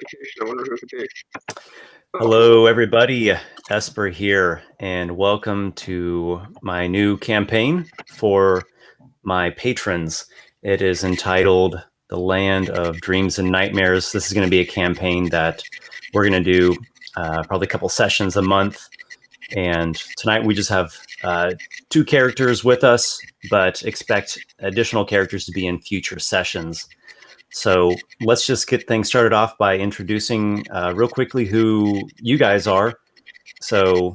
Kivish. I wonder who it could be. Hello, everybody. Esper here, and welcome to my new campaign for my patrons. It is entitled The Land of Dreams and Nightmares. This is going to be a campaign that we're going to do probably a couple sessions a month. And tonight we just have two characters with us, but expect additional characters to be in future sessions. So let's just get things started off by introducing real quickly who you guys are. So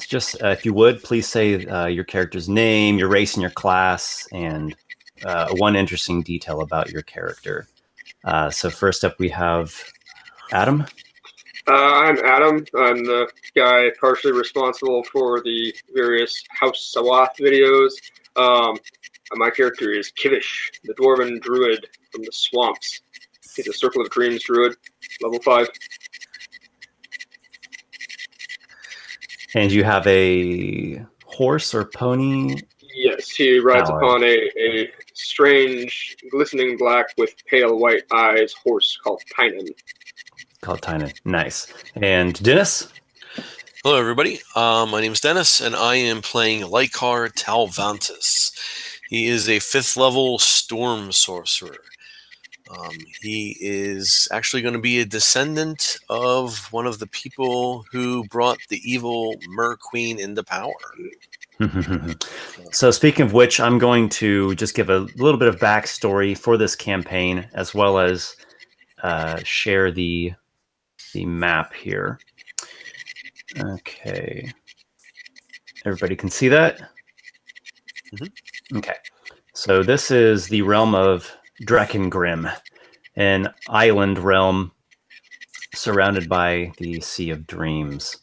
just, if you would, please say your character's name, your race, and your class, and one interesting detail about your character. So first up, we have Adam. I'm Adam. I'm the guy partially responsible for the various House Sawath videos. My character is Kivish, the Dwarven Druid from the swamps. He's a Circle of Dreams Druid, level 5. And you have a horse or pony? Yes, he rides upon a strange, glistening black with pale white eyes horse called Tynan. Nice. And Dennis? Hello, everybody. My name is Dennis, and I am playing Lykarr Talvantis. He is a 5th level Storm Sorcerer. He is actually going to be a descendant of one of the people who brought the evil Mer Queen into power. So speaking of which, I'm going to just give a little bit of backstory for this campaign, as well as share the map here. Okay. Everybody can see that? Mm-hmm. Okay. So this is the realm of Drakengrim, an island realm surrounded by the Sea of Dreams.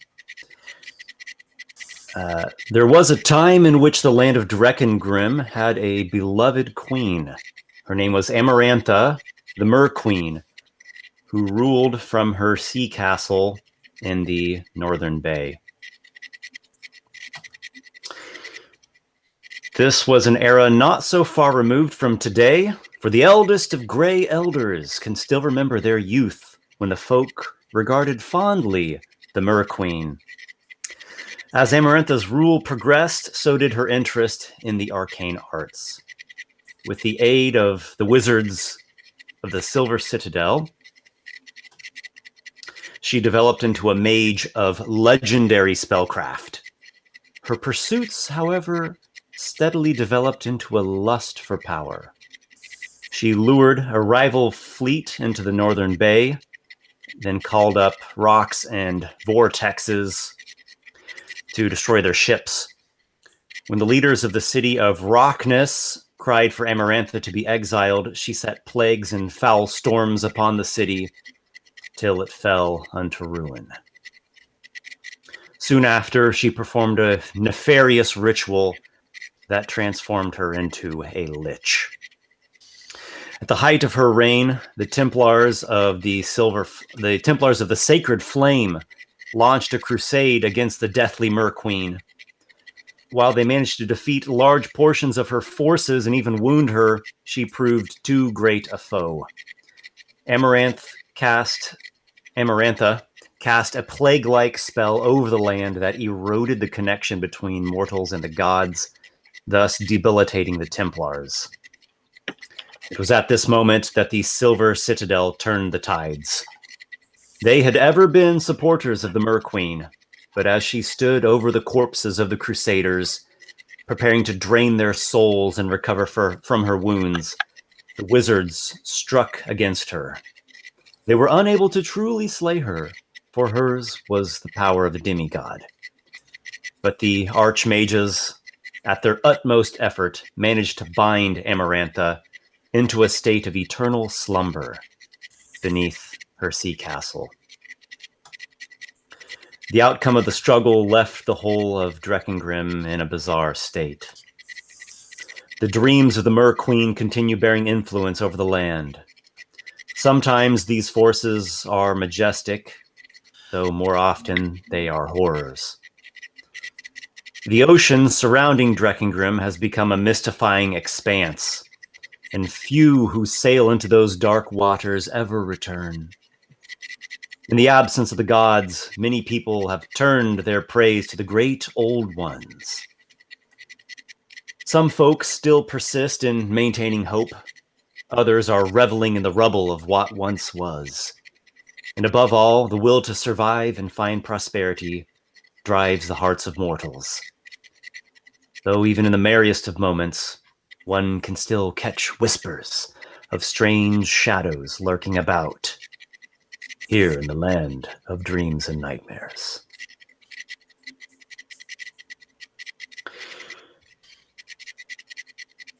There was a time in which the land of Drakengrim had a beloved queen. Her name was Amarantha, the Mer Queen, who ruled from her sea castle in the Northern Bay. This was an era not so far removed from today, for the eldest of Grey Elders can still remember their youth when the folk regarded fondly the Mer Queen. As Amarantha's rule progressed, so did her interest in the arcane arts. With the aid of the wizards of the Silver Citadel, she developed into a mage of legendary spellcraft. Her pursuits, however, steadily developed into a lust for power. She lured a rival fleet into the Northern Bay, then called up rocks and vortexes to destroy their ships. When the leaders of the city of Rockness cried for Amarantha to be exiled, she set plagues and foul storms upon the city till it fell unto ruin. Soon after, she performed a nefarious ritual that transformed her into a lich. At the height of her reign, the Templars of the Sacred Flame launched a crusade against the deathly Mer Queen. While they managed to defeat large portions of her forces and even wound her, she proved too great a foe. Amarantha cast a plague-like spell over the land that eroded the connection between mortals and the gods, thus debilitating the Templars. It was at this moment that the Silver Citadel turned the tides. They had ever been supporters of the Mer Queen, but as she stood over the corpses of the Crusaders, preparing to drain their souls and recover from her wounds, the wizards struck against her. They were unable to truly slay her, for hers was the power of a demigod. But the archmages, at their utmost effort, managed to bind Amarantha into a state of eternal slumber beneath her sea castle. The outcome of the struggle left the whole of Drakengrim in a bizarre state. The dreams of the Mer Queen continue bearing influence over the land. Sometimes these forces are majestic, though more often they are horrors. The ocean surrounding Drakengrim has become a mystifying expanse, and few who sail into those dark waters ever return. In the absence of the gods, many people have turned their praise to the great old ones. Some folks still persist in maintaining hope. Others are reveling in the rubble of what once was. And above all, the will to survive and find prosperity drives the hearts of mortals. Though even in the merriest of moments, one can still catch whispers of strange shadows lurking about, here in the land of dreams and nightmares.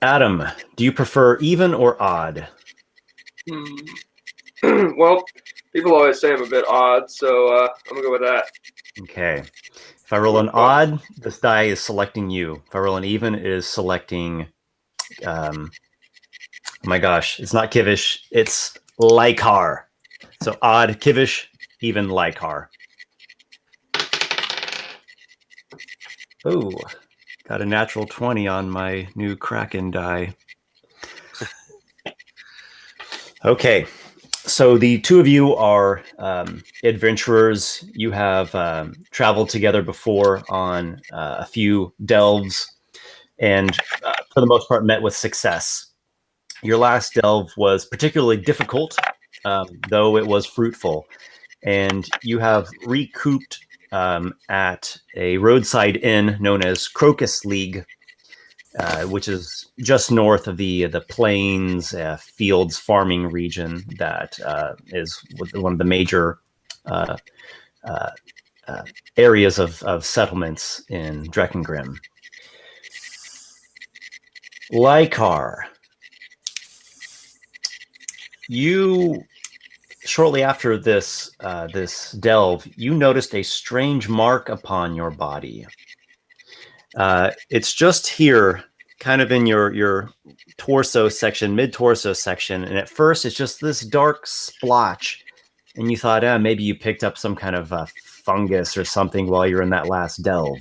Adam, do you prefer even or odd? Well, people always say I'm a bit odd, so I'm going to go with that. Okay. If I roll an odd, this die is selecting you. If I roll an even, it is selecting... oh my gosh, it's not Kivish, it's Lykarr. So odd, Kivish, even Lykarr. Oh, got a natural 20 on my new Kraken die. Okay, so the two of you are adventurers. You have traveled together before on a few delves, and for the most part met with success. Your last delve was particularly difficult, though it was fruitful, and you have recouped at a roadside inn known as Crocus League, which is just north of the plains, fields, farming region that is one of the major areas of settlements in Dreckengrim. Lykarr, you, shortly after this this delve, you noticed a strange mark upon your body. It's just here, kind of in your torso section, mid-torso section, and at first it's just this dark splotch, and you thought, maybe you picked up some kind of fungus or something while you're in that last delve.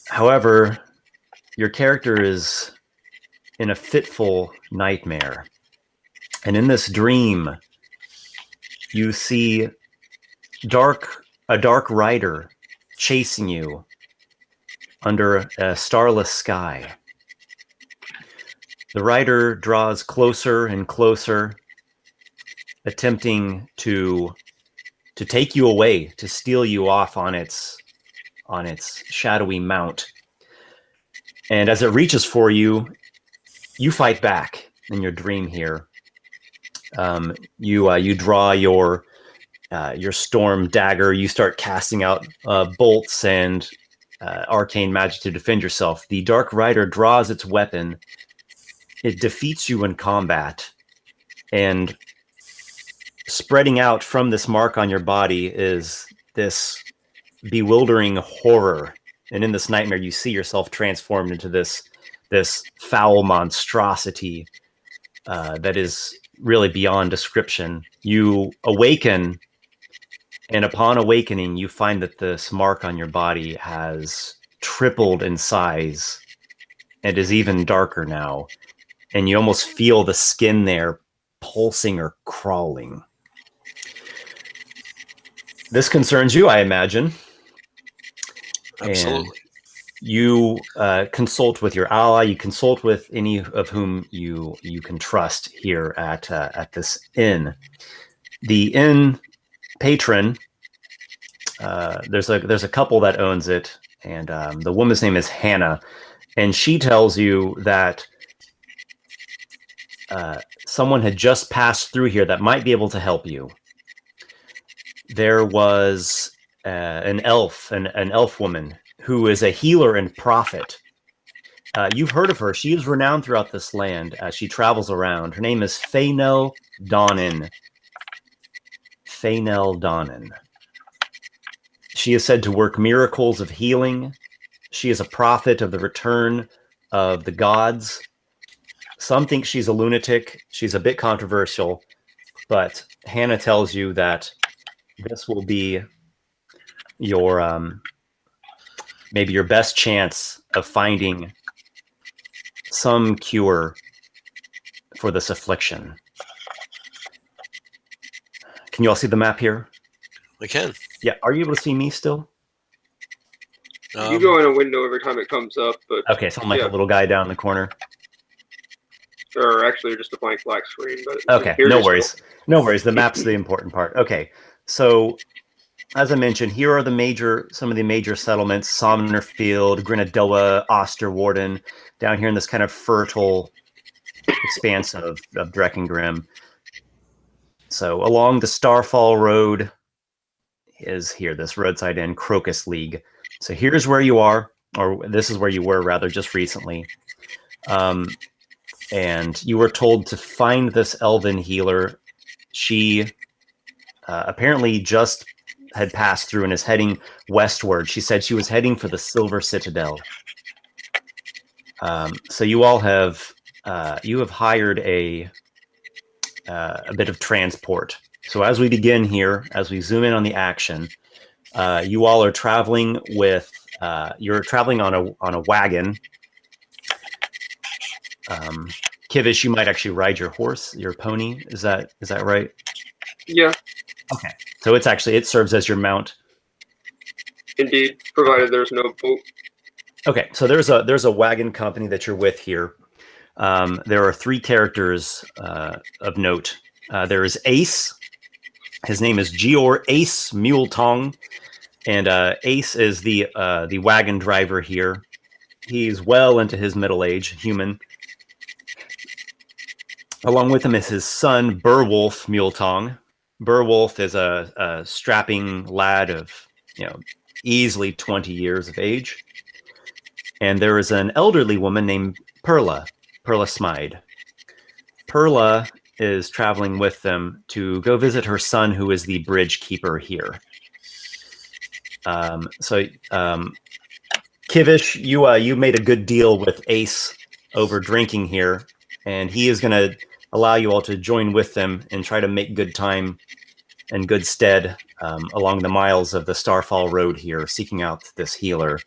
However, your character is in a fitful nightmare, and in this dream, you see a dark rider chasing you under a starless sky. The rider draws closer and closer, attempting to take you away, to steal you off on its shadowy mount. And as it reaches for you, you fight back in your dream here. You draw your storm dagger. You start casting out bolts and arcane magic to defend yourself. The Dark Rider draws its weapon. It defeats you in combat, and spreading out from this mark on your body is this bewildering horror. And in this nightmare, you see yourself transformed into this foul monstrosity that is really beyond description. You awaken, and upon awakening, you find that this mark on your body has tripled in size and is even darker now. And you almost feel the skin there pulsing or crawling. This concerns you, I imagine. Absolutely. And you consult with your ally. You consult with any of whom you can trust here at this inn. The inn patron, there's a couple that owns it, and the woman's name is Hannah, and she tells you that someone had just passed through here that might be able to help you. There was an elf woman who is a healer and prophet. You've heard of her. She is renowned throughout this land as she travels around. Her name is Faenel Donnan. Faenel Donnan. She is said to work miracles of healing. She is a prophet of the return of the gods. Some think she's a lunatic. She's a bit controversial, but Hannah tells you that this will be your maybe your best chance of finding some cure for this affliction. Can you all see the map here? I can. Yeah. Are you able to see me still? You go in a window every time it comes up, but Okay, so I'm like a little guy down in the corner. or actually just a blank black screen. But Okay, no worries. No worries. The map's the important part. Okay, so as I mentioned, here are some of the major settlements: Somnerfield, Grenadoa, Osterwarden, down here in this kind of fertile expanse of Dreckengrim. So along the Starfall Road is here, this roadside inn, Crocus League. So here's where you are, or this is where you were rather just recently. And you were told to find this elven healer. She apparently just had passed through and is heading westward. She said she was heading for the Silver Citadel. So you all have hired a bit of transport. So as we begin here, as we zoom in on the action, you all are traveling with you're traveling on a wagon. Kivish, you might actually ride your horse, your pony. Is that right? Yeah. Okay. So it serves as your mount. Indeed, provided there's no boat. Okay. So there's a wagon company that you're with here. There are 3 characters of note. There is Ace. His name is Gior Ace Muletong, and Ace is the wagon driver here. He's well into his middle age, human. Along with him is his son, Burwolf Muletong. Burwolf is a strapping lad of, easily 20 years of age. And there is an elderly woman named Perla Smide. Perla is traveling with them to go visit her son, who is the bridge keeper here. Kivish, you made a good deal with Ace over drinking here, and he is going to allow you all to join with them and try to make good time and good stead along the miles of the Starfall Road here, seeking out this healer.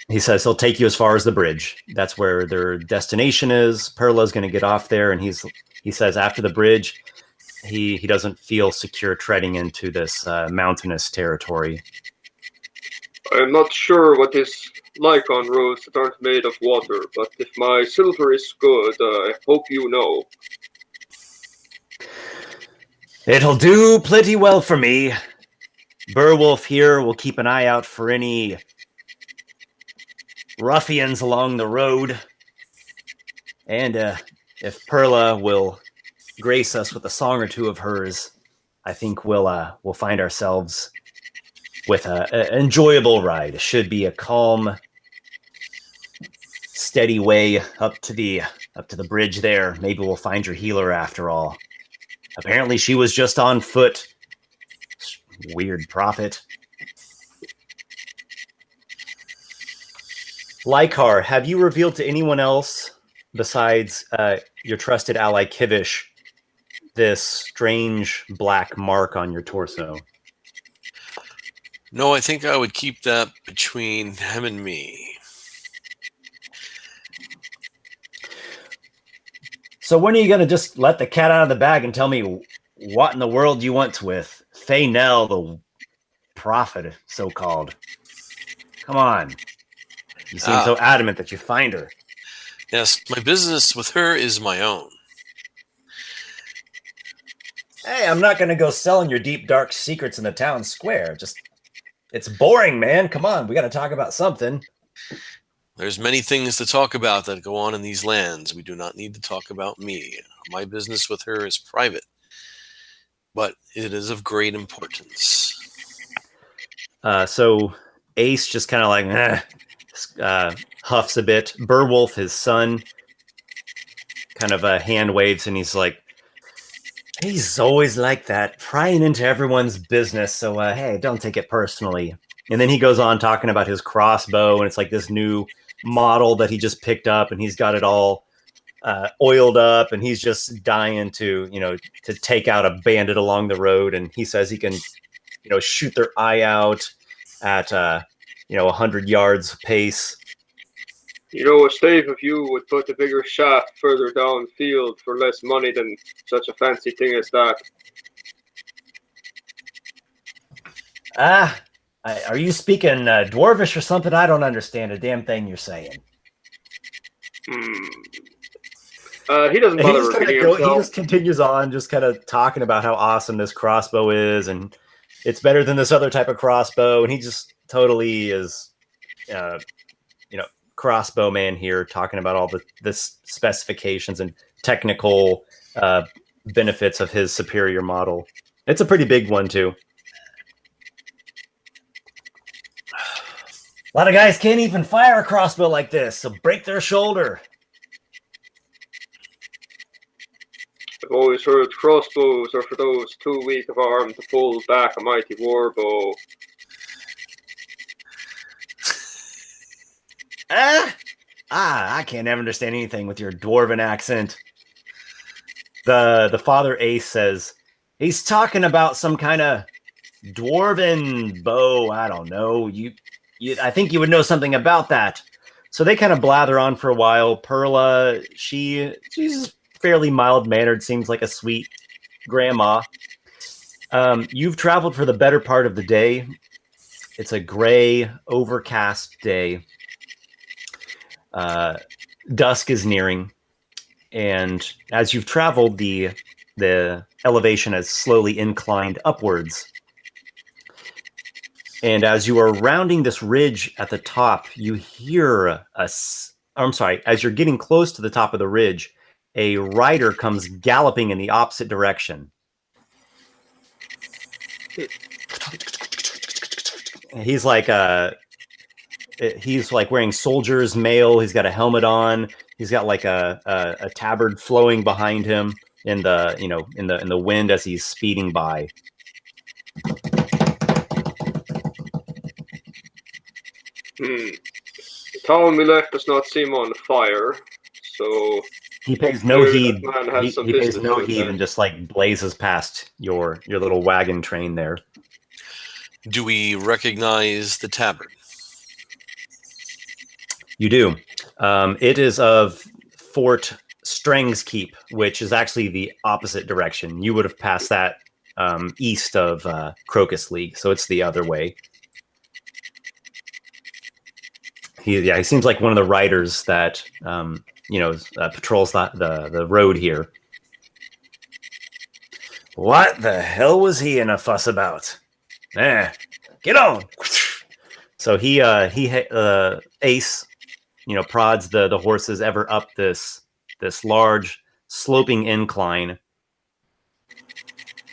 He says he'll take you as far as the bridge. That's where their destination is. Perla's going to get off there, and he says after the bridge, he doesn't feel secure treading into this mountainous territory. I'm not sure what it's like on roads that aren't made of water, but if my silver is good, I hope you know. It'll do plenty well for me. Burwolf here will keep an eye out for any ruffians along the road. And if Perla will grace us with a song or two of hers, I think we'll find ourselves with an enjoyable ride. It should be a calm, steady way up to the bridge there. Maybe we'll find your healer after all. Apparently she was just on foot. Weird prophet. Lykarr, have you revealed to anyone else besides your trusted ally Kivish this strange black mark on your torso? No, I think I would keep that between him and me. So when are you going to just let the cat out of the bag and tell me what in the world you want with Faynell, the prophet, so-called? Come on. You seem so adamant that you find her. Yes, my business with her is my own. Hey, I'm not going to go selling your deep, dark secrets in the town square. It's boring, man. Come on, we got to talk about something. There's many things to talk about that go on in these lands. We do not need to talk about me. My business with her is private, but it is of great importance. So Ace just kind of like huffs a bit. Burwolf, his son, kind of hand waves, and he's like, he's always like that, prying into everyone's business. So, hey, don't take it personally. And then he goes on talking about his crossbow, and it's like this new model that he just picked up, and he's got it all oiled up, and he's just dying to take out a bandit along the road. And he says he can, shoot their eye out at 100 yards pace. You know, a stave of you would put a bigger shaft further downfield for less money than such a fancy thing as that. Are you speaking Dwarvish or something? I don't understand a damn thing you're saying. He doesn't bother repeating himself. He just continues on, just kind of talking about how awesome this crossbow is, and it's better than this other type of crossbow. And he just totally is, crossbow man here, talking about all the specifications and technical benefits of his superior model. It's a pretty big one too. A lot of guys can't even fire a crossbow like this, so break their shoulder. I've always heard crossbows are for those too weak of arm to pull back a mighty warbow. I can't ever understand anything with your dwarven accent. The father Ace says he's talking about some kind of dwarven bow. I don't know. I think you would know something about that. So they kind of blather on for a while. Perla, she's fairly mild-mannered, seems like a sweet grandma. You've traveled for the better part of the day. It's a gray, overcast day. Dusk is nearing, and as you've traveled, the elevation has slowly inclined upwards. And as you are rounding this ridge at the top, you hear as you're getting close to the top of the ridge, a rider comes galloping in the opposite direction. He's like wearing soldier's mail. He's got a helmet on. He's got like a tabard flowing behind him in the wind as he's speeding by. The town we left does not seem on fire, so he pays no heed. He pays no heed and just like blazes past your little wagon train there. Do we recognize the tabard? You do. It is of Fort Strang's Keep, which is actually the opposite direction. You would have passed that east of Crocus League, so it's the other way. He seems like one of the riders that patrols the road here. What the hell was he in a fuss about? Get on! So he Ace, prods the horses ever up this large sloping incline.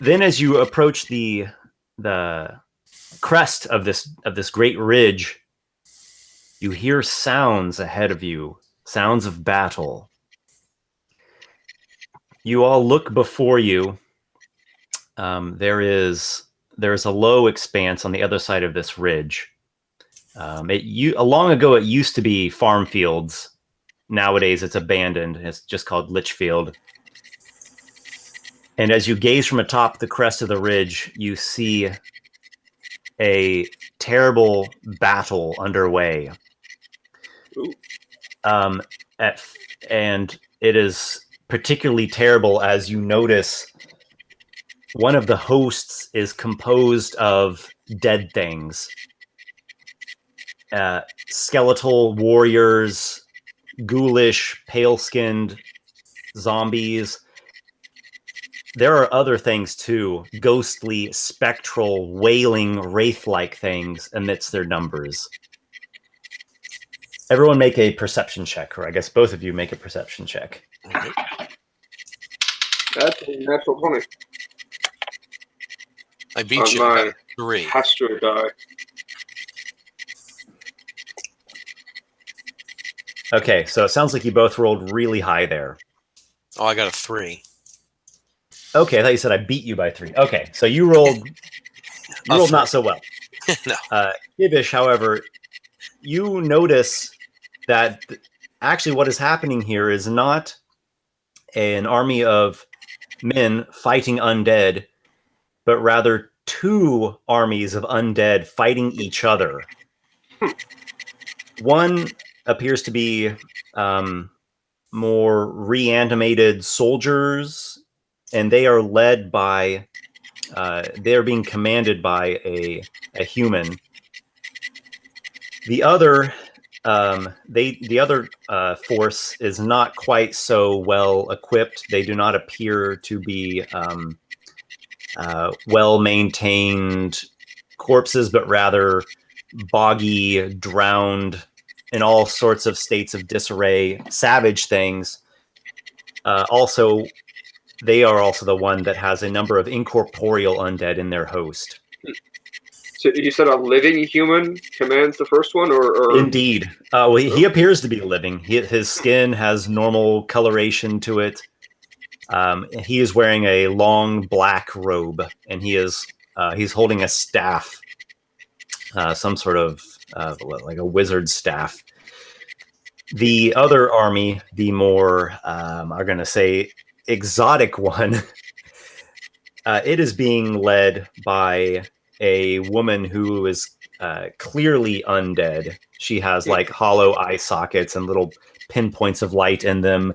Then, as you approach the crest of this great ridge, you hear sounds ahead of you, sounds of battle. You all look before you. There's a low expanse on the other side of this ridge. Long ago, it used to be farm fields. Nowadays, it's abandoned. It's just called Litchfield. And as you gaze from atop the crest of the ridge, you see a terrible battle underway. And it is particularly terrible as you notice one of the hosts is composed of dead things. Skeletal warriors, ghoulish, pale-skinned zombies. There are other things too, ghostly, spectral, wailing, wraith-like things amidst their numbers. Everyone make a perception check, or I guess both of you make a perception check. Okay. That's a natural 20. I beat you by 3. Astro die. Okay, so it sounds like you both rolled really high there. Oh, I got a 3. Okay, I thought you said I beat you by 3. Okay, so you rolled not so well. No. Kivish, however, you notice that actually what is happening here is not an army of men fighting undead, but rather 2 armies of undead fighting each other. One appears to be more reanimated soldiers, and they are led by, they're being commanded by a human. The other, force is not quite so well equipped. They do not appear to be well maintained corpses, but rather boggy, drowned, in all sorts of states of disarray, savage things. Also, they are also the one that has a number of incorporeal undead in their host. So you said a living human commands the first one, or... Indeed. Well, he appears to be living. His skin has normal coloration to it. He is wearing a long black robe, and he's holding a staff, some sort of like a wizard staff. The other army, the more I'm going to say exotic one, it is being led by a woman who is clearly undead. She has like hollow eye sockets and little pinpoints of light in them,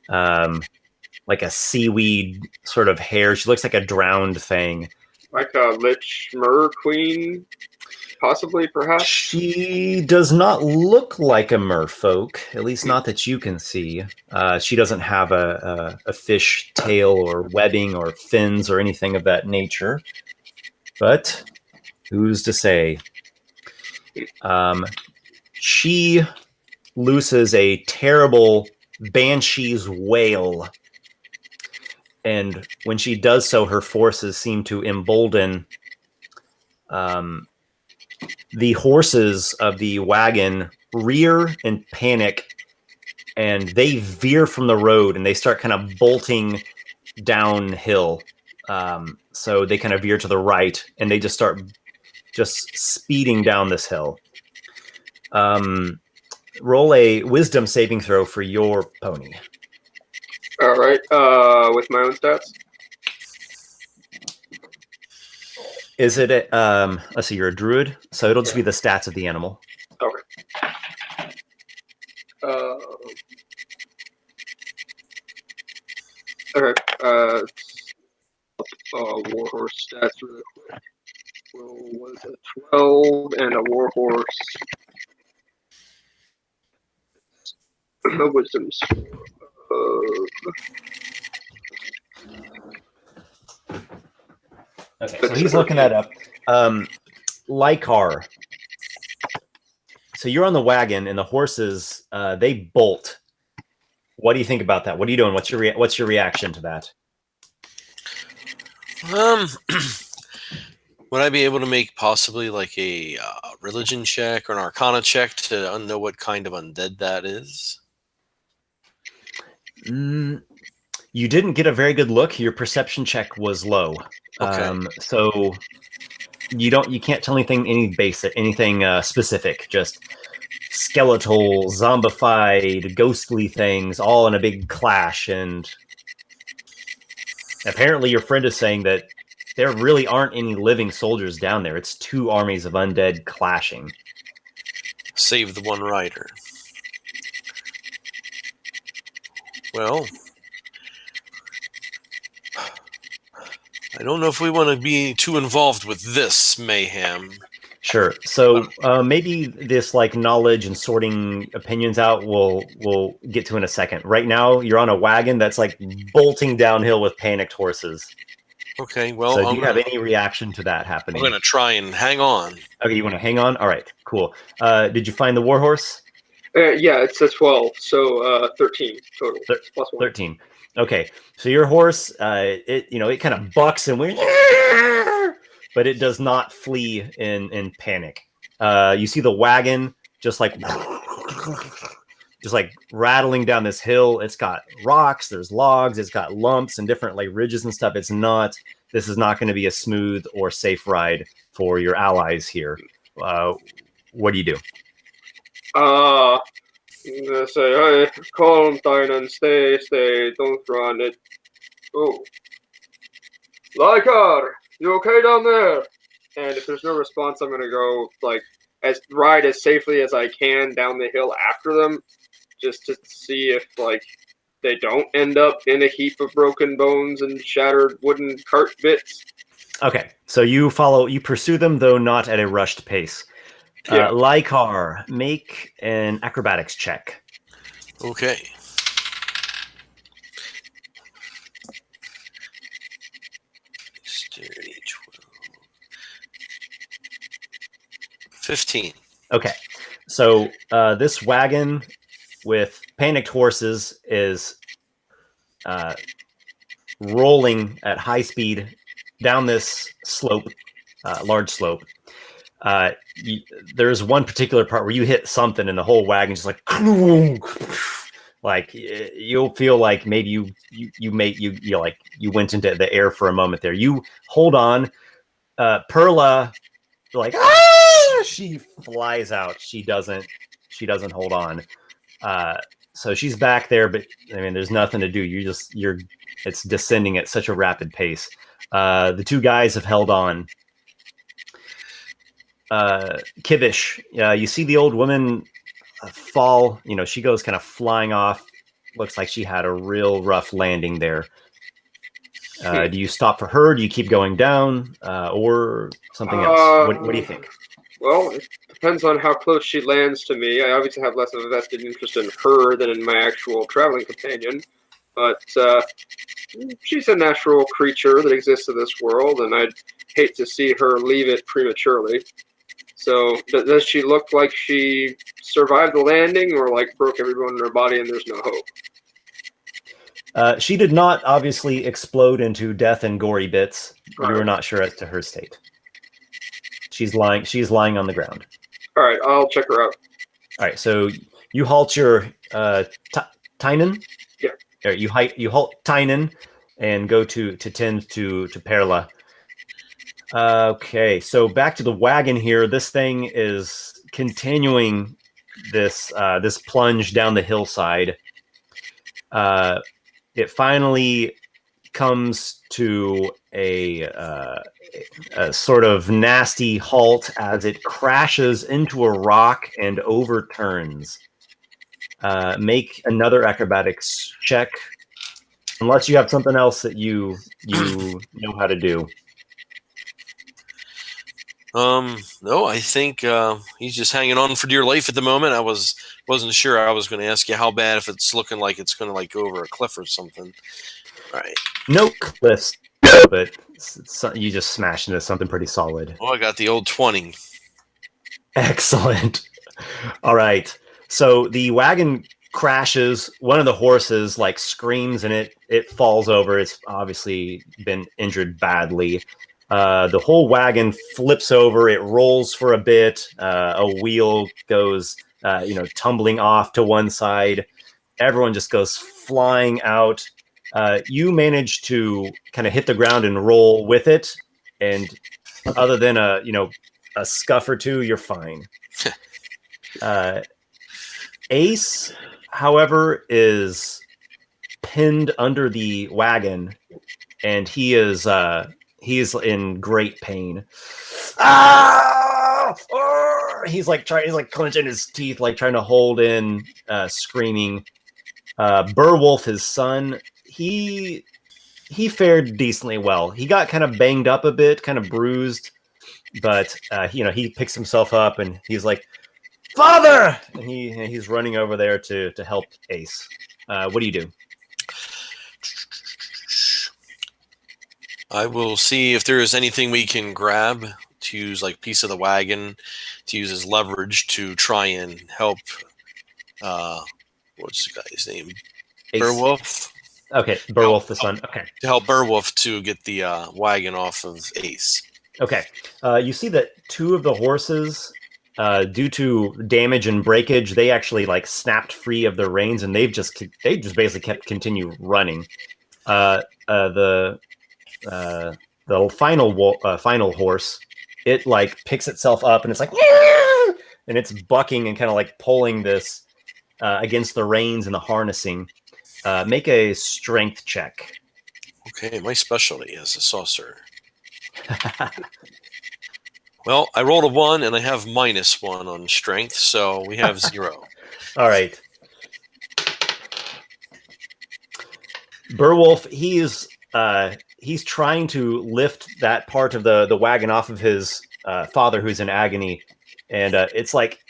like a seaweed sort of hair. She looks like a drowned thing. Like a Lich Mer Queen, possibly, perhaps? She does not look like a merfolk, at least not that you can see. She doesn't have a fish tail or webbing or fins or anything of that nature. But who's to say? She looses a terrible banshee's wail. And when she does so, her forces seem to embolden the horses of the wagon rear and panic, and they veer from the road and they start kind of bolting downhill. So they kind of veer to the right and they just start speeding down this hill. Roll a wisdom saving throw for your pony. All right. With my own stats. Is it let's see, you're a druid, so it'll just be the stats of the animal. Okay. Okay. Warhorse stats really quick. Roll was a 12 and a warhorse. No wisdoms. Okay, so he's looking that up. Lykarr. So you're on the wagon, and the horses they bolt. What do you think about that? What are you doing? What's your reaction to that? Would I be able to make possibly like a religion check or an arcana check to know what kind of undead that is? You didn't get a very good look. Your perception check was low. Okay. So you can't tell anything specific. Just skeletal, zombified, ghostly things all in a big clash. And apparently your friend is saying that there really aren't any living soldiers down there. It's two armies of undead clashing. Save the one rider. Well, I don't know if we want to be too involved with this mayhem. Sure. So maybe this like knowledge and sorting opinions out we'll get to in a second. Right now, you're on a wagon that's like bolting downhill with panicked horses. Okay. Well, so do you have any reaction to that happening? I'm going to try and hang on. Okay, you want to hang on? All right. Cool. Did you find the warhorse? Yeah, it's a 12, so 13 total. Plus 1. 13. Okay, so your horse, it kind of bucks and but it does not flee in panic. You see the wagon just like rattling down this hill. It's got rocks, there's logs, it's got lumps and different like ridges and stuff. This is not going to be a smooth or safe ride for your allies here. What do you do? Say, hey, calm down and stay, don't run it. Oh. Lykarr, you okay down there? And if there's no response, I'm gonna go, like, ride as safely as I can down the hill after them, just to see if like they don't end up in a heap of broken bones and shattered wooden cart bits. Okay, so you pursue them, though not at a rushed pace. Yeah. Lykarr, make an acrobatics check. Okay. Dexterity 12. 15. Okay, so this wagon with panicked horses is rolling at high speed down this slope, large slope. There's one particular part where you hit something and the whole wagon just like you'll feel like maybe you went into the air for a moment there. You hold on. Perla, like she flies out. She doesn't hold on. So she's back there, but I mean, there's nothing to do. It's descending at such a rapid pace. The two guys have held on. Kivish, you see the old woman fall. She goes kind of flying off. Looks like she had a real rough landing there. Do you stop for her? Do you keep going down, or something else? What do you think? Well, it depends on how close she lands to me. I obviously have less of a vested interest in her than in my actual traveling companion. But she's a natural creature that exists in this world, and I'd hate to see her leave it prematurely. So, does she look like she survived the landing, or like broke every bone in her body and there's no hope? She did not obviously explode into death and gory bits. All You right. were not sure as to her state. She's lying on the ground. All right, I'll check her out. All right, so you halt your Tynan. Yeah. Or you halt Tynan and go to tend to Perla. Okay, so back to the wagon here. This thing is continuing this plunge down the hillside. It finally comes to a sort of nasty halt as it crashes into a rock and overturns. Make another acrobatics check, unless you have something else that you know how to do. No, I think he's just hanging on for dear life at the moment. I wasn't sure. I was going to ask you how bad, if it's looking like it's going to like go over a cliff or something. All right. No cliffs, but you just smashed into something pretty solid. Well, I got the old 20. Excellent. All right. So the wagon crashes. One of the horses like screams and it falls over. It's obviously been injured badly. The whole wagon flips over. It rolls for a bit. A wheel goes, tumbling off to one side. Everyone just goes flying out. You manage to kind of hit the ground and roll with it, and other than a scuff or two, you're fine. Ace, however, is pinned under the wagon, and he is in great pain. Ah! He's clenching his teeth, like trying to hold in, screaming. Beowulf, his son, he fared decently well. He got kind of banged up a bit, kind of bruised, but he picks himself up and he's like, "Father!" And he's running over there to help Ace. What do you do? I will see if there is anything we can grab to use, like piece of the wagon, to use as leverage to try and help. What's the guy's name? Ace. Beowulf. Okay, Beowulf the son. Okay. To help Beowulf to get the wagon off of Ace. Okay. You see that two of the horses, due to damage and breakage, they actually like snapped free of their reins, and they just basically kept continue running. The final horse, it like picks itself up and it's like, and it's bucking and kind of like pulling this against the reins and the harnessing. Make a strength check. Okay, my specialty as a sorcerer. Well, I rolled a 1 and I have -1 on strength, so we have 0. All right. Beowulf, he's trying to lift that part of the wagon off of his father, who's in agony, and it's like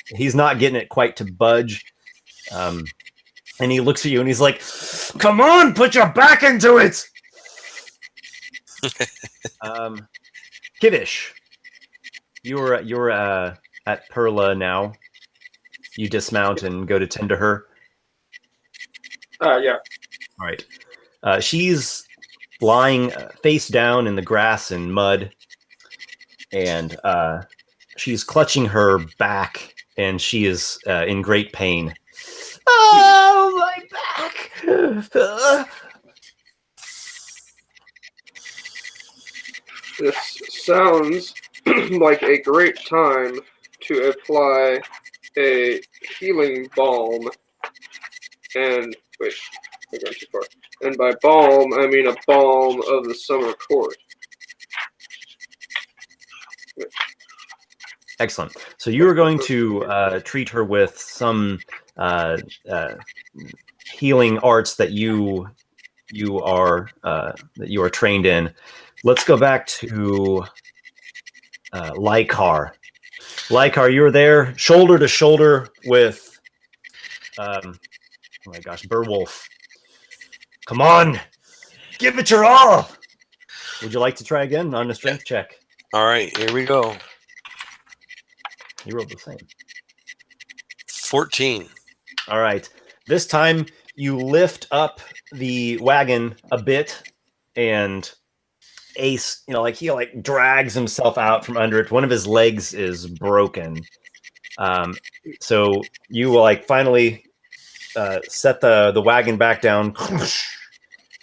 he's not getting it quite to budge. And he looks at you and he's like, "Come on, put your back into it." Kivish, you're at Perla now. You dismount and go to tend to her. Yeah. All right. She's lying face down in the grass and mud, and she's clutching her back, and she is in great pain. Oh, my back! This sounds like a great time to apply a healing balm. And wait, I'm going too far. And by balm, I mean a balm of the summer court. Excellent. So you are going to treat her with some healing arts that you are trained in. Let's go back to Lykarr. Lykarr, you're there, shoulder to shoulder with, oh my gosh, Beowulf. Come on, give it your all. Would you like to try again on a strength check? All right, here we go. You rolled the same. 14. All right. This time you lift up the wagon a bit, and Ace, he drags himself out from under it. One of his legs is broken. So you finally set the wagon back down,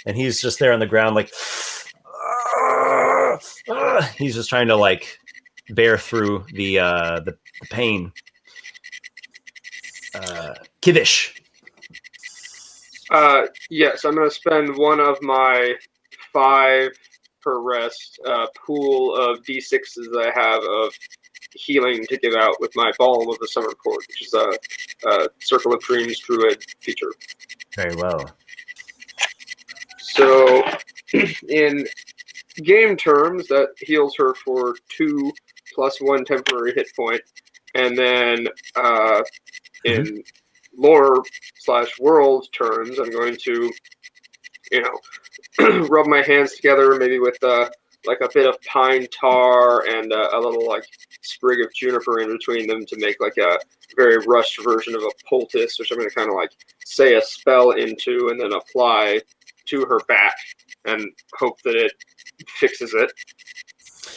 and he's just there on the ground he's just trying to bear through the pain. Kivish. Yes, I'm going to spend one of my 5 per rest pool of D6s I have of healing to give out with my Balm of the Summer Court, which is a Circle of Dreams Druid feature. Very well. So, in game terms, that heals her for 2 plus 1 temporary hit point, and then in lore/world terms, I'm going to, rub my hands together, maybe with a bit of pine tar and a little sprig of juniper in between them to make a very rushed version of a poultice, which I'm going to kind of say a spell into and then apply to her back and hope that it fixes it.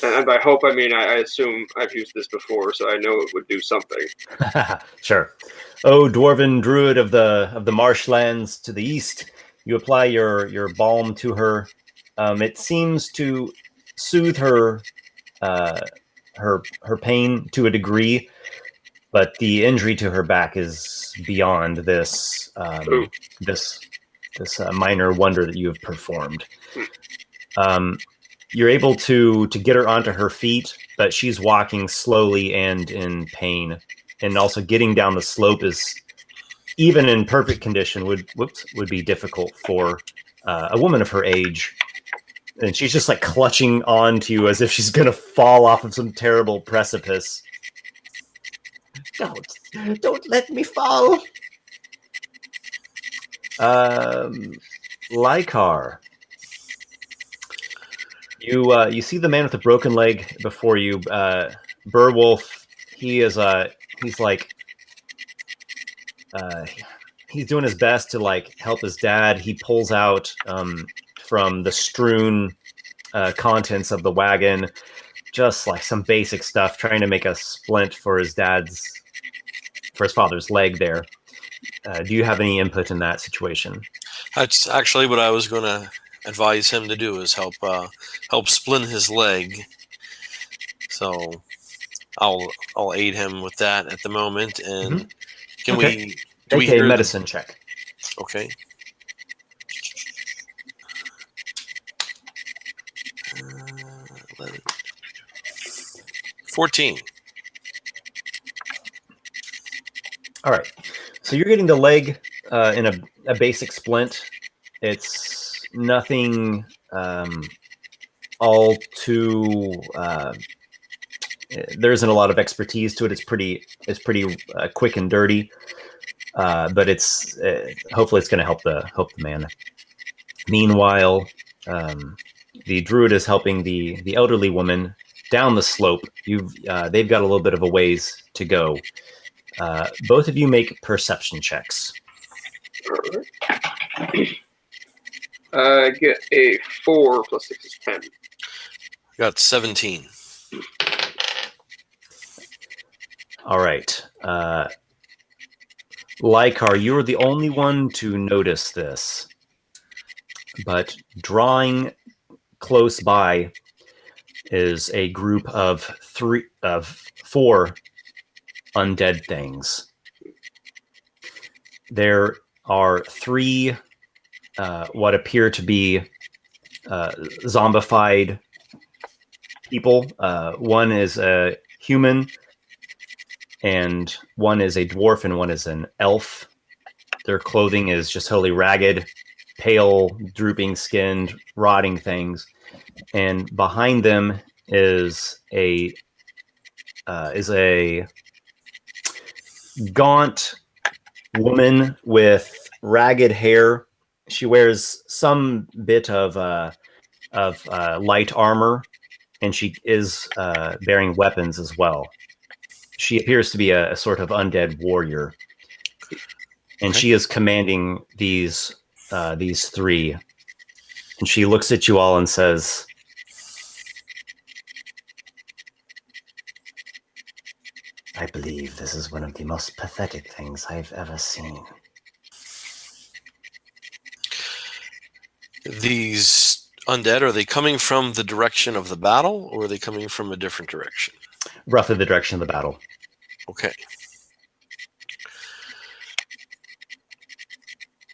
And by hope, I mean I assume I've used this before, so I know it would do something. Sure. Oh, Dwarven Druid of the marshlands to the east, you apply your balm to her. It seems to soothe her pain to a degree, but the injury to her back is beyond this minor wonder that you have performed. You're able to get her onto her feet, but she's walking slowly and in pain, and also getting down the slope is, even in perfect condition, would be difficult for a woman of her age. And she's just clutching onto you as if she's gonna fall off of some terrible precipice. Don't let me fall. Lykarr. You see the man with the broken leg before you. Beowulf. He's doing his best to help his dad. He pulls out from the strewn contents of the wagon just some basic stuff, trying to make a splint for his father's leg there. Do you have any input in that situation? That's actually what I was going to advise him to do, is help splint his leg. So I'll aid him with that at the moment. And can we make a medicine check? Okay. 14. All right. So you're getting the leg in a basic splint. It's nothing all too. There isn't a lot of expertise to it. It's pretty quick and dirty, but it's hopefully it's going to help the man. Meanwhile, the druid is helping the elderly woman down the slope. They've got a little bit of a ways to go. Both of you make perception checks. All right. I get a 4 plus 6 is 10. Got 17. All right. Lykarr, you are the only one to notice this. But drawing close by is a group of 4 undead things. There are 3 what appear to be zombified people. One is a human, and one is a dwarf, and one is an elf. Their clothing is just totally ragged, pale, drooping skinned, rotting things. And behind them is a gaunt woman with ragged hair. She wears some bit of light armor, and she is bearing weapons as well. She appears to be a sort of undead warrior, and she is commanding these 3. And she looks at you all and says, "I believe this is one of the most pathetic things I've ever seen." These undead, are they coming from the direction of the battle, or are they coming from a different direction? Roughly the direction of the battle. Okay.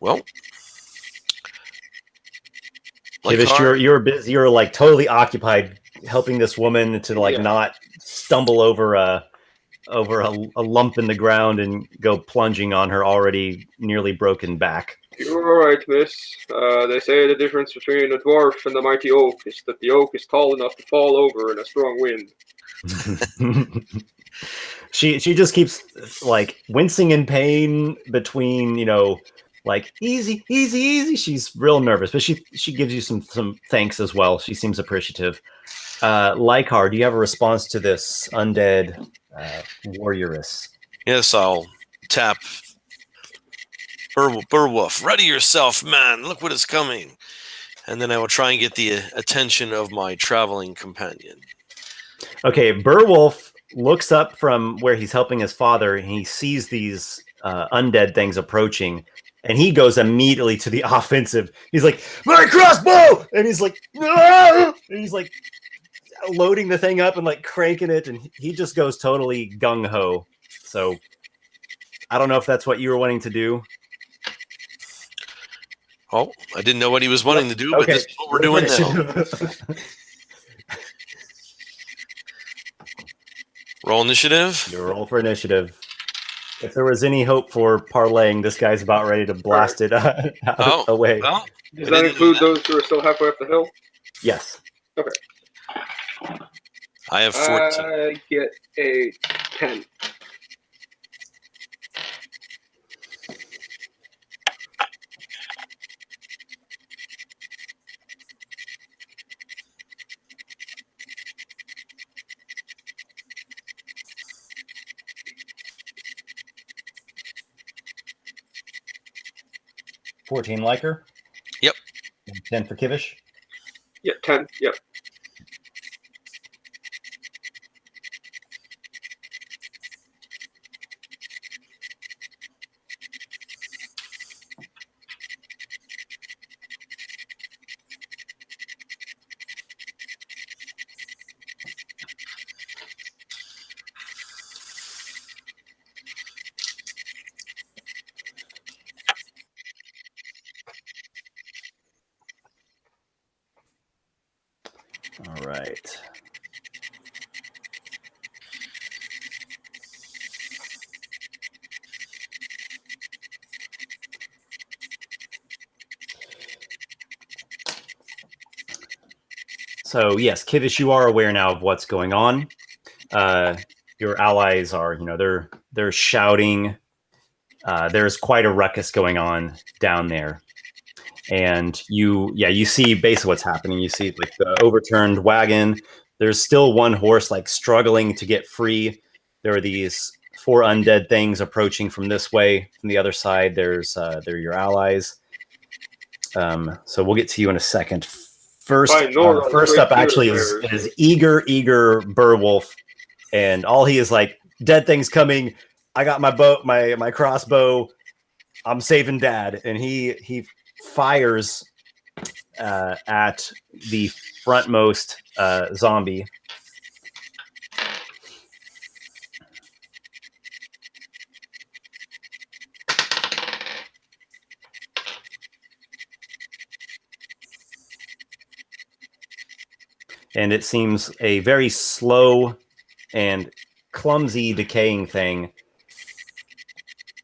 Well, Kivish, you're busy. You're like totally occupied helping this woman to not stumble over a lump in the ground and go plunging on her already nearly broken back. You're all right, miss. They say the difference between a dwarf and the mighty oak is that the oak is tall enough to fall over in a strong wind. She just keeps like wincing in pain between, like easy. She's real nervous, but she gives you some thanks as well. She seems appreciative. Lykarr, do you have a response to this undead warrioress? Yes, I'll tap Beowulf. Ready yourself, man. Look what is coming. And then I will try and get the attention of my traveling companion. Okay, Beowulf looks up from where he's helping his father, and he sees these undead things approaching, and he goes immediately to the offensive. He's like, "My crossbow!" And he's like, "Ah!" And he's like loading the thing up and like cranking it, and he just goes totally gung-ho. So I don't know if that's what you were wanting to do. Oh, I didn't know what he was wanting to do, but this is what we're doing now. Roll initiative. You roll for initiative. If there was any hope for parlaying, this guy's about ready to blast it away. Well, does that include those who are still halfway up the hill? Yes. Okay. I have 14. I get a 10. $14 Lykarr? Yep. 10 for Kivish? Yeah, 10. Yep. All right. So yes, Kivish, you are aware now of what's going on. Your allies are, they're shouting. There's quite a ruckus going on down there. And you see basically what's happening. You see like the overturned wagon. There's still one horse like struggling to get free. There are these 4 undead things approaching from this way. From the other side, they're your allies. So we'll get to you in a second. First up actually is eager Beowulf, and all he is like, dead things coming. I got my bow, my crossbow. I'm saving Dad, and he fires at the frontmost zombie. And it seems a very slow and clumsy decaying thing,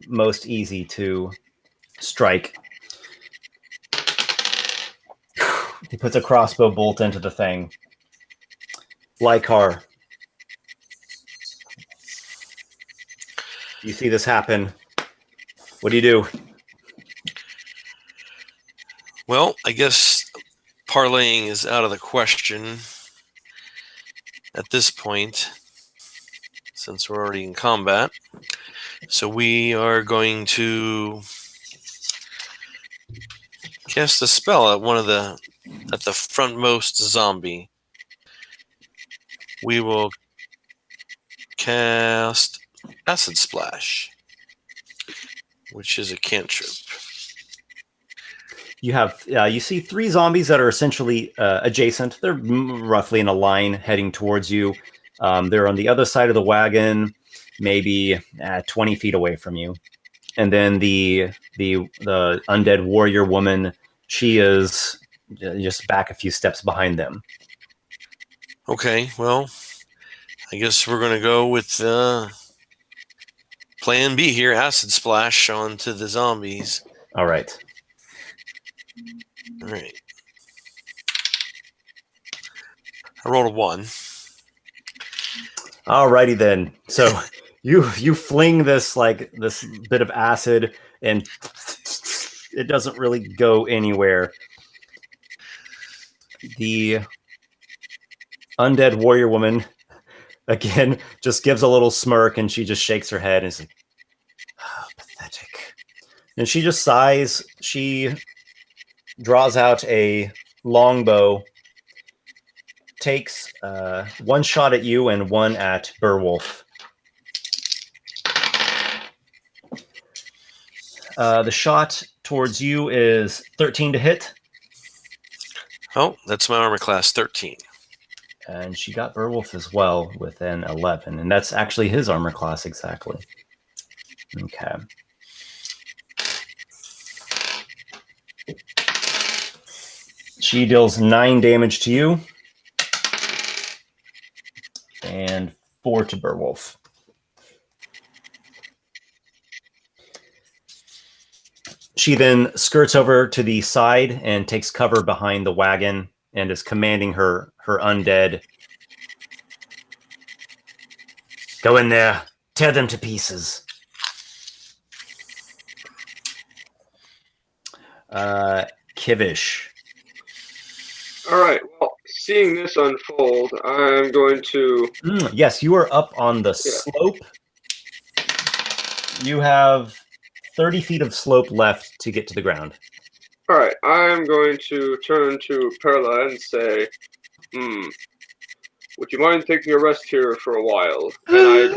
most easy to strike. He puts a crossbow bolt into the thing. Lykarr, you see this happen. What do you do? Well, I guess parlaying is out of the question at this point, since we're already in combat. So we are going to cast a spell at the frontmost zombie. We will cast Acid Splash, which is a cantrip. You see 3 zombies that are essentially adjacent. They're roughly in a line heading towards you. They're on the other side of the wagon, maybe 20 feet away from you. And then the undead warrior woman, she is just back a few steps behind them. Okay, well, I guess we're going to go with plan B here, Acid Splash onto the zombies. All right. All right. I rolled a 1. Alrighty then. So you fling this bit of acid, and it doesn't really go anywhere. The undead warrior woman again just gives a little smirk, and she just shakes her head and is like, oh, pathetic. And she just sighs. She draws out a longbow, takes 1 shot at you and 1 at Beowulf. The shot towards you is 13 to hit. Oh, that's my armor class, 13. And she got Beowulf as well with an 11. And that's actually his armor class exactly. Okay. She deals 9 damage to you. And 4 to Beowulf. She then skirts over to the side and takes cover behind the wagon and is commanding her undead. Go in there, tear them to pieces. Kivish. All right. Well, seeing this unfold, I'm going to. Yes, you are up on the slope. You have 30 feet of slope left to get to the ground. All right. I'm going to turn to Perla and say, would you mind taking a rest here for a while? And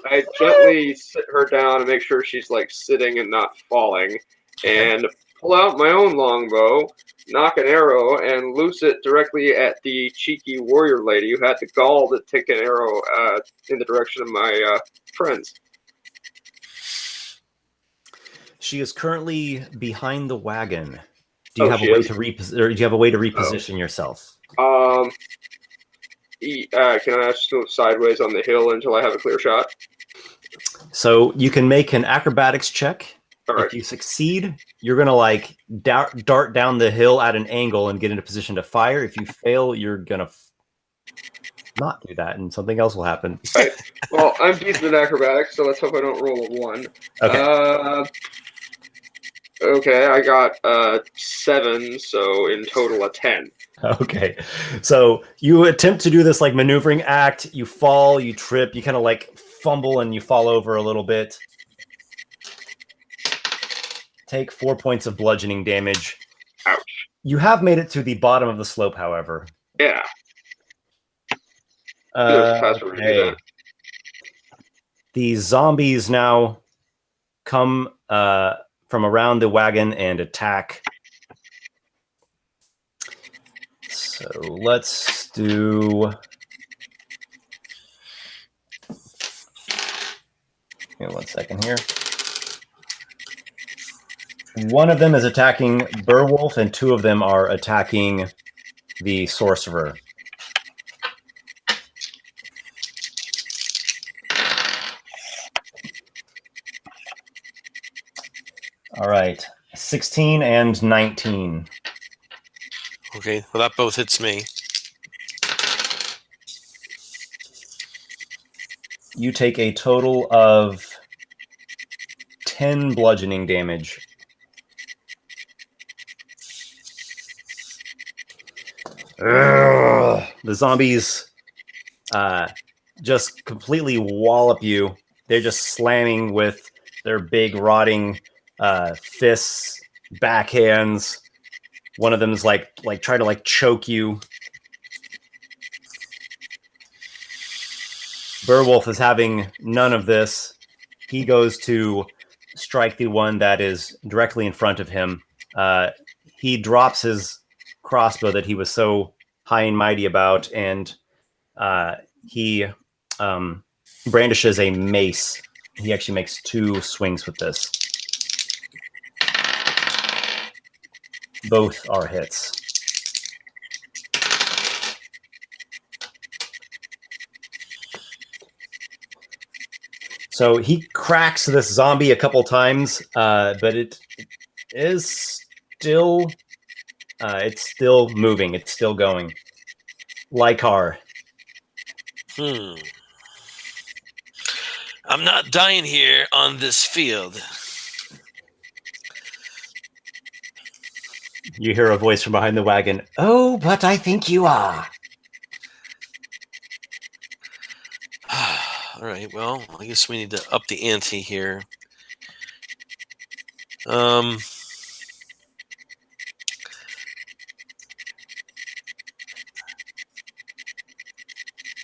I gently sit her down and make sure she's like sitting and not falling, and pull out my own longbow, knock an arrow, and loose it directly at the cheeky warrior lady who had the gall to take an arrow in the direction of my friends. She is currently behind the wagon. Do you have a way to reposition yourself? Can I just move sideways on the hill until I have a clear shot? So you can make an acrobatics check All right. If you succeed, you're gonna like dart down the hill at an angle and get into position to fire. If you fail, you're gonna not do that, and something else will happen. Right. Well, I'm decent at acrobatics, so let's hope I don't roll a 1. Okay. Okay, I got 7, so in total a 10. Okay. So you attempt to do this like maneuvering act. You fall, you trip, you kind of like fumble, and you fall over a little bit. Take 4 points of bludgeoning damage. Ouch. You have made it to the bottom of the slope, however. Yeah. Okay. The zombies now come from around the wagon and attack. So let's do... Give me 1 second here. One of them is attacking Beowulf, and 2 of them are attacking the Sorcerer. All right, 16 and 19. Okay, well, that both hits me. You take a total of 10 bludgeoning damage. The zombies just completely wallop you. They're just slamming with their big rotting fists, backhands. One of them is like try to like choke you. Beowulf is having none of this. He goes to strike the one that is directly in front of him. He drops his crossbow that he was so high and mighty about, and he brandishes a mace. He actually makes 2 swings with this. Both are hits. So he cracks this zombie a couple times, but it is still it's still moving. It's still going. Lykarr. I'm not dying here on this field. You hear a voice from behind the wagon. Oh, but I think you are. All right, well, I guess we need to up the ante here. I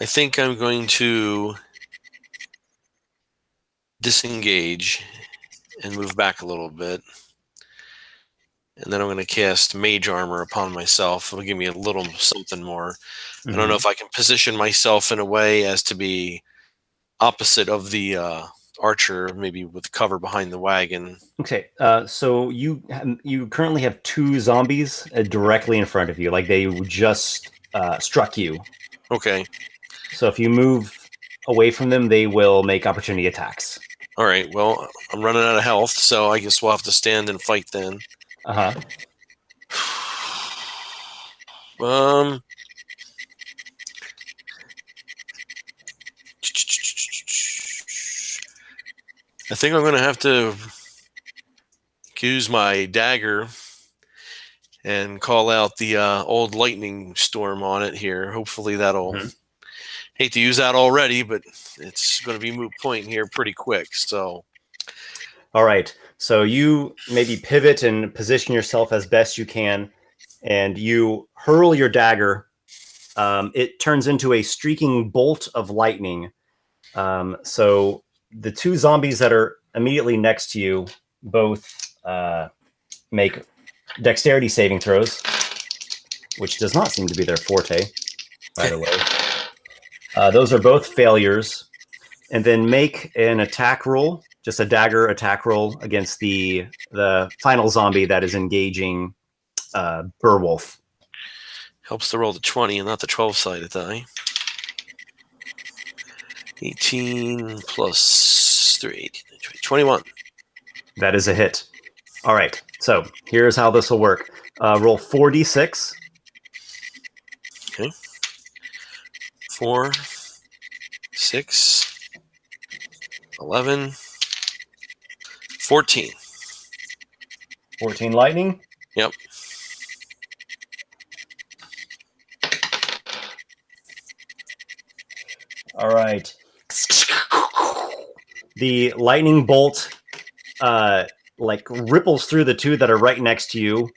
think I'm going to disengage and move back a little bit. And then I'm going to cast Mage Armor upon myself. It'll give me a little something more. I don't know if I can position myself in a way as to be opposite of the archer, maybe with cover behind the wagon. Okay, so you currently have 2 zombies directly in front of you, like they just struck you. Okay. So if you move away from them, they will make opportunity attacks. All right, well, I'm running out of health, so I guess we'll have to stand and fight then. Uh-huh. I think I'm going to have to use my dagger and call out the old lightning storm on it here. Hopefully that'll... Hate to use that already, but it's going to be moot point here pretty quick, so... All right, so you maybe pivot and position yourself as best you can, and you hurl your dagger. It turns into a streaking bolt of lightning. So the 2 zombies that are immediately next to you both make dexterity saving throws, which does not seem to be their forte, by the way. Those are both failures. And then make an attack roll, just a dagger attack roll against the final zombie that is engaging Beowulf. Helps to roll the 20 and not the 12-sided die. 18 plus 3, 21. That is a hit. All right. So here's how this will work. Roll 4d6. Okay. 4, 6, 11, 14. 14 lightning. Yep. All right. The lightning bolt like ripples through the two that are right next to you.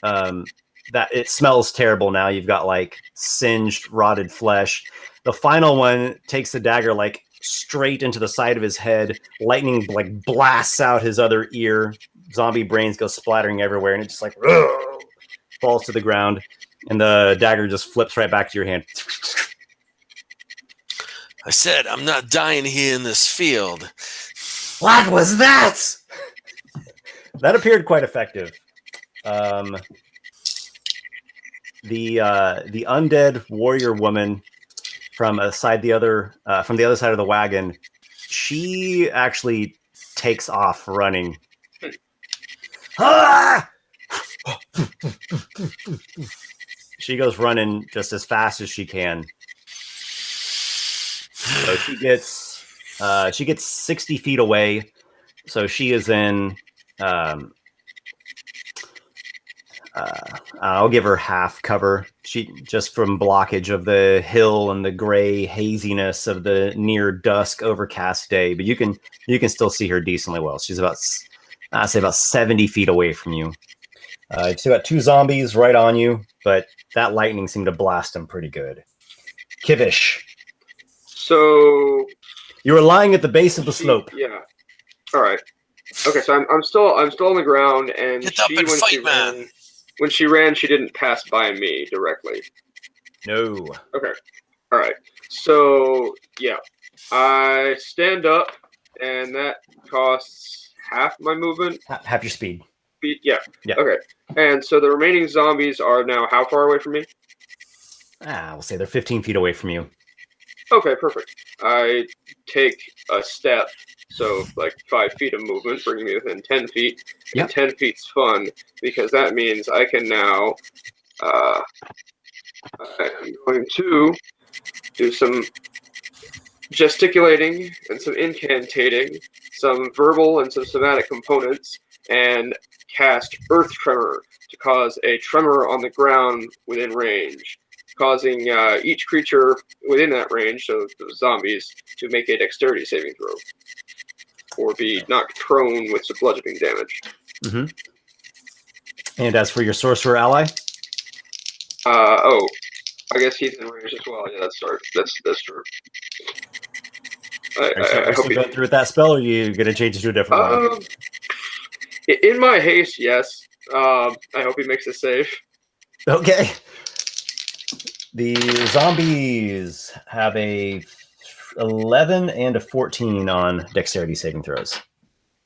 That it smells terrible now. You've got like singed, rotted flesh. The final one takes the dagger like straight into the side of his head. Lightning like blasts out his other ear. Zombie brains go splattering everywhere, and it just like falls to the ground. And the dagger just flips right back to your hand. I said I'm not dying here in this field. What was that? That appeared quite effective. The undead warrior woman from the other side of the wagon, she actually takes off running. Ah! She goes running just as fast as she can. So she gets 60 feet away. So she is in. I'll give her half cover. She just from blockage of the hill and the gray haziness of the near dusk overcast day. But you can still see her decently well. She's about 70 feet away from you. You've still got two zombies right on you, but that lightning seemed to blast them pretty good. Kivish. So You were lying at the base of the slope. Yeah. All right. Okay, so I'm still on the ground, and Get up and fight, man. When she ran, she didn't pass by me directly. No. Okay. All right. So yeah, I stand up, and that costs half my movement. Half your speed. Yeah. Yeah. Okay. And so the remaining zombies are now how far away from me? We'll say they're 15 feet away from you. Okay, perfect. I take a step, so like 5 feet of movement, bringing me within 10 feet. Yep. And 10 feet's fun, because that means I can now, I'm going to do some gesticulating and some incantating, some verbal and some somatic components, and cast Earth Tremor to cause a tremor on the ground within range, causing each creature within that range, so the zombies, to make a dexterity saving throw, or be knocked prone with some bludgeoning damage. Mm-hmm. And as for your sorcerer ally? I guess he's in range as well. Yeah, that's true. Are you still going through with that spell, or are you going to change it to a different one? In my haste, yes. I hope he makes a save. Okay. The zombies have a 11 and a 14 on dexterity saving throws.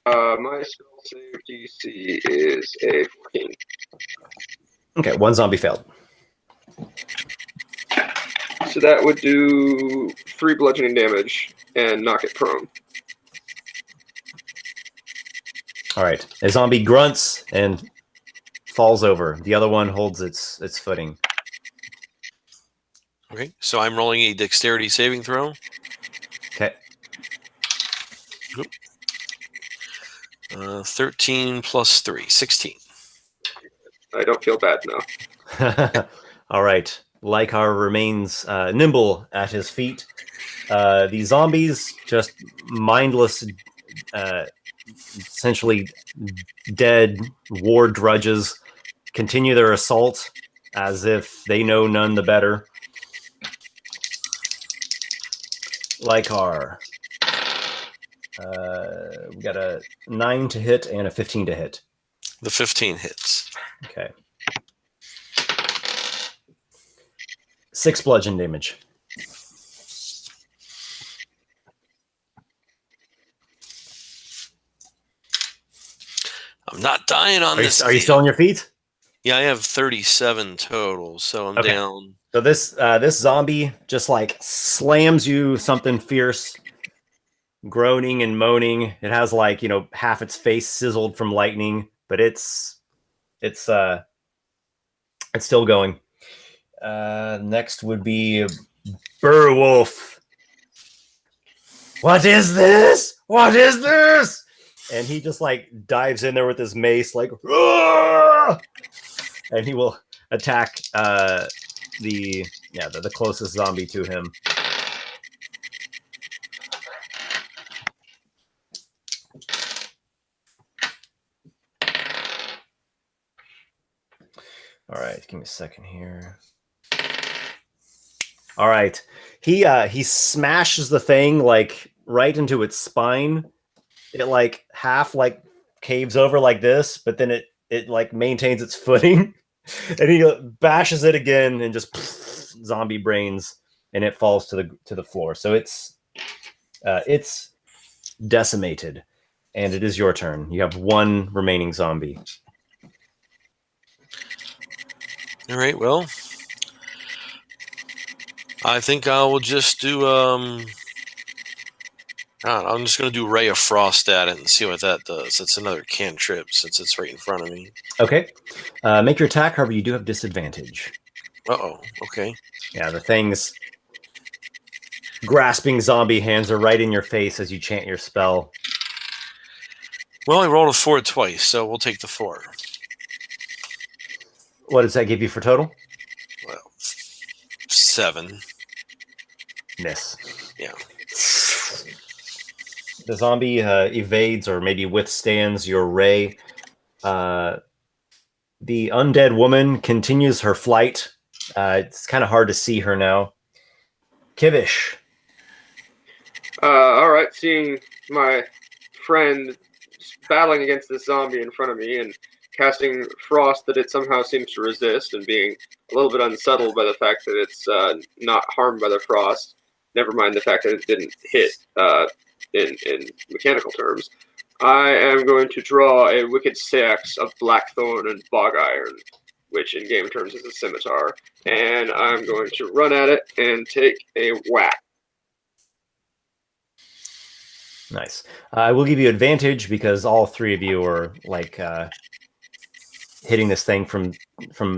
My spell save DC is a 14. Okay, one zombie failed. So that would do 3 bludgeoning damage and knock it prone. All right. A zombie grunts and falls over. The other one holds its footing. Okay, so I'm rolling a dexterity saving throw. Okay. 13 plus 3, 16. I don't feel bad now. All right. Lykarr remains nimble at his feet. The zombies, just mindless, essentially dead war drudges, continue their assault as if they know none the better. Lykarr. We got a 9 to hit and a 15 to hit. The 15 hits. Okay. 6 bludgeon damage. I'm not dying on this. Are you still on your feet? Yeah, I have 37 total, so I'm down. So this zombie just like slams you something fierce. groaning and moaning. It has like, half its face sizzled from lightning, but it's still going. Next would be Beowulf. What is this? What is this? And he just like dives in there with his mace, like, "Roar!" And he will attack the closest zombie to him. All right, give me a second here. All right, he smashes the thing like right into its spine. It like half like caves over like this, but then it like maintains its footing, and he bashes it again and just zombie brains, and it falls to the floor. So it's decimated, and it is your turn. You have one remaining zombie. All right. Well, I think I will just do. I'm just going to do Ray of Frost at it and see what that does. It's another cantrip since it's right in front of me. Okay. Make your attack. However, you do have disadvantage. Uh-oh. Okay. Yeah, the thing's grasping zombie hands are right in your face as you chant your spell. Well, I rolled a 4 twice, so we'll take the 4. What does that give you for total? Well, 7. Miss. Yeah. The zombie evades or maybe withstands your ray. The undead woman continues her flight. It's kind of hard to see her now. Kivish. All right, seeing my friend battling against this zombie in front of me and casting frost that it somehow seems to resist, and being a little bit unsettled by the fact that it's not harmed by the frost. Never mind the fact that it didn't hit in mechanical terms. I am going to draw a Wicked Seax of Blackthorn and Bog Iron, which in game terms is a scimitar, and I'm going to run at it and take a whack. Nice. I will give you advantage because all three of you are like hitting this thing from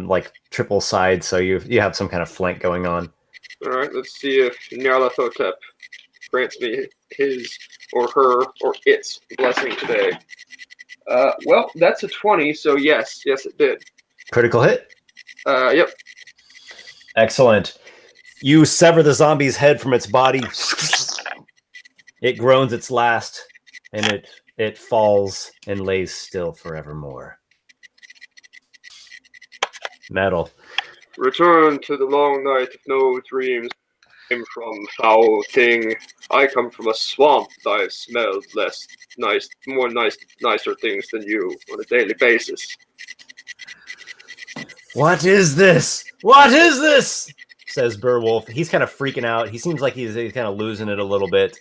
like triple sides, so you have some kind of flank going on. All right, let's see if Nyarlathotep grants me his or her or its blessing today. Well, that's a 20, so yes, it did. Critical hit. Yep. Excellent. You sever the zombie's head from its body. It groans its last, and it falls and lays still forevermore. Metal. Return to the long night of no dreams. Came from foul thing. I come from a swamp. I smelled nicer things than you on a daily basis. What is this? What is this? Says Beowulf. He's kind of freaking out. He seems like he's kind of losing it a little bit.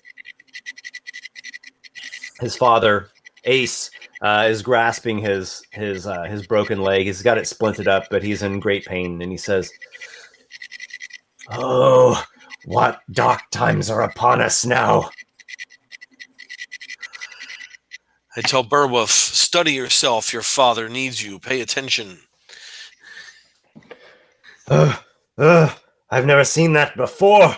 His father, Ace, is grasping his broken leg. He's got it splinted up, but he's in great pain, and he says, "Oh, what dark times are upon us now." I tell Beowulf, study yourself. Your father needs you. Pay attention. I've never seen that before.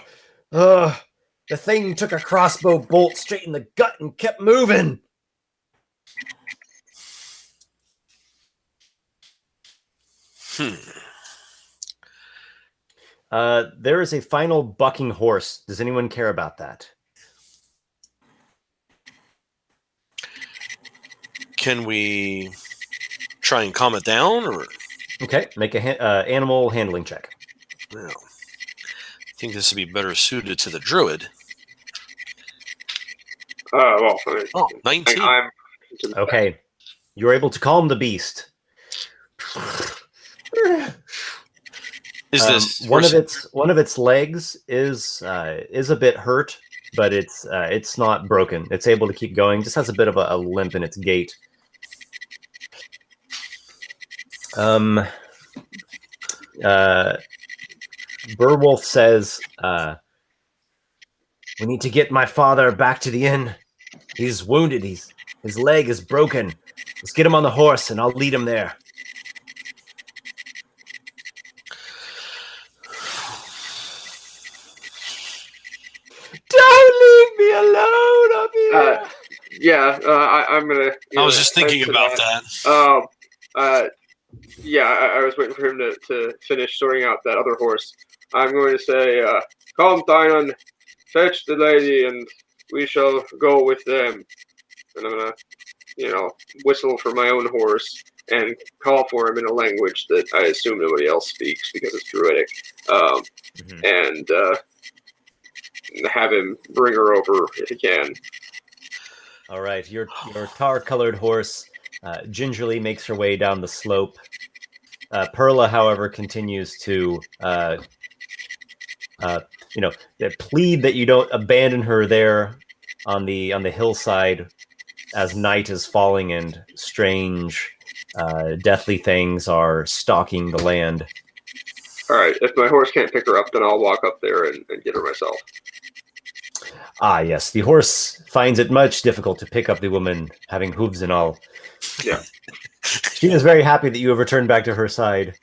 The thing took a crossbow bolt straight in the gut and kept moving. There is a final bucking horse. Does anyone care about that? Can we try and calm it down, or? Okay, make a animal handling check. Well, I think this would be better suited to the druid. Well, 19. Okay, you're able to calm the beast. Is this one of its legs is a bit hurt, but it's not broken. It's able to keep going. Just has a bit of a limp in its gait. Beowulf says, We need to get my father back to the inn. He's wounded. His leg is broken. Let's get him on the horse, and I'll lead him there. Don't leave me alone up here. I'm gonna. I was just thinking about that. I was waiting for him to finish sorting out that other horse. I'm going to say, "Come, Dynan, fetch the lady, and we shall go with them." And I'm gonna, whistle for my own horse and call for him in a language that I assume nobody else speaks because it's druidic, and have him bring her over if he can. All right, your tar-colored horse gingerly makes her way down the slope. Perla, however, continues to, plead that you don't abandon her there on the hillside as night is falling and strange, deathly things are stalking the land. All right, if my horse can't pick her up, then I'll walk up there and get her myself. Ah, yes, the horse finds it much difficult to pick up the woman, having hooves and all. Yeah. She is very happy that you have returned back to her side.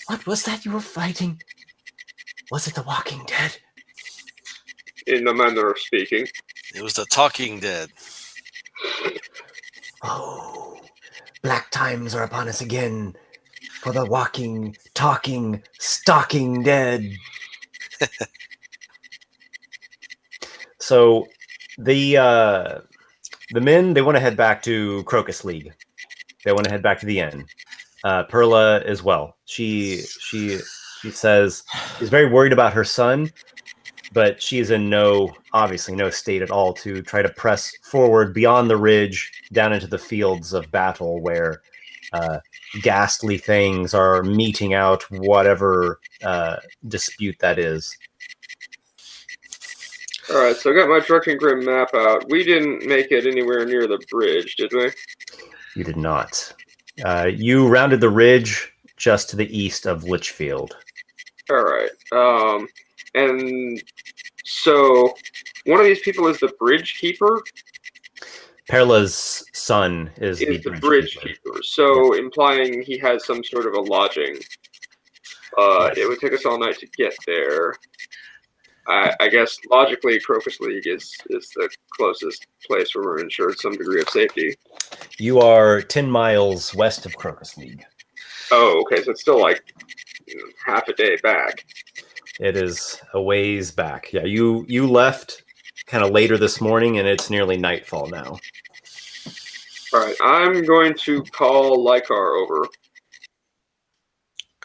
What was that you were fighting? Was it the Walking Dead? In a manner of speaking. It was the Talking Dead. Oh, black times are upon us again for the walking, talking, stalking dead. So the men, they want to head back to Crocus League. They want to head back to the inn. Perla as well. She says she's very worried about her son, but she is in obviously no state at all to try to press forward beyond the ridge down into the fields of battle where ghastly things are meting out whatever dispute that is. All right, so I got my Drunken Grim map out. We didn't make it anywhere near the bridge, did we? You did not. You rounded the ridge just to the east of Litchfield. All right. And so one of these people is the bridge keeper? Perla's son is the bridge keeper. So implying he has some sort of a lodging. Yes. It would take us all night to get there. I guess logically, Crocus League is the closest place where we're ensured some degree of safety. You are 10 miles west of Crocus League. Oh, okay. So it's still like half a day back. It is a ways back. Yeah, you left kind of later this morning, and it's nearly nightfall now. All right, I'm going to call Lykarr over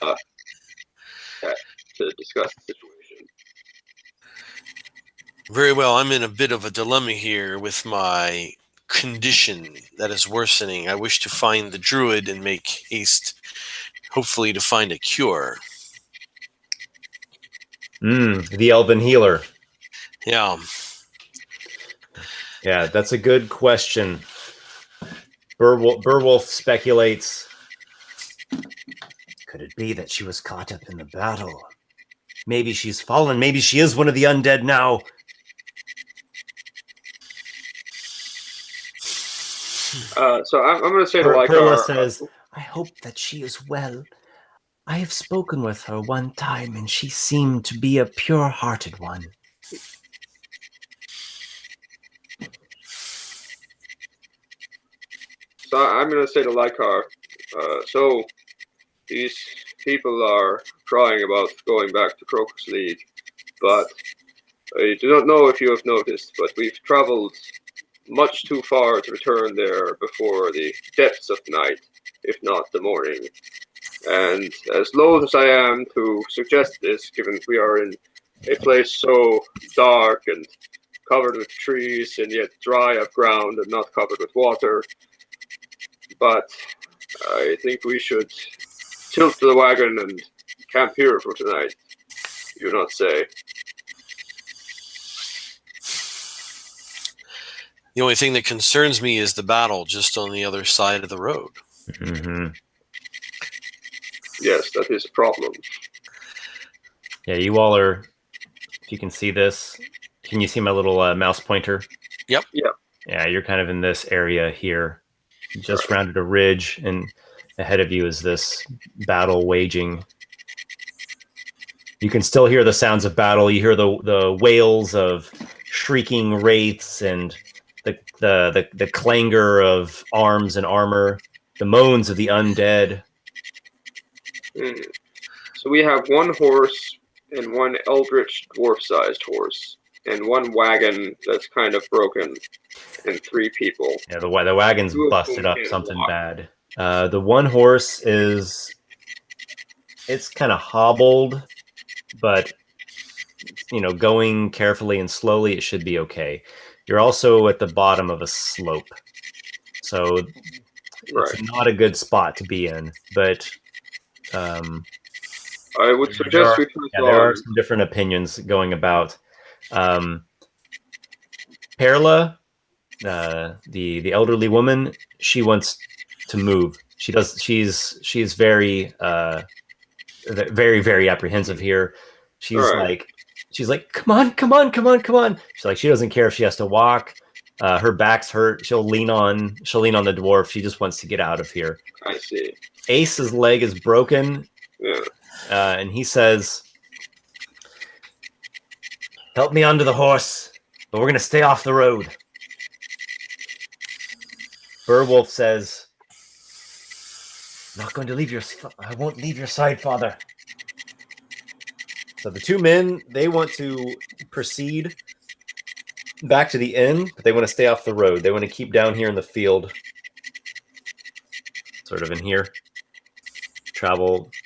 to discuss the situation. Very well. I'm in a bit of a dilemma here with my condition that is worsening. I wish to find the druid and make haste, hopefully to find a cure. The elven healer. Yeah. Yeah, that's a good question. Burwolf speculates. Could it be that she was caught up in the battle? Maybe she's fallen. Maybe she is one of the undead now. So I'm going to say to Lykarr. Perla says, I hope that she is well. I have spoken with her one time, and she seemed to be a pure-hearted one. So I'm going to say to Lykarr, so these people are crying about going back to Crocus League, but I do not know if you have noticed, but we've traveled much too far to return there before the depths of night, if not the morning. And as loath as I am to suggest this, given we are in a place so dark and covered with trees and yet dry of ground and not covered with water, but I think we should tilt the wagon and camp here for tonight. You do not say. The only thing that concerns me is the battle just on the other side of the road. Mm-hmm. Yes, that is a problem. Yeah, you all are, if you can see this, Can you see my little mouse pointer? Yep. Yep. Yeah, you're kind of in this area here. You just Right. rounded a ridge, and ahead of you is this battle waging. You can still hear the sounds of battle. You hear the wails of shrieking wraiths and the clangor of arms and armor, the moans of the undead. So we have one horse and one eldritch dwarf-sized horse, and one wagon that's kind of broken, and 3 people. Yeah, the wagon's 2 of busted whom up can't something walk. bad. The one horse it's kind of hobbled, but going carefully and slowly, it should be okay. You're also at the bottom of a slope, so Right. it's not a good spot to be in. But I would suggest we pass there are on. some different opinions going about. Perla, the elderly woman, she wants to move. She's very very, very apprehensive here. She's Right. like, come on. She doesn't care if she has to walk. Her back's hurt. She'll lean on the dwarf. She just wants to get out of here. I see. Ace's leg is broken. Yeah. And he says, help me onto the horse, but we're going to stay off the road. Beowulf says, not going to leave I won't leave your side, father. So the 2 men, they want to proceed back to the inn, but they want to stay off the road. They want to keep down here in the field, sort of in here.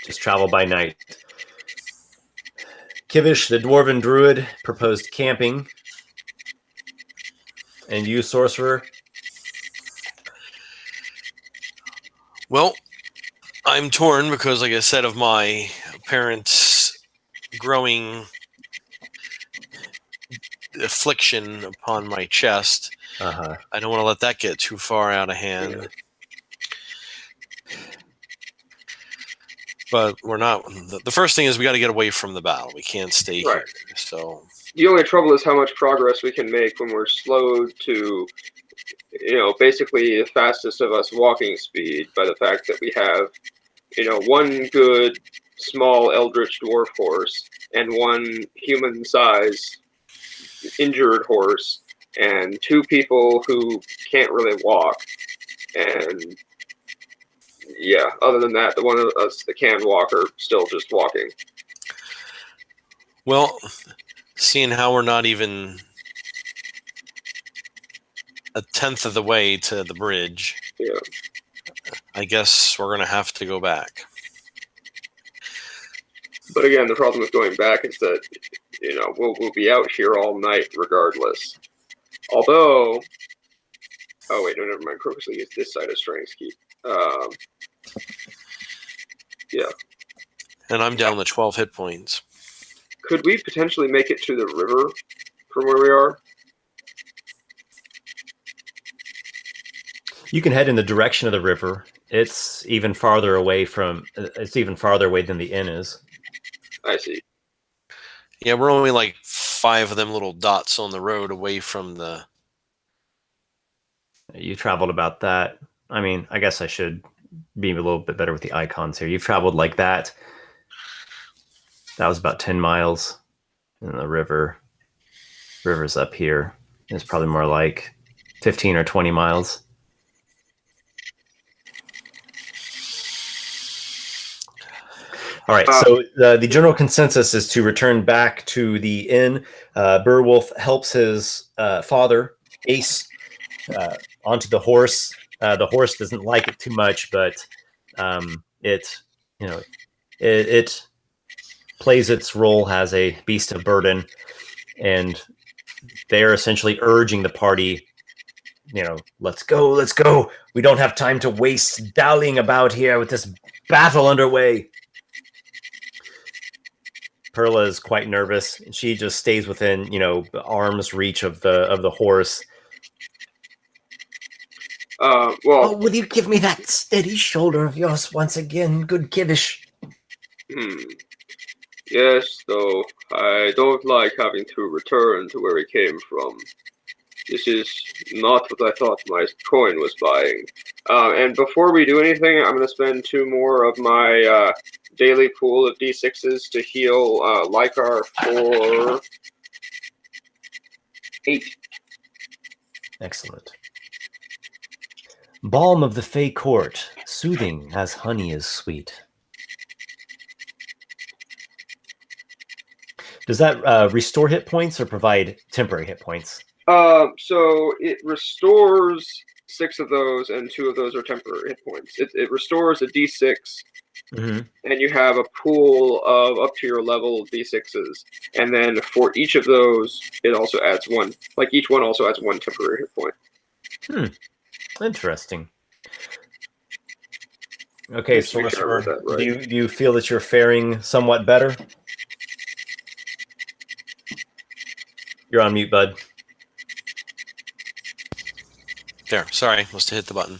Just travel by night. Kivish, the Dwarven Druid, proposed camping. And you, Sorcerer? Well, I'm torn because, like I said, of my parents' growing affliction upon my chest. Uh-huh. I don't want to let that get too far out of hand. Yeah. But we're not. The first thing is we got to get away from the battle. We can't stay here. So The only trouble is how much progress we can make when we're slowed to, basically the fastest of us walking speed by the fact that we have, one good small eldritch dwarf horse and one human-sized injured horse and 2 people who can't really walk. And yeah, other than that, the one of us that can walk are still just walking. well, seeing how we're not even a tenth of the way to the bridge, Yeah. I guess we're gonna have to go back. But again, the problem with going back is that, we'll be out here all night regardless. Although, oh wait, no, never mind. Crocus League is this side of Strength's Keep. Yeah. And I'm down to 12 hit points. Could we potentially make it to the river from where we are? You can head in the direction of the river. It's even farther away than the inn is. I see. Yeah, we're only like 5 of them little dots on the road away from the... You traveled about that. I mean, I guess I should be a little bit better with the icons here. You've traveled like that. That was about 10 miles. And the river's up here. It's probably more like 15 or 20 miles. All right, so the general consensus is to return back to the inn. Beowulf helps his father, Ace, onto the horse. The horse doesn't like it too much, but it plays its role as a beast of burden, and they are essentially urging the party, let's go. We don't have time to waste dallying about here with this battle underway. Perla is quite nervous. She just stays within, arm's reach of the horse. Will you give me that steady shoulder of yours once again, good Kivish? Yes, though I don't like having to return to where we came from. This is not what I thought my coin was buying. And before we do anything, I'm going to spend 2 more of my daily pool of D6s to heal Lykarr for 8. Excellent. Balm of the Fey Court, soothing as honey is sweet. Does that restore hit points or provide temporary hit points? So it restores 6 of those, and 2 of those are temporary hit points. It restores a D6, and you have a pool of up to your level D6s. And then for each of those, it also adds 1. Like each one also adds 1 temporary hit point. Interesting. Okay, Sorcerer, right. do you feel that you're faring somewhat better? You're on mute, bud. There, sorry, must have hit the button.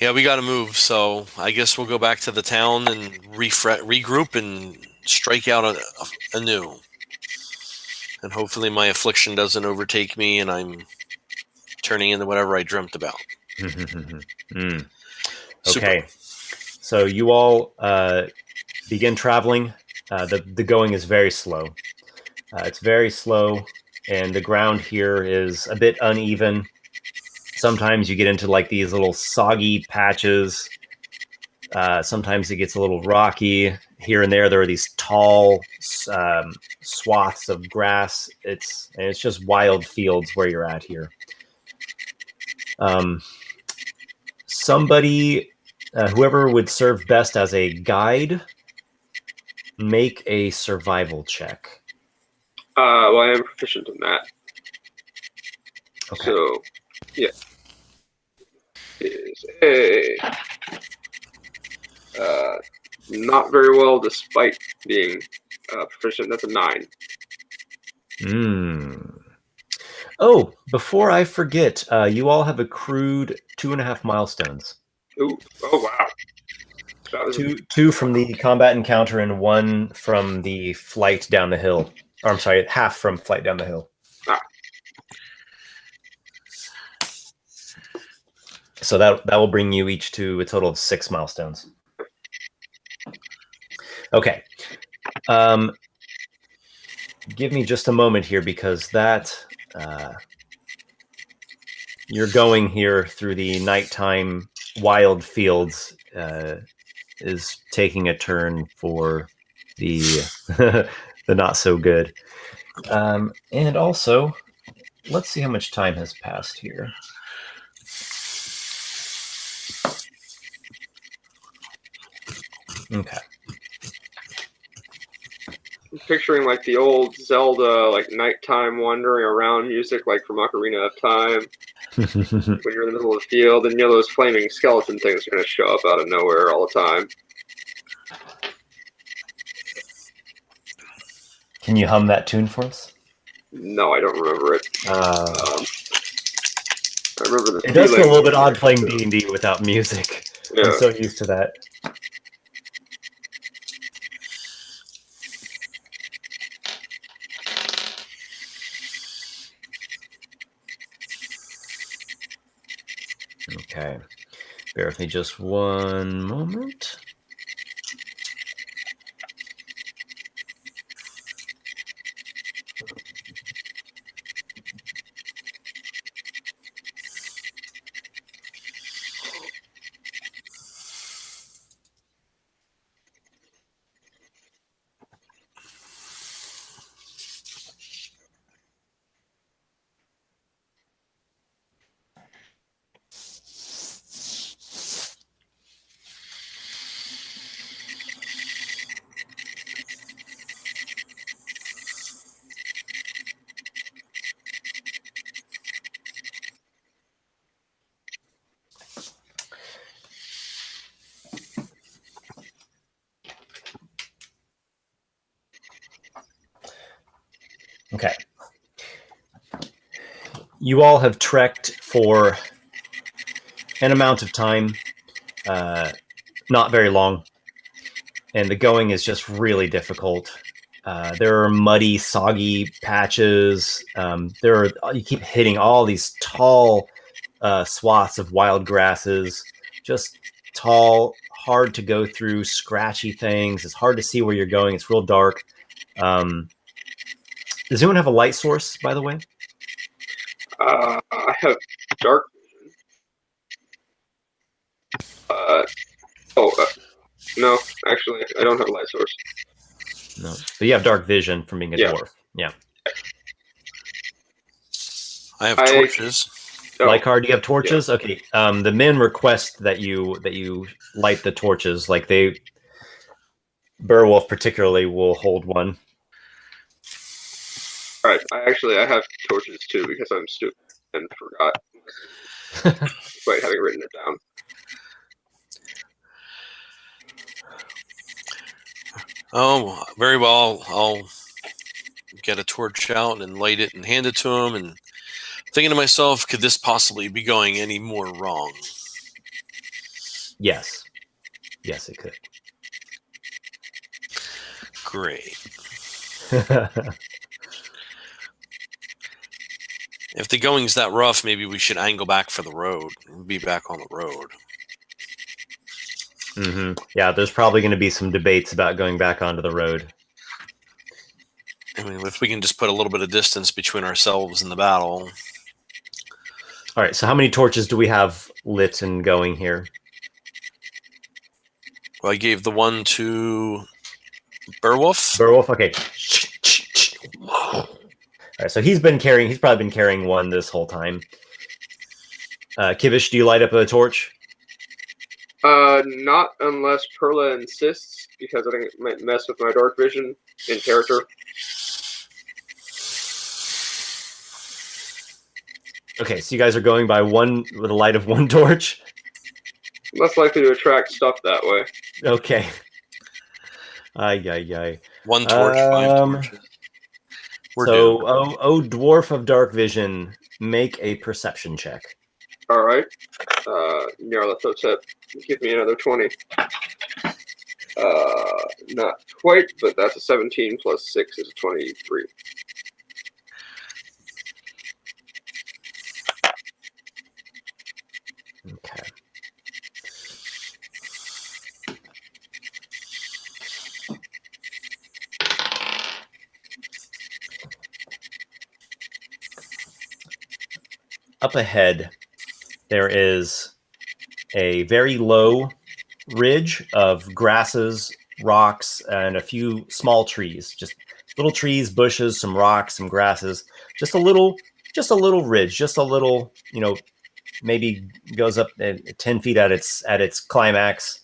Yeah, we got to move, so I guess we'll go back to the town and regroup and strike out anew. And hopefully my affliction doesn't overtake me and I'm turning into whatever I dreamt about. Okay, so you all begin traveling. The going is very slow. It's very slow, and the ground here is a bit uneven. Sometimes you get into like these little soggy patches. Sometimes it gets a little rocky. Here and there are these tall swaths of grass. It's just wild fields where you're at here. Somebody, whoever would serve best as a guide, make a survival check. Well, I am proficient in that. Okay. So, yeah. Is a not very well, despite being proficient. That's a 9. Oh, before I forget, you all have accrued 2.5 milestones. Ooh. Oh wow. That was Two from the combat encounter and 1 from the flight down the hill. Or I'm sorry, half from flight down the hill. So that will bring you each to a total of 6 milestones. Okay. Give me just a moment here, because that you're going here through the nighttime wild fields is taking a turn for the the not so good. And also, let's see how much time has passed here. Okay. I'm picturing like the old Zelda, like nighttime wandering around music, like from Ocarina of Time. When you're in the middle of the field, and you know those flaming skeleton things are going to show up out of nowhere all the time. Can you hum that tune for us? No, I don't remember it. I remember the. It does feel a little bit odd playing D&D without music. Yeah. I'm so used to that. Okay, bear with me just one moment. Okay. You all have trekked for an amount of time, not very long, and the going is just really difficult. There are muddy, soggy patches. You keep hitting all these tall swaths of wild grasses, just tall, hard to go through, scratchy things. It's hard to see where you're going. It's real dark. Does anyone have a light source, by the way? I have dark vision. No, actually, I don't have a light source. No, but you have dark vision from being a dwarf. Yeah. I have torches. Lykarr, do you have torches? Yeah. Okay. The men request that you light the torches. Like Beowulf particularly will hold one. All right. I have torches too because I'm stupid and forgot. Despite having written it down. Oh, very well. I'll get a torch out and light it and hand it to him. And thinking to myself, could this possibly be going any more wrong? Yes. Yes, it could. Great. If the going's that rough, maybe we should angle back for the road. Be back on the road. Mm-hmm. Yeah, there's probably going to be some debates about going back onto the road. I mean, if we can just put a little bit of distance between ourselves and the battle. All right, so how many torches do we have lit and going here? Well, I gave the one to Beowulf. Beowulf, okay. All right, so he's probably been carrying one this whole time. Kivish, do you light up a torch? Not unless Perla insists, because I think it might mess with my dark vision in character. Okay, so you guys are going by one with a light of one torch? Less likely to attract stuff that way. Okay. Ay. One torch, 5 torches. Dwarf of Dark Vision, make a perception check. All right. Nyarlathotep, give me another 20. Not quite, but that's a 17 plus 6 is a 23. Okay. Up ahead, there is a very low ridge of grasses, rocks, and a few small trees. Just little trees, bushes, some rocks, some grasses. Just a little ridge. Just a little, maybe goes up 10 feet at its climax.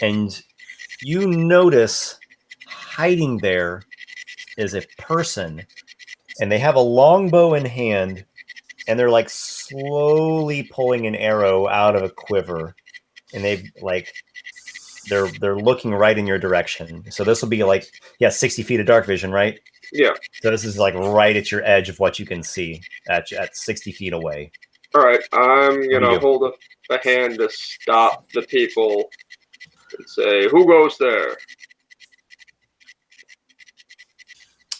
And you notice hiding there is a person, and they have a longbow in hand. And they're like slowly pulling an arrow out of a quiver, and they're looking right in your direction. So this will be 60 feet of dark vision, right? Yeah. So this is like right at your edge of what you can see at 60 feet away. All right, I'm gonna hold up a hand to stop the people and say, "Who goes there?"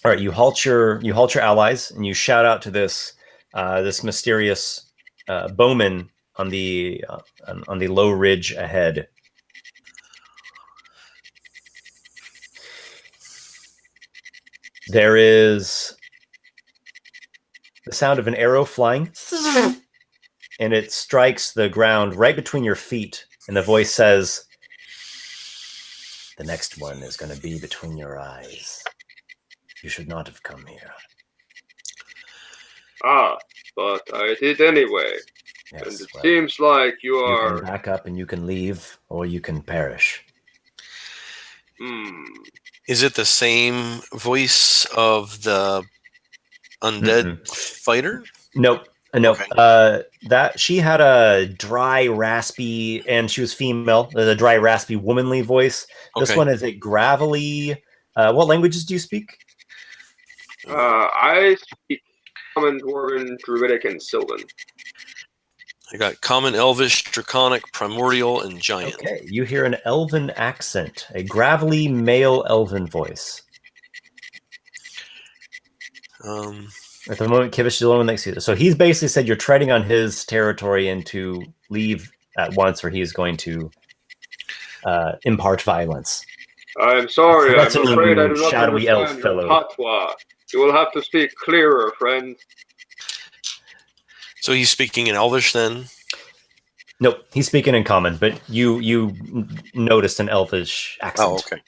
All right, you halt your allies and you shout out to this mysterious bowman on the low ridge ahead. There is the sound of an arrow flying, and it strikes the ground right between your feet. And the voice says, "The next one is going to be between your eyes. You should not have come here." Ah, but I did anyway. Yes, and it seems like you are... You can back up and you can leave, or you can perish. Is it the same voice of the undead fighter? Nope. No. Okay. That she had a dry, raspy, and she was female. A dry, raspy, womanly voice. This one is a gravelly. What languages do you speak? I speak Common, Dwarven, Druidic, and Sylvan. I got Common, Elvish, Draconic, Primordial, and Giant. Okay, you hear an elven accent, a gravelly male elven voice. At the moment, Kivish is the only one that sees it. So he's basically said you're treading on his territory and to leave at once, or he is going to impart violence. I'm sorry, I'm Threatening afraid I do not shadowy elf understand your fellow. patois. You will have to speak clearer, friend. So he's speaking in Elvish then? Nope, he's speaking in common, but you noticed an elvish accent. Oh, okay.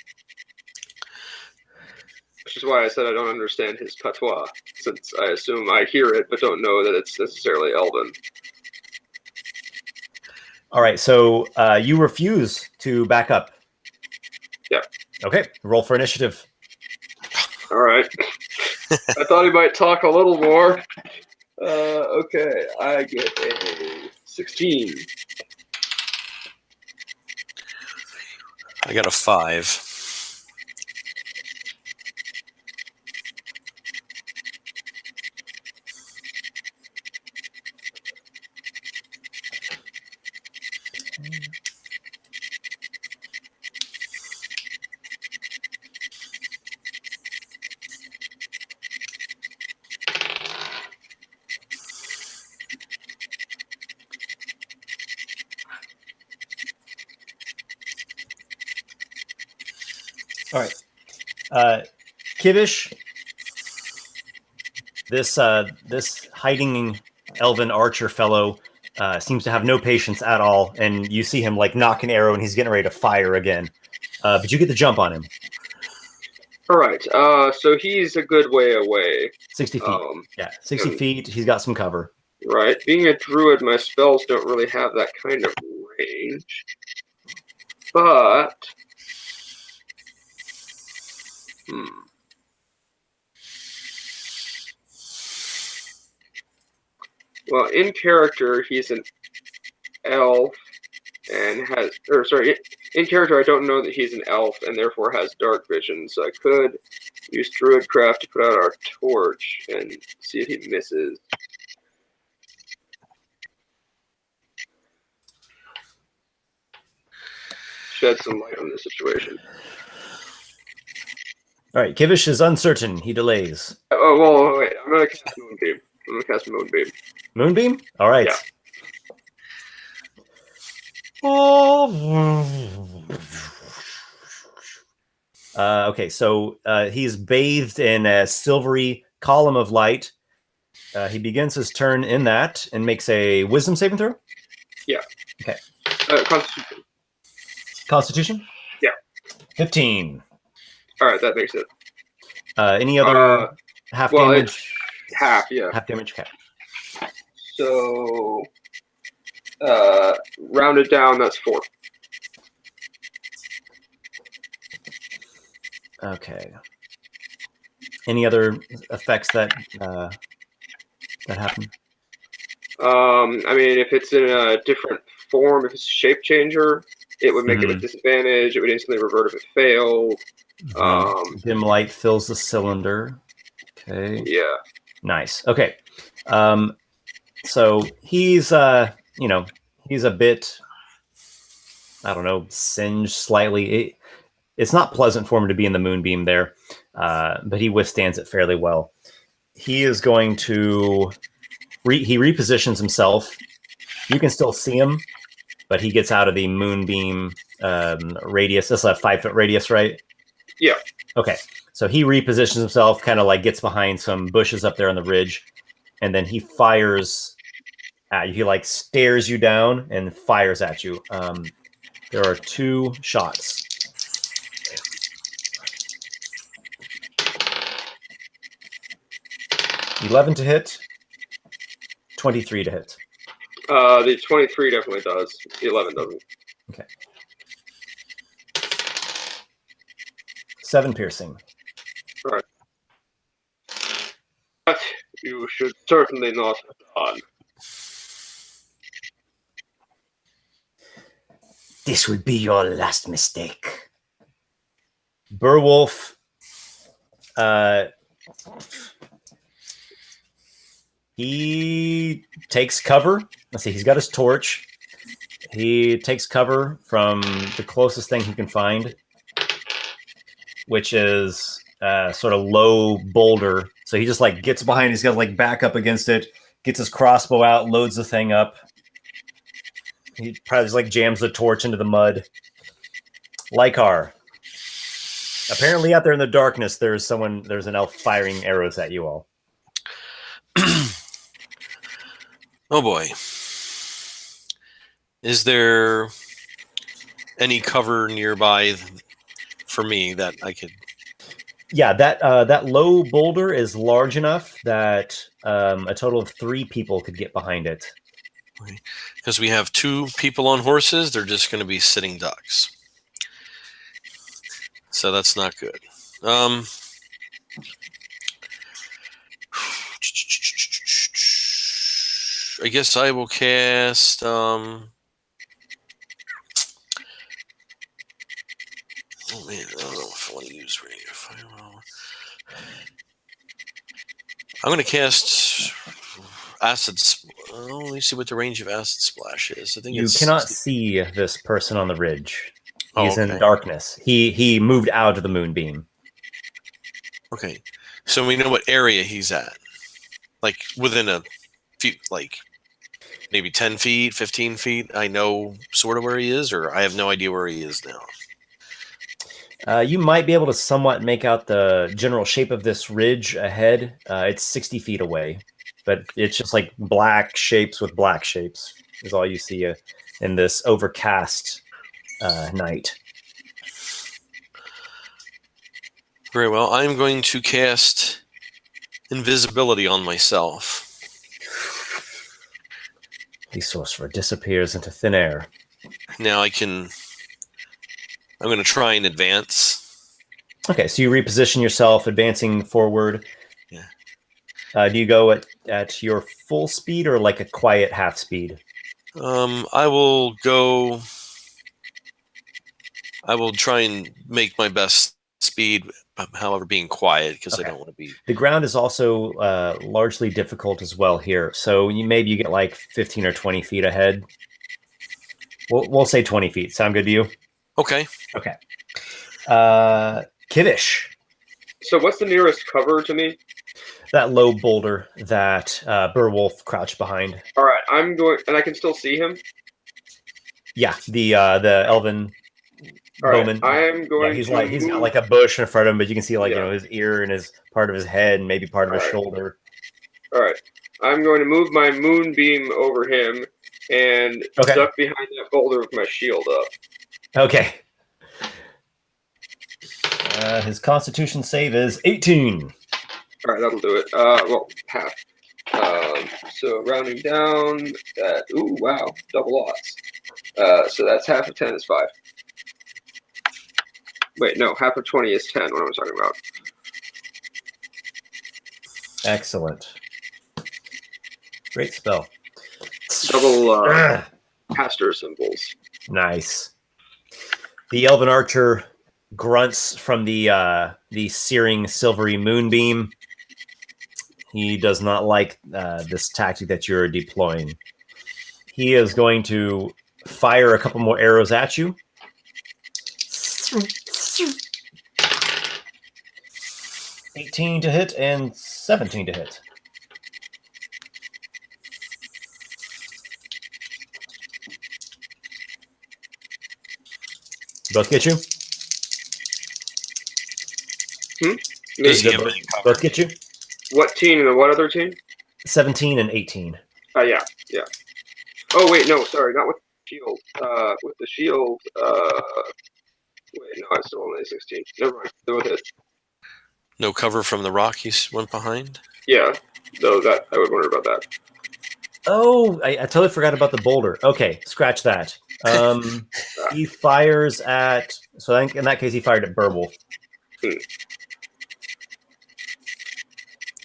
Which is why I said I don't understand his patois, since I assume I hear it but don't know that it's necessarily Elven. All right, so you refuse to back up. Yeah. Okay, roll for initiative. All right. I thought he might talk a little more. Okay, I get a 16. I got a 5. All right. Kivish, this hiding elven archer fellow seems to have no patience at all, and you see him like knock an arrow, and he's getting ready to fire again. But you get the jump on him. All right. So he's a good way away. 60 feet. Yeah, 60 feet. He's got some cover. Right. Being a druid, my spells don't really have that kind of range. But well, in character, he's an elf and has, or sorry, in character, I don't know that he's an elf and therefore has dark vision. So I could use Druidcraft to put out our torch and see if he misses. Shed some light on the situation. All right, Kivish is uncertain. He delays. Oh, well, wait. I'm going to cast Moonbeam. Moonbeam? All right. Yeah. Okay, so he's bathed in a silvery column of light. He begins his turn in that and makes a wisdom saving throw? Yeah. Okay. Constitution. Constitution? Yeah. 15. All right, that makes it. Any other half damage? Half, yeah. Half damage, okay. So, rounded down, that's 4. Okay. Any other effects that happen? I mean, if it's in a different form, if it's a shape changer, it would make it a disadvantage. It would instantly revert if it failed. Dim light fills the cylinder. Okay. Yeah. Nice. Okay. So he's he's a bit, I don't know, singed slightly. It's not pleasant for him to be in the moonbeam there, but he withstands it fairly well. He is going to he repositions himself. You can still see him, but he gets out of the moonbeam radius. This is a 5-foot radius, right? Yeah. Okay. So he repositions himself, kind of like gets behind some bushes up there on the ridge, and then he fires at you. He like stares you down and fires at you. There are 2 shots. $11 to hit, 23 to hit. The 23 definitely does. The 11 doesn't. Okay. 7 piercing. All right. That you should certainly not have done. This will be your last mistake. Beowulf he takes cover. Let's see, he's got his torch. He takes cover from the closest thing he can find, which is sort of low boulder So he just like gets behind. He's got to like back up against it, gets his crossbow out, loads the thing up. He probably just like jams the torch into the mud. Lykarr. Apparently out there in the darkness, there's an elf firing arrows at you all. Oh boy. Is there any cover nearby for me that I could... Yeah, that low boulder is large enough that a total of 3 people could get behind it. Because we have 2 people on horses, they're just going to be sitting ducks. So that's not good. I guess I will cast... Oh man, I don't know if I want to use radio firewall. I'm going to cast acid. Let me see what the range of acid splash is. I think You it's cannot see this person on the ridge. He's okay. in darkness. He moved out of the moonbeam. Okay, so we know what area he's at. Like within a few, like maybe 10 feet, 15 feet. I know sort of where he is, or I have no idea where he is now. You might be able to somewhat make out the general shape of this ridge ahead. It's 60 feet away, but it's just like black shapes with black shapes is all you see in this overcast night. Very well. I'm going to cast invisibility on myself. The sorcerer disappears into thin air. Now I'm going to try and advance. Okay, so you reposition yourself, advancing forward. Yeah. Do you go at your full speed or like a quiet half speed? I will go. I will try and make my best speed, however, being quiet because Okay. I don't want to be. The ground is also largely difficult as well here, so maybe you get like 15 or 20 feet ahead. We'll say 20 feet. Sound good to you? Okay. Okay. Kivish. So what's the nearest cover to me? That low boulder that Beowulf crouched behind. All right, I'm going, and I can still see him. Yeah, the elven All right, bowman. I am going. He's to got move- like a bush in front of him, but you can see like Yeah. his ear and his part of his head and maybe part of his All right. shoulder. All right, I'm going to move my moonbeam over him and Okay. duck behind that boulder with my shield up. Okay. His Constitution save is 18. All right, that'll do it. Well, half. So rounding down, that ooh wow, double odds. So that's half of 10 is 5. Wait, no, half of 20 is 10. What am I talking about? Excellent. Great spell. Double caster symbols. Nice. The elven archer grunts from the searing silvery moonbeam. He does not like this tactic that you're deploying. He is going to fire a couple more arrows at you. 18 to hit and 17 to hit. Both get you? Does he Me? have any cover? Both get you? What team and what other team? 17 and 18. Yeah. Oh wait, no, sorry, not with the shield. With the shield. Wait, no, I still only 16. Never mind. They're both hit. No cover from the rock he went behind? Yeah, though that I would wonder about that. Oh, I totally forgot about the boulder. Okay, scratch that. He fires at... So in that case, he fired at Beowulf.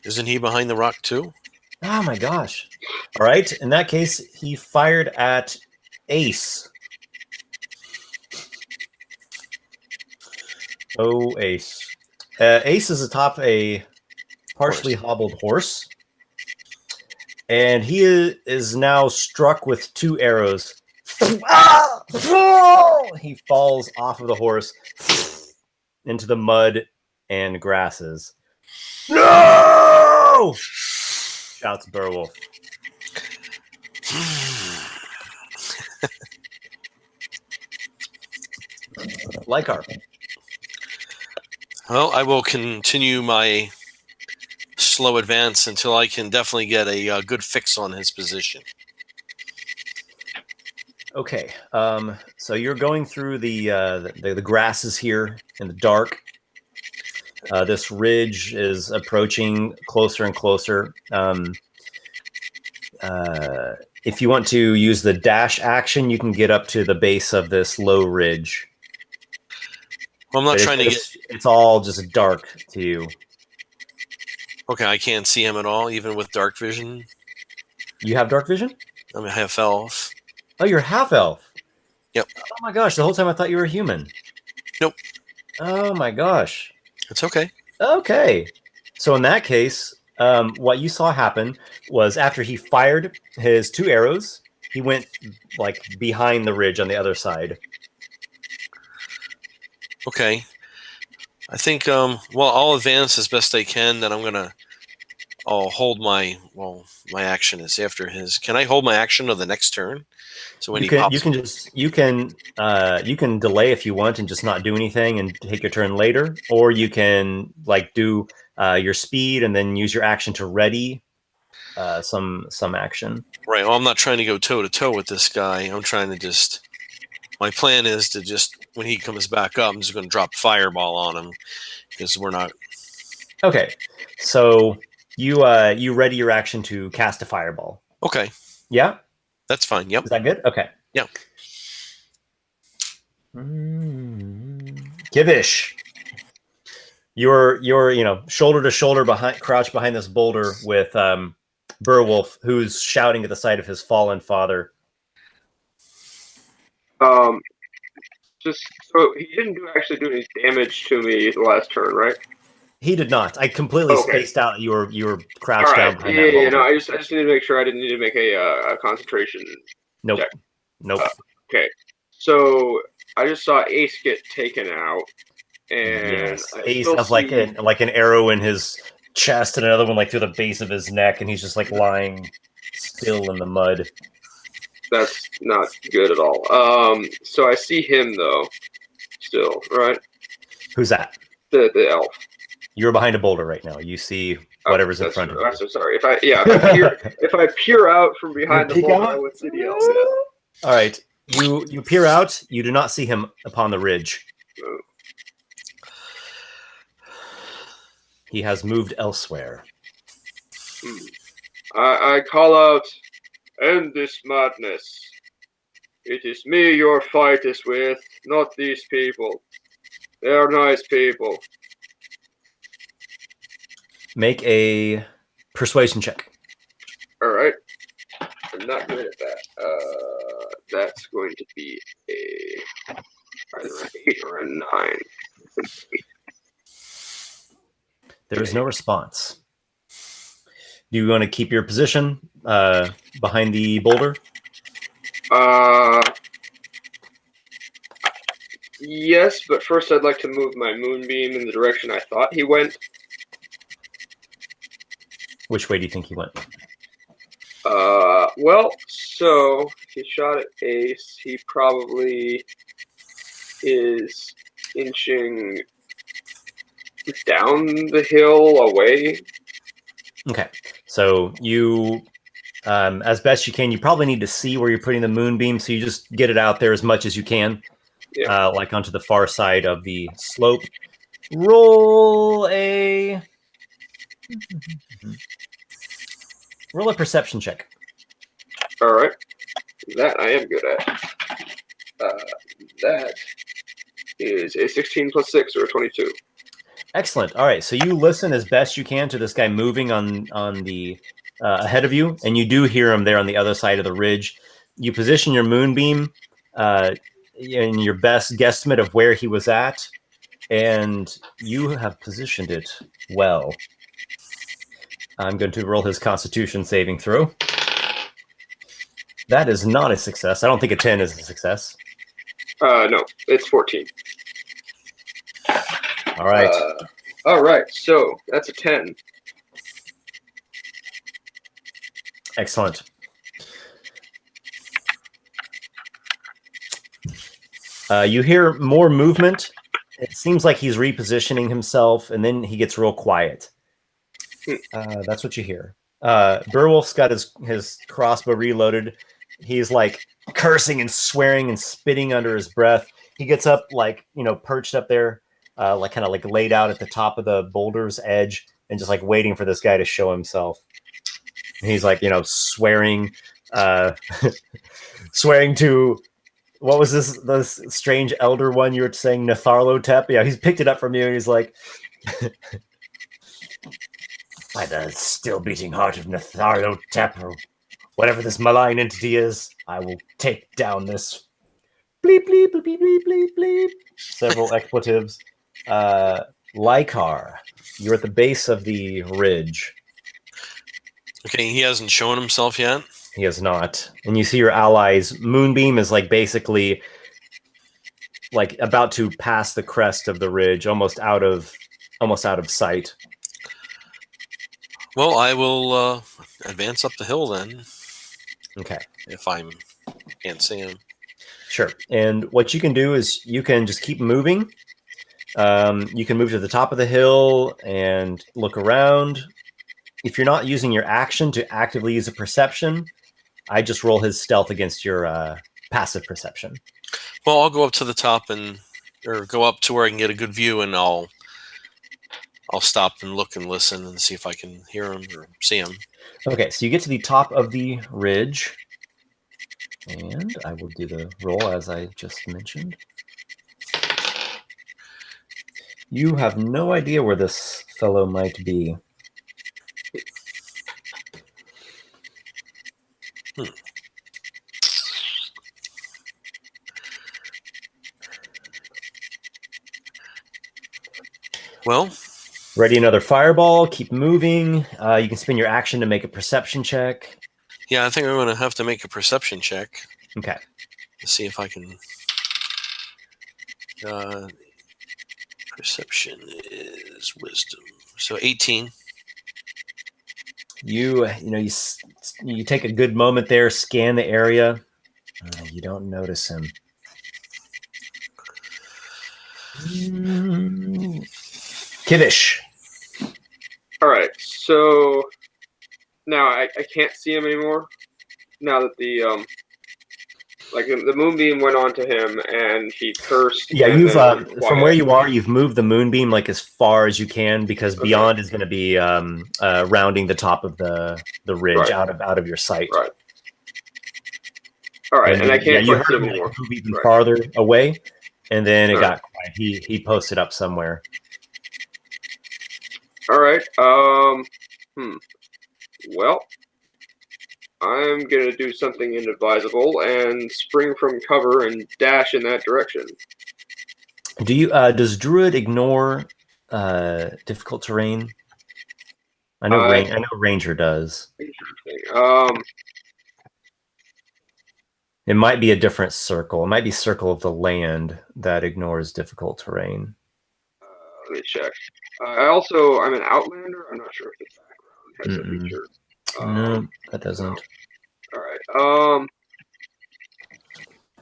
Isn't he behind the rock too? Oh my gosh. All right, in that case, he fired at Ace. Oh, Ace. Ace is atop a partially hobbled horse. And he is now struck with 2 arrows. He falls off of the horse into the mud and grasses. No! no! Shouts Beowulf. Lykarr. Well, I will continue my slow advance until I can definitely get a good fix on his position. Okay, so you're going through the grasses here in the dark. This ridge is approaching closer and closer. If you want to use the dash action, you can get up to the base of this low ridge. Well, I'm not trying to get... It's all just dark to you. Okay, I can't see him at all, even with dark vision. You have dark vision? I'm a half elf. Oh, you're half elf. Yep. Oh my gosh, the whole time I thought you were human. Nope. Oh my gosh. It's okay. Okay. So in that case, what you saw happen was after he fired his 2 arrows, he went like behind the ridge on the other side. Okay. I think, well, I'll advance as best I can, then I'll hold my action is after his. Can I hold my action of the next turn? So when you can delay if you want and just not do anything and take your turn later, or you can like do your speed and then use your action to ready some action. Right. Well, I'm not trying to go toe to toe with this guy. I'm trying to just. My plan is to just when he comes back up, I'm just going to drop fireball on him because we're not. Okay, so you ready your action to cast a fireball. Okay. Yeah. That's fine. Yep. Is that good? Okay. Yeah. Kivish, you're shoulder to shoulder crouched behind this boulder with Beowulf, who's shouting at the sight of his fallen father. Just so he didn't actually do any damage to me the last turn, right? He did not. I completely spaced out. You were crouched down behind that boulder. No, I just need to make sure I didn't need to make a concentration. Nope. check. Nope. Okay. So I just saw Ace get taken out, and yes. Ace has like an arrow in his chest and another one like through the base of his neck, and he's just like lying still in the mud. That's not good at all. So I see him though, still, right? Who's that? The elf. You're behind a boulder right now. You see whatever's in front of you. I'm so sorry. If I peer out from behind the boulder, I would see the elf. Yeah. All right. You peer out. You do not see him upon the ridge. Oh. He has moved elsewhere. I call out, "End this madness. It is me your fight is with, not these people. They are nice people." Make a persuasion check. All right. I'm not good at that. That's going to be either an 8 or a 9. There is no response. Do you want to keep your position behind the boulder? Yes, but first I'd like to move my moonbeam in the direction I thought he went. Which way do you think he went? Well, so he shot at Ace. He probably is inching down the hill away. Okay, so you, as best you can, you probably need to see where you're putting the moonbeam, so you just get it out there as much as you can, like onto the far side of the slope. Roll a perception check. All right, that I am good at. That is a 16 plus 6 or a 22. Excellent. All right, so you listen as best you can to this guy moving on the ahead of you, and you do hear him there on the other side of the ridge. You position your moonbeam in your best guesstimate of where he was at, and you have positioned it well. I'm going to roll his Constitution saving throw. That is not a success. I don't think a 10 is a success. No, it's 14. All right. All right, so that's a 10. Excellent. You hear more movement. It seems like he's repositioning himself, and then he gets real quiet. That's what you hear. Beowulf's got his crossbow reloaded. He's like cursing and swearing and spitting under his breath. He gets up, like, perched up there, like kind of like laid out at the top of the boulder's edge, and just like waiting for this guy to show himself. And he's like, swearing, swearing to, what was this strange elder one you were saying, Natharlotep? Yeah, he's picked it up from you, and he's like, by the still beating heart of Natharlotep, or whatever this malign entity is, I will take down this bleep, bleep, bleep, bleep, bleep, bleep. Several expletives. Lykarr, you're at the base of the ridge. Okay, he hasn't shown himself yet. He has not. And you see your allies. Moonbeam is like basically like about to pass the crest of the ridge, almost out of sight. Well, I will advance up the hill then. Okay. If I can't see him. Sure. And what you can do is you can just keep moving. You can move to the top of the hill and look around. If you're not using your action to actively use a perception, I just roll his stealth against your passive perception. Well, I'll go up to the top or go up to where I can get a good view, and I'll stop and look and listen and see if I can hear him or see him. Okay, so you get to the top of the ridge, and I will do the roll as I just mentioned. You have no idea where this fellow might be. Well, ready another fireball. Keep moving. You can spend your action to make a perception check. Yeah, I think I'm going to have to make a perception check. Okay. To see if I can. Perception is wisdom, so 18. You take a good moment there, scan the area. You don't notice him. Kivish. All right, so now I can't see him anymore. Now that the moonbeam went on to him and he cursed. Yeah, you've from where you are, you've moved the moonbeam like as far as you can, because beyond is going to be rounding the top of the ridge out of your sight. Right. All right, and I can't you heard see him him anymore. move even farther away, and then it got quiet. He posted up somewhere. All right. Well, I'm going to do something inadvisable and spring from cover and dash in that direction. Do you? Does Druid ignore difficult terrain? I know. I know Ranger does. It might be a different circle. It might be Circle of the Land that ignores difficult terrain. Let me check. I'm an Outlander. I'm not sure if the background has a feature. No, that doesn't. All right.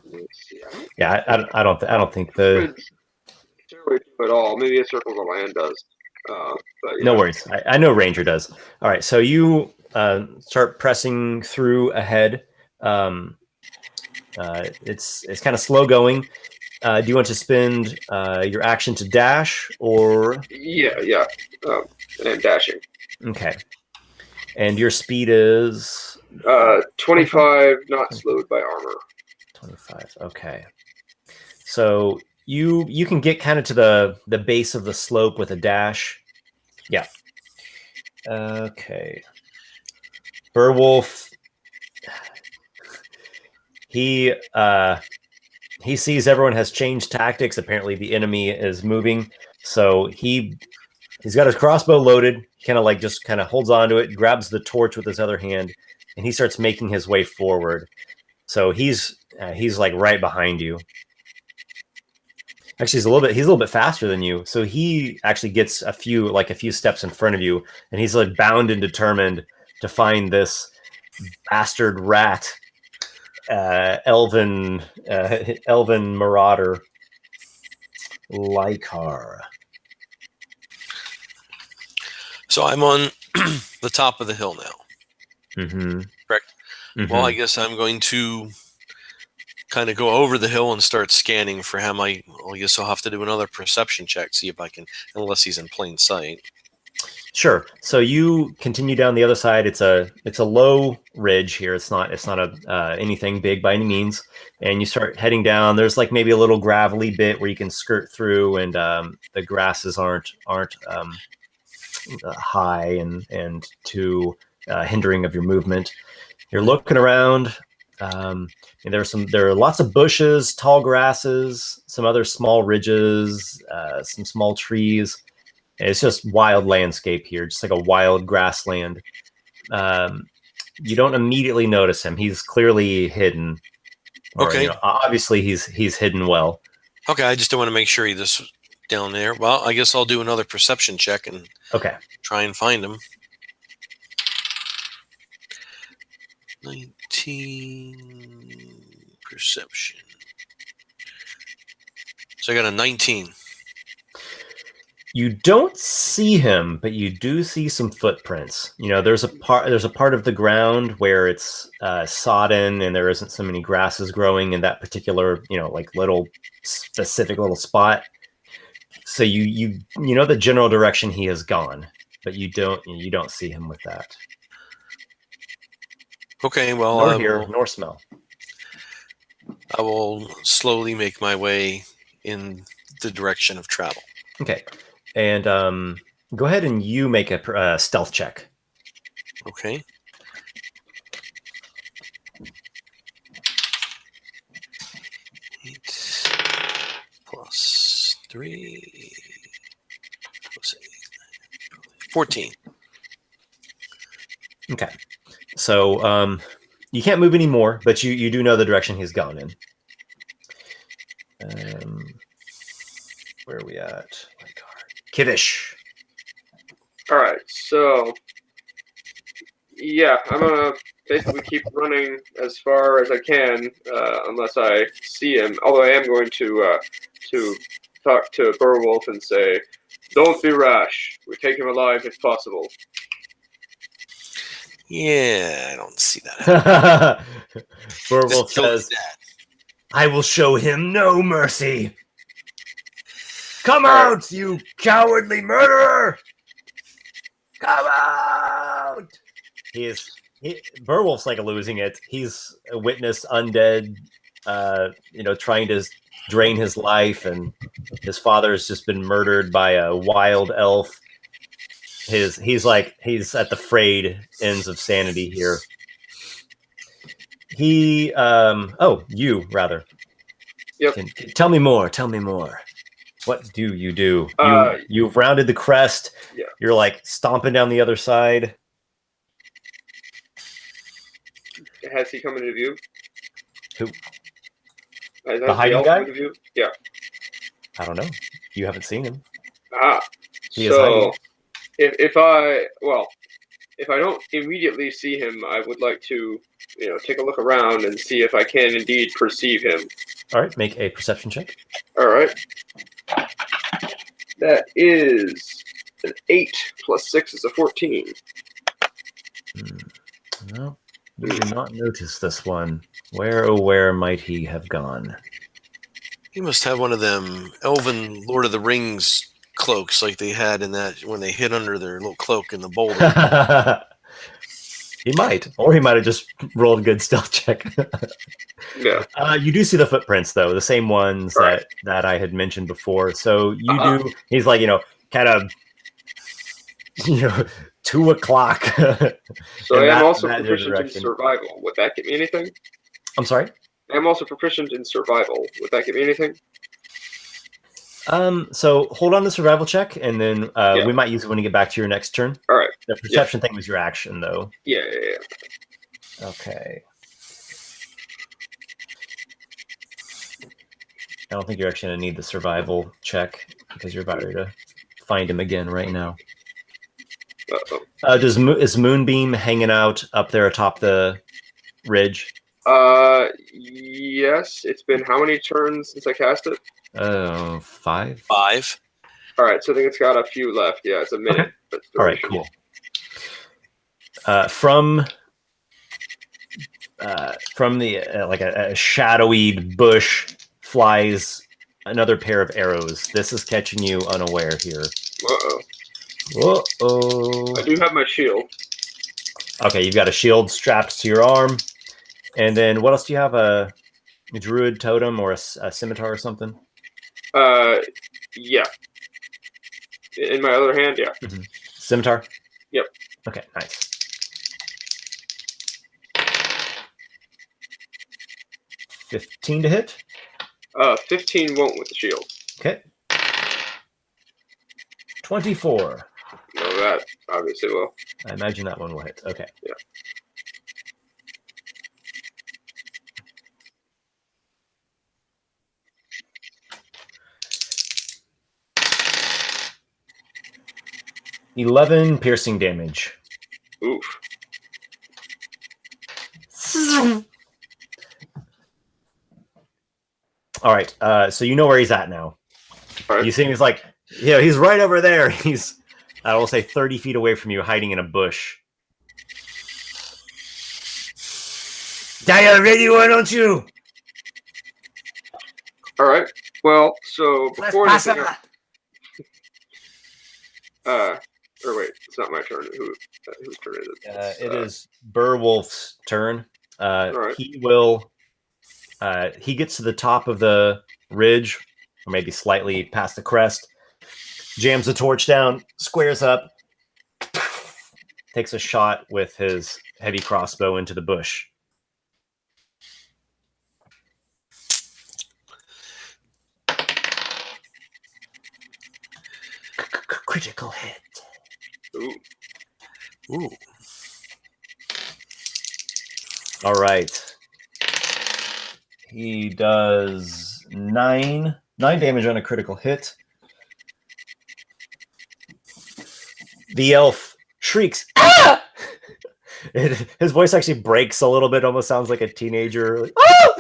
Let's see. Yeah, I don't think the. At all. Maybe a Circle of the Land does. But yeah. No worries. I know Ranger does. All right, so you start pressing through ahead. It's kind of slow going. Do you want to spend your action to dash, or? Yeah. And dashing. Okay. And your speed is? 25, not slowed by armor. 25. Okay. So you can get kind of to the base of the slope with a dash. Yeah. Okay. Beowulf. He sees everyone has changed tactics. Apparently the enemy is moving. So he's got his crossbow loaded. He kind of holds onto it, grabs the torch with his other hand, and he starts making his way forward. So he's like right behind you. Actually, he's a little bit faster than you. So he actually gets a few steps in front of you, and he's like bound and determined to find this bastard rat, elven marauder, Lykarr. So I'm on the top of the hill now. Mm-hmm. Correct. Mm-hmm. Well, I guess I'm going to kind of go over the hill and start scanning for him. I guess I'll have to do another perception check, see if I can, unless he's in plain sight. Sure. So you continue down the other side. It's a low ridge here. It's not anything big by any means. And you start heading down. There's like maybe a little gravelly bit where you can skirt through, and the grasses aren't high and too hindering of your movement. You're looking around. And there are lots of bushes, tall grasses, some other small ridges, some small trees. It's just wild landscape here, just like a wild grassland. You don't immediately notice him. He's clearly hidden. Okay. Obviously, he's hidden well. Okay, I just don't want to make sure he's just down there. Well, I guess I'll do another perception check and try and find him. 19 perception. So I got a 19. You don't see him, but you do see some footprints. There's a part of the ground where it's sodden and there isn't so many grasses growing in that particular, like little specific little spot. So you know the general direction he has gone, but you don't see him with that. Okay, well, nor hear nor smell. I will slowly make my way in the direction of travel. Okay. And go ahead and you make a stealth check. Okay. Eight plus 3 plus 8. 14. Okay. So you can't move anymore, but you do know the direction he's gone in. Where are we at? Kivish. All right, so yeah, I'm gonna basically keep running as far as I can unless I see him. Although I am going to talk to Burwolf and say, "Don't be rash. We take him alive if possible." Yeah, I don't see that. Burwolf says, "I will show him no mercy. Come out, you cowardly murderer! Come out!" Burwolf's like losing it. He's witnessed undead, trying to drain his life, and his father's just been murdered by a wild elf. He's at the frayed ends of sanity here. You rather. Yep. Tell me more. What do you do? You've rounded the crest. Yeah. You're like stomping down the other side. Has he come into view? Who? The hiding guy? View? Yeah. I don't know. You haven't seen him. So if I don't immediately see him, I would like to, take a look around and see if I can indeed perceive him. All right, make a perception check. All right. That is an 8 plus 6 is a 14. No, you do not notice this one. Where, oh, where might he have gone? He must have one of them elven Lord of the Rings cloaks like they had in that when they hid under their little cloak in the boulder. He might, or he might have just rolled a good stealth check. Yeah. You do see the footprints, though, the same ones right. that I had mentioned before. So you do. He's like, kind of, 2 o'clock. So I am also proficient in survival. Would that give me anything? I'm sorry? I am also proficient in survival. Would that give me anything? So hold on the survival check, and then we might use it when you get back to your next turn. All right. The perception thing was your action, though. Yeah. Okay. I don't think you're actually going to need the survival check because you're about ready to find him again right now. Uh-oh. Is Moonbeam hanging out up there atop the ridge? Yes. It's been how many turns since I cast it? 5. 5. All right, so I think it's got a few left. Yeah, it's a minute. Okay. That's All right, duration. cool. From the like a shadowy bush flies another pair of arrows. This is catching you unaware here. Uh-oh. Uh-oh. I do have my shield. Okay, you've got a shield strapped to your arm. And then what else do you have? A druid totem or a scimitar or something? Yeah. In my other hand, yeah. Mm-hmm. Scimitar? Yep. Okay, nice. $15 to hit? 15 won't with the shield. Okay. 24. No, that obviously will. I imagine that one will hit. Okay. Yeah. $11 piercing damage. Oof. All right. So you know where he's at now. All right. You see him, he's like, yeah, he's right over there. He's, I will say, 30 feet away from you, hiding in a bush. Die already, why don't you? All right. Well, so before anything, or wait, it's not my turn. Whose turn is it? It is Beowulf's turn. right. He will. He gets to the top of the ridge, or maybe slightly past the crest. Jams the torch down, squares up, takes a shot with his heavy crossbow into the bush. Critical hit. Ooh. Ooh. All right. He does 9 damage on a critical hit. The elf shrieks. Ah! His voice actually breaks a little bit, almost sounds like a teenager. Like, ah!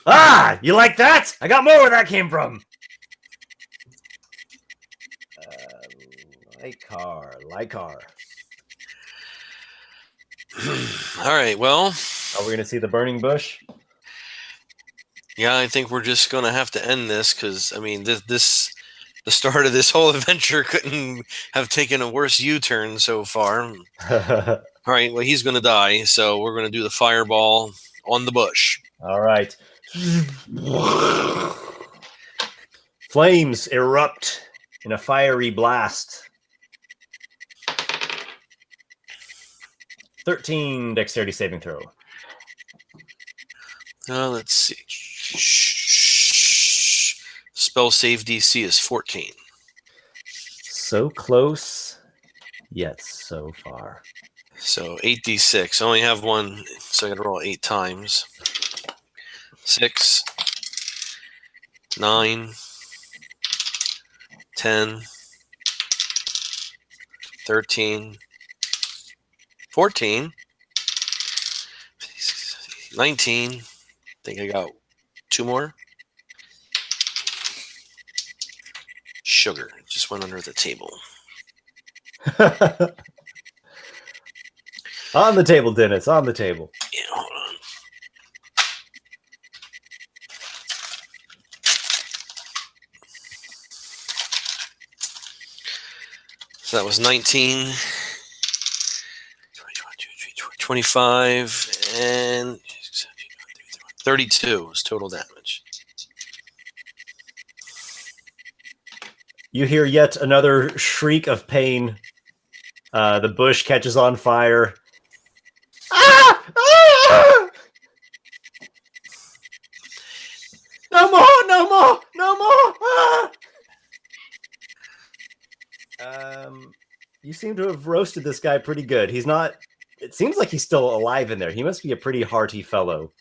Ah, you like that? I got more where that came from. Lykarr. All right. Well, Are we going to see the burning bush? yeah, I think we're just going to have to end this because, I mean, the start of this whole adventure couldn't have taken a worse U-turn so far. All right. Well, he's going to die, so we're going to do the fireball on the bush. All right. Flames erupt in a fiery blast. 13 dexterity saving throw. Let's see. Spell save DC is 14. So close, yet so far. So 8d6. I only have one, so I got to roll 8 times. 6, 9, 10, 13, 14, 19. I think I got 2 more. Sugar just went under the table. On the table, Dennis. On the table. Yeah, hold on. So that was 19, 25, and 32 was total damage. You hear yet another shriek of pain. The bush catches on fire. Ah! Ah! No more! No more! No more! Ah! You seem to have roasted this guy pretty good. He's not. It seems like he's still alive in there. He must be a pretty hearty fellow.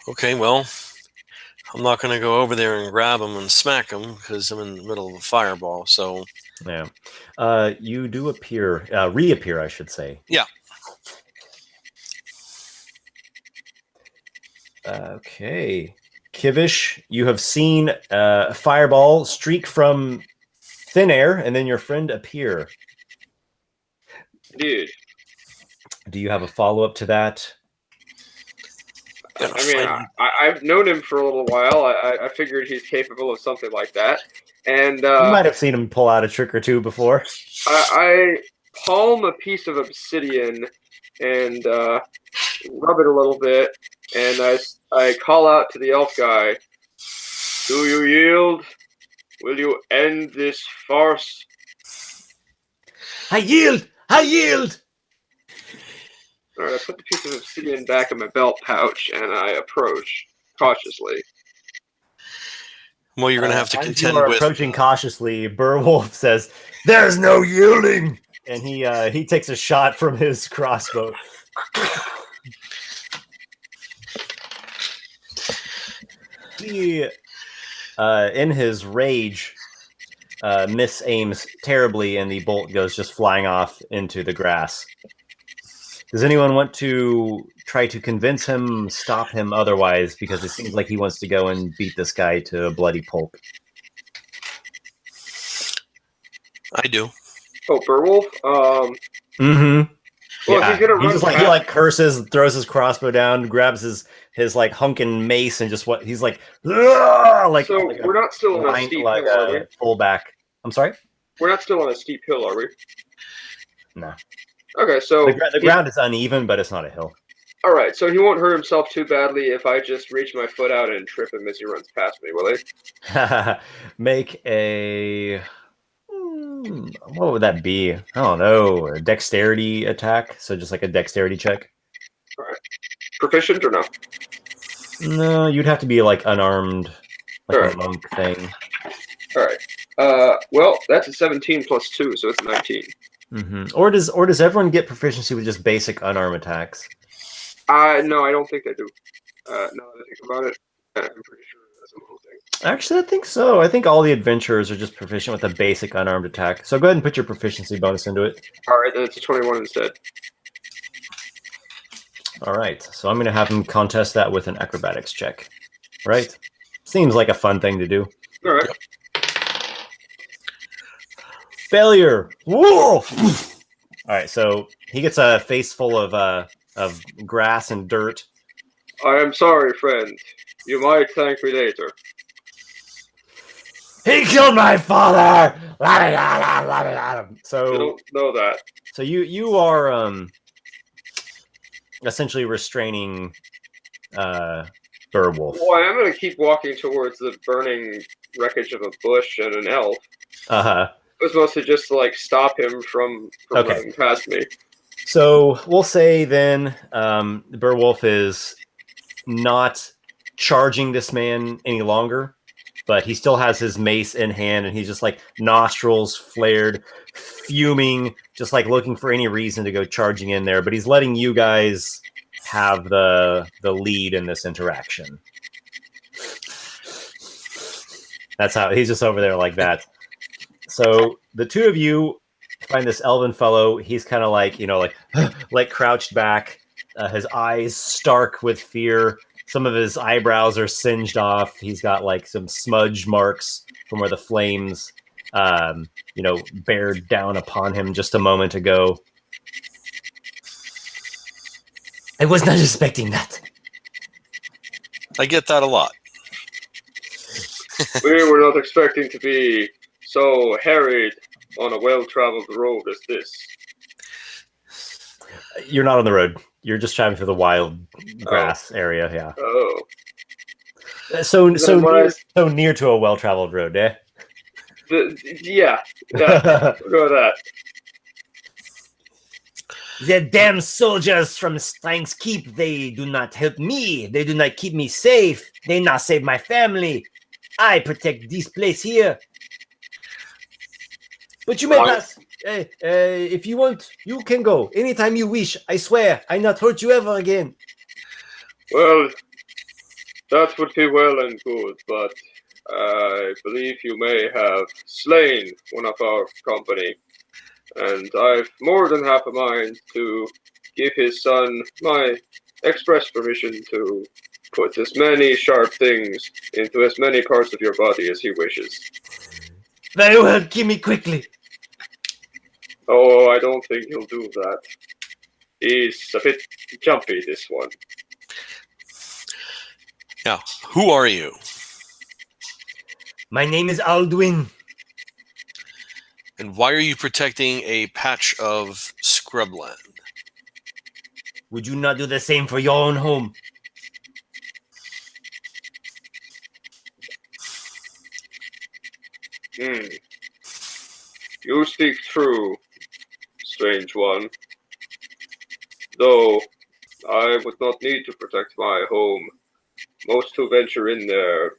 Okay, well, I'm not going to go over there and grab him and smack him because I'm in the middle of a fireball. So Yeah. You do reappear, I should say. Yeah. Okay. Kivish, you have seen a fireball streak from thin air, and then your friend appear. Dude. Do you have a follow-up to that? I mean, I've known him for a little while. I figured he's capable of something like that. And You might have seen him pull out a trick or two before. I palm a piece of obsidian and rub it a little bit, and I call out to the elf guy, "Do you yield? Will you end this farce?" I yield! I yield! All right, I put the piece of obsidian back in my belt pouch, and I approach cautiously. Well, you're going to have to as contend you are with. approaching cautiously, Beowulf says, "There's no yielding," and he takes a shot from his crossbow. He, in his rage, misaims terribly, and the bolt goes just flying off into the grass. Does anyone want to try to convince him, stop him otherwise? Because it seems like he wants to go and beat this guy to a bloody pulp. I do. Oh, Beowulf? Mm-hmm. Well, Yeah. he's gonna run He like curses, throws his crossbow down, grabs his like hunkin' mace, and just he's like, "Ugh!" like. So like we're not still on a steep like hill, are we? a fullback. I'm sorry. We're not still on a steep hill, are we? No. Okay, so The ground is uneven, but it's not a hill. all right, so he won't hurt himself too badly if I just reach my foot out and trip him as he runs past me, will he? Make a. What would that be? I don't know. A dexterity attack. So just like a dexterity check. All right. Proficient or no? No, you'd have to be like unarmed, like Alright. a monk thing. All right. Well, that's a 17 plus 2, so it's 19. Mm-hmm. Or does everyone get proficiency with just basic unarmed attacks? No, I don't think I do. Now that I think about it, I'm pretty sure that's a whole thing. Actually, I think so. I think all the adventurers are just proficient with a basic unarmed attack. So go ahead and put your proficiency bonus into it. All right, then it's a 21 instead. All right. So I'm going to have him contest that with an acrobatics check. Right? Seems like a fun thing to do. All right. Failure. Whoa! All right. So he gets a face full of grass and dirt. I am sorry, friend. You might thank me later. He killed my father! So I don't know that. So you are essentially restraining Beowulf. Well, I'm going to keep walking towards the burning wreckage of a bush and an elf. Uh-huh. It was mostly just to like stop him from Okay. running past me. So we'll say then Beowulf is not charging this man any longer, but he still has his mace in hand, and he's just like nostrils flared, fuming, just like looking for any reason to go charging in there. But he's letting you guys have the lead in this interaction. That's how he's just over there like that. So the two of you find this elven fellow. He's kind of like, like crouched back, his eyes stark with fear. Some of his eyebrows are singed off. He's got like some smudge marks from where the flames, bared down upon him just a moment ago. I was not expecting that. I get that a lot. We were not expecting to be so harried on a well-traveled road as this. You're not on the road. You're just traveling through the wild grass area. Yeah. Oh. So Then near to a well-traveled road, eh? Yeah. We'll go with that. The damn soldiers from Stang's Keep, they do not help me. They do not keep me safe. They not save my family. I protect this place here. But you may pass. If you want, you can go. Anytime you wish. I swear, I not hurt you ever again. Well, That would be well and good, but I believe you may have slain one of our company, and I've more than half a mind to give his son my express permission to put as many sharp things into as many parts of your body as he wishes. Very well, kill me quickly. Oh, I don't think he'll do that. He's a bit jumpy, this one. Now, who are you? My name is Alduin. And why are you protecting a patch of scrubland? Would you not do the same for your own home? You speak true, strange one. Though I would not need to protect my home. Most who venture in there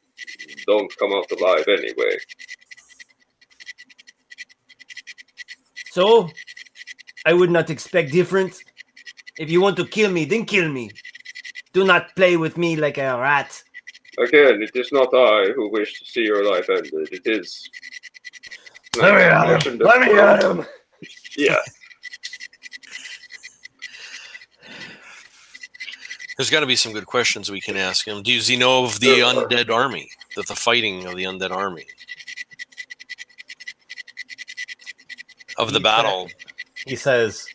don't come out alive anyway. So, I would not expect different. If you want to kill me, then kill me. Do not play with me like a rat. Again, it is not I who wish to see your life ended. It is... Let me at him! Let me at him! Yeah. There's got to be some good questions we can ask him. Does he know of the undead army? The fighting of the undead army? Of the battle? He says,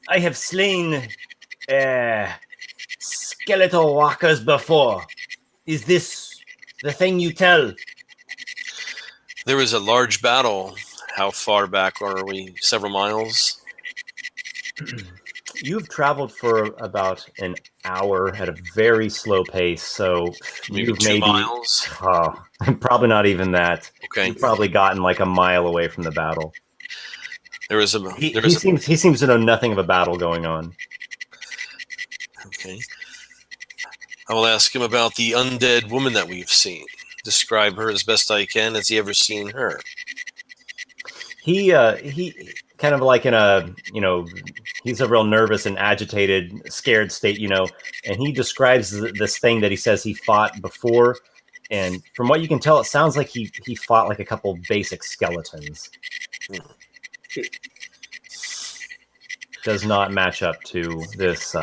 I have slain skeletal walkers before. Is this the thing you tell? There was a large battle. How far back are we? Several miles? You've traveled for about an hour at a very slow pace, so Maybe you've 2 miles? Probably not even that. Okay. You've probably gotten like a mile away from the battle. He seems to know nothing of a battle going on. Okay. I will ask him about the undead woman that we've seen. Describe her as best I can. Has he ever seen her? He kind of like in a, he's a real nervous and agitated, scared state, and he describes this thing that he says he fought before. And from what you can tell, it sounds like he fought like a couple basic skeletons. Does not match up to this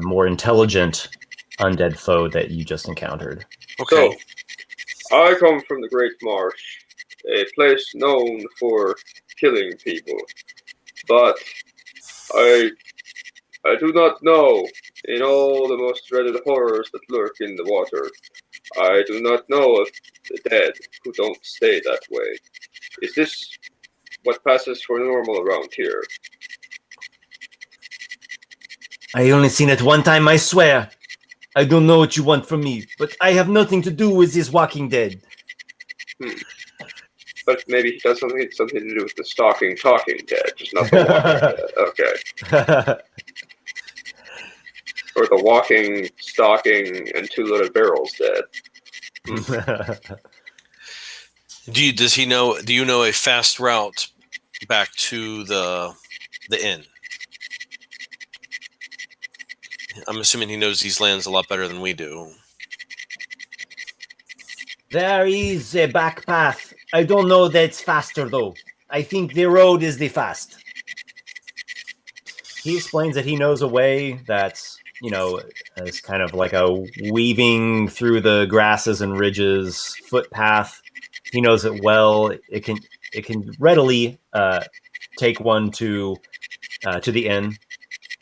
more intelligent undead foe that you just encountered. Okay. So, I come from the Great Marsh, a place known for killing people. But I do not know, in all the most dreaded horrors that lurk in the water, I do not know of the dead who don't stay that way. Is this what passes for normal around here? I only seen it one time, I swear. I don't know what you want from me, but I have nothing to do with this Walking Dead. But maybe he does something to do with the stalking, talking dead, just not the walking dead. Okay. Or the walking, stalking, and two-loaded barrels dead. Do you know a fast route back to the inn? I'm assuming he knows these lands a lot better than we do. There is a back path. I don't know that's faster, though. I think the road is the fast. He explains that he knows a way that's, as kind of like a weaving through the grasses and ridges footpath. He knows it well. It can readily take one to the inn.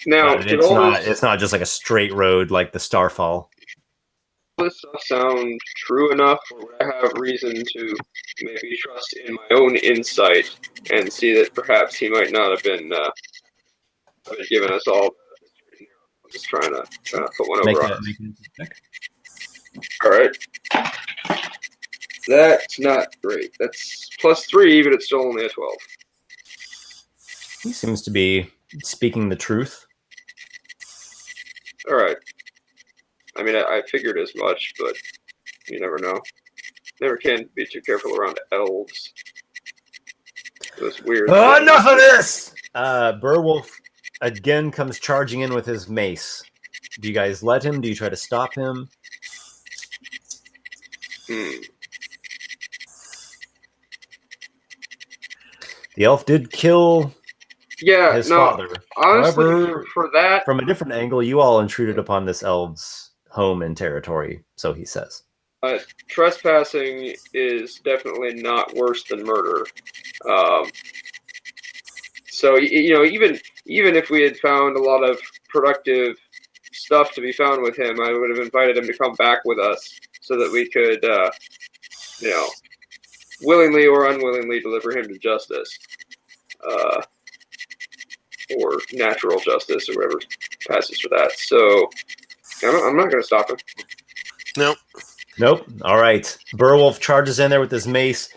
Now, it's not just like a straight road like the Starfall. Does this stuff sound true enough, or would I have reason to maybe trust in my own insight and see that perhaps he might not have been giving us all? I'm just trying to put one over on us. All right. That's not great. That's +3, but it's still only a 12. He seems to be speaking the truth. All right. I mean, I figured as much, but you never know. Never can be too careful around elves. Those weird. Enough of this! Beowulf again comes charging in with his mace. Do you guys let him? Do you try to stop him? The elf did kill his father. Honestly, However, for that, from a different angle, you all intruded upon this elf's home and territory, so he says. trespassing is definitely not worse than murder. So even if we had found a lot of productive stuff to be found with him, I would have invited him to come back with us so that we could, willingly or unwillingly deliver him to justice, or natural justice, or whatever passes for that. So I'm not going to stop him. Nope. All right. Beowulf charges in there with his mace,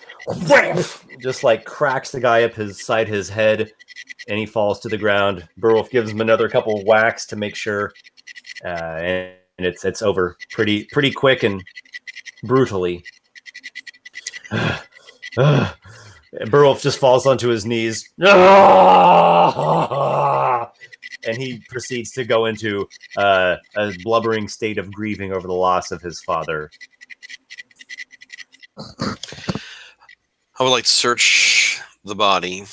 just like cracks the guy up his head, and he falls to the ground. Beowulf gives him another couple of whacks to make sure, and it's over pretty quick and brutally. Beowulf just falls onto his knees, and he proceeds to go into a blubbering state of grieving over the loss of his father. I would like to search the body.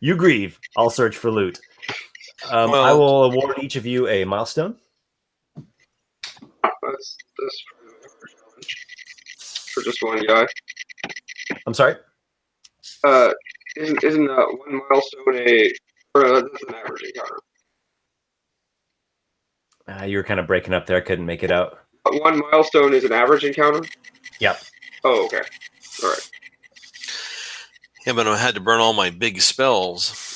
You grieve. I'll search for loot. I will award each of you a milestone. That's for just one guy. I'm sorry? Isn't one milestone that's an average encounter? You were kind of breaking up there. I couldn't make it out. One milestone is an average encounter? Yep. Oh, okay. All right. Yeah, but I had to burn all my big spells.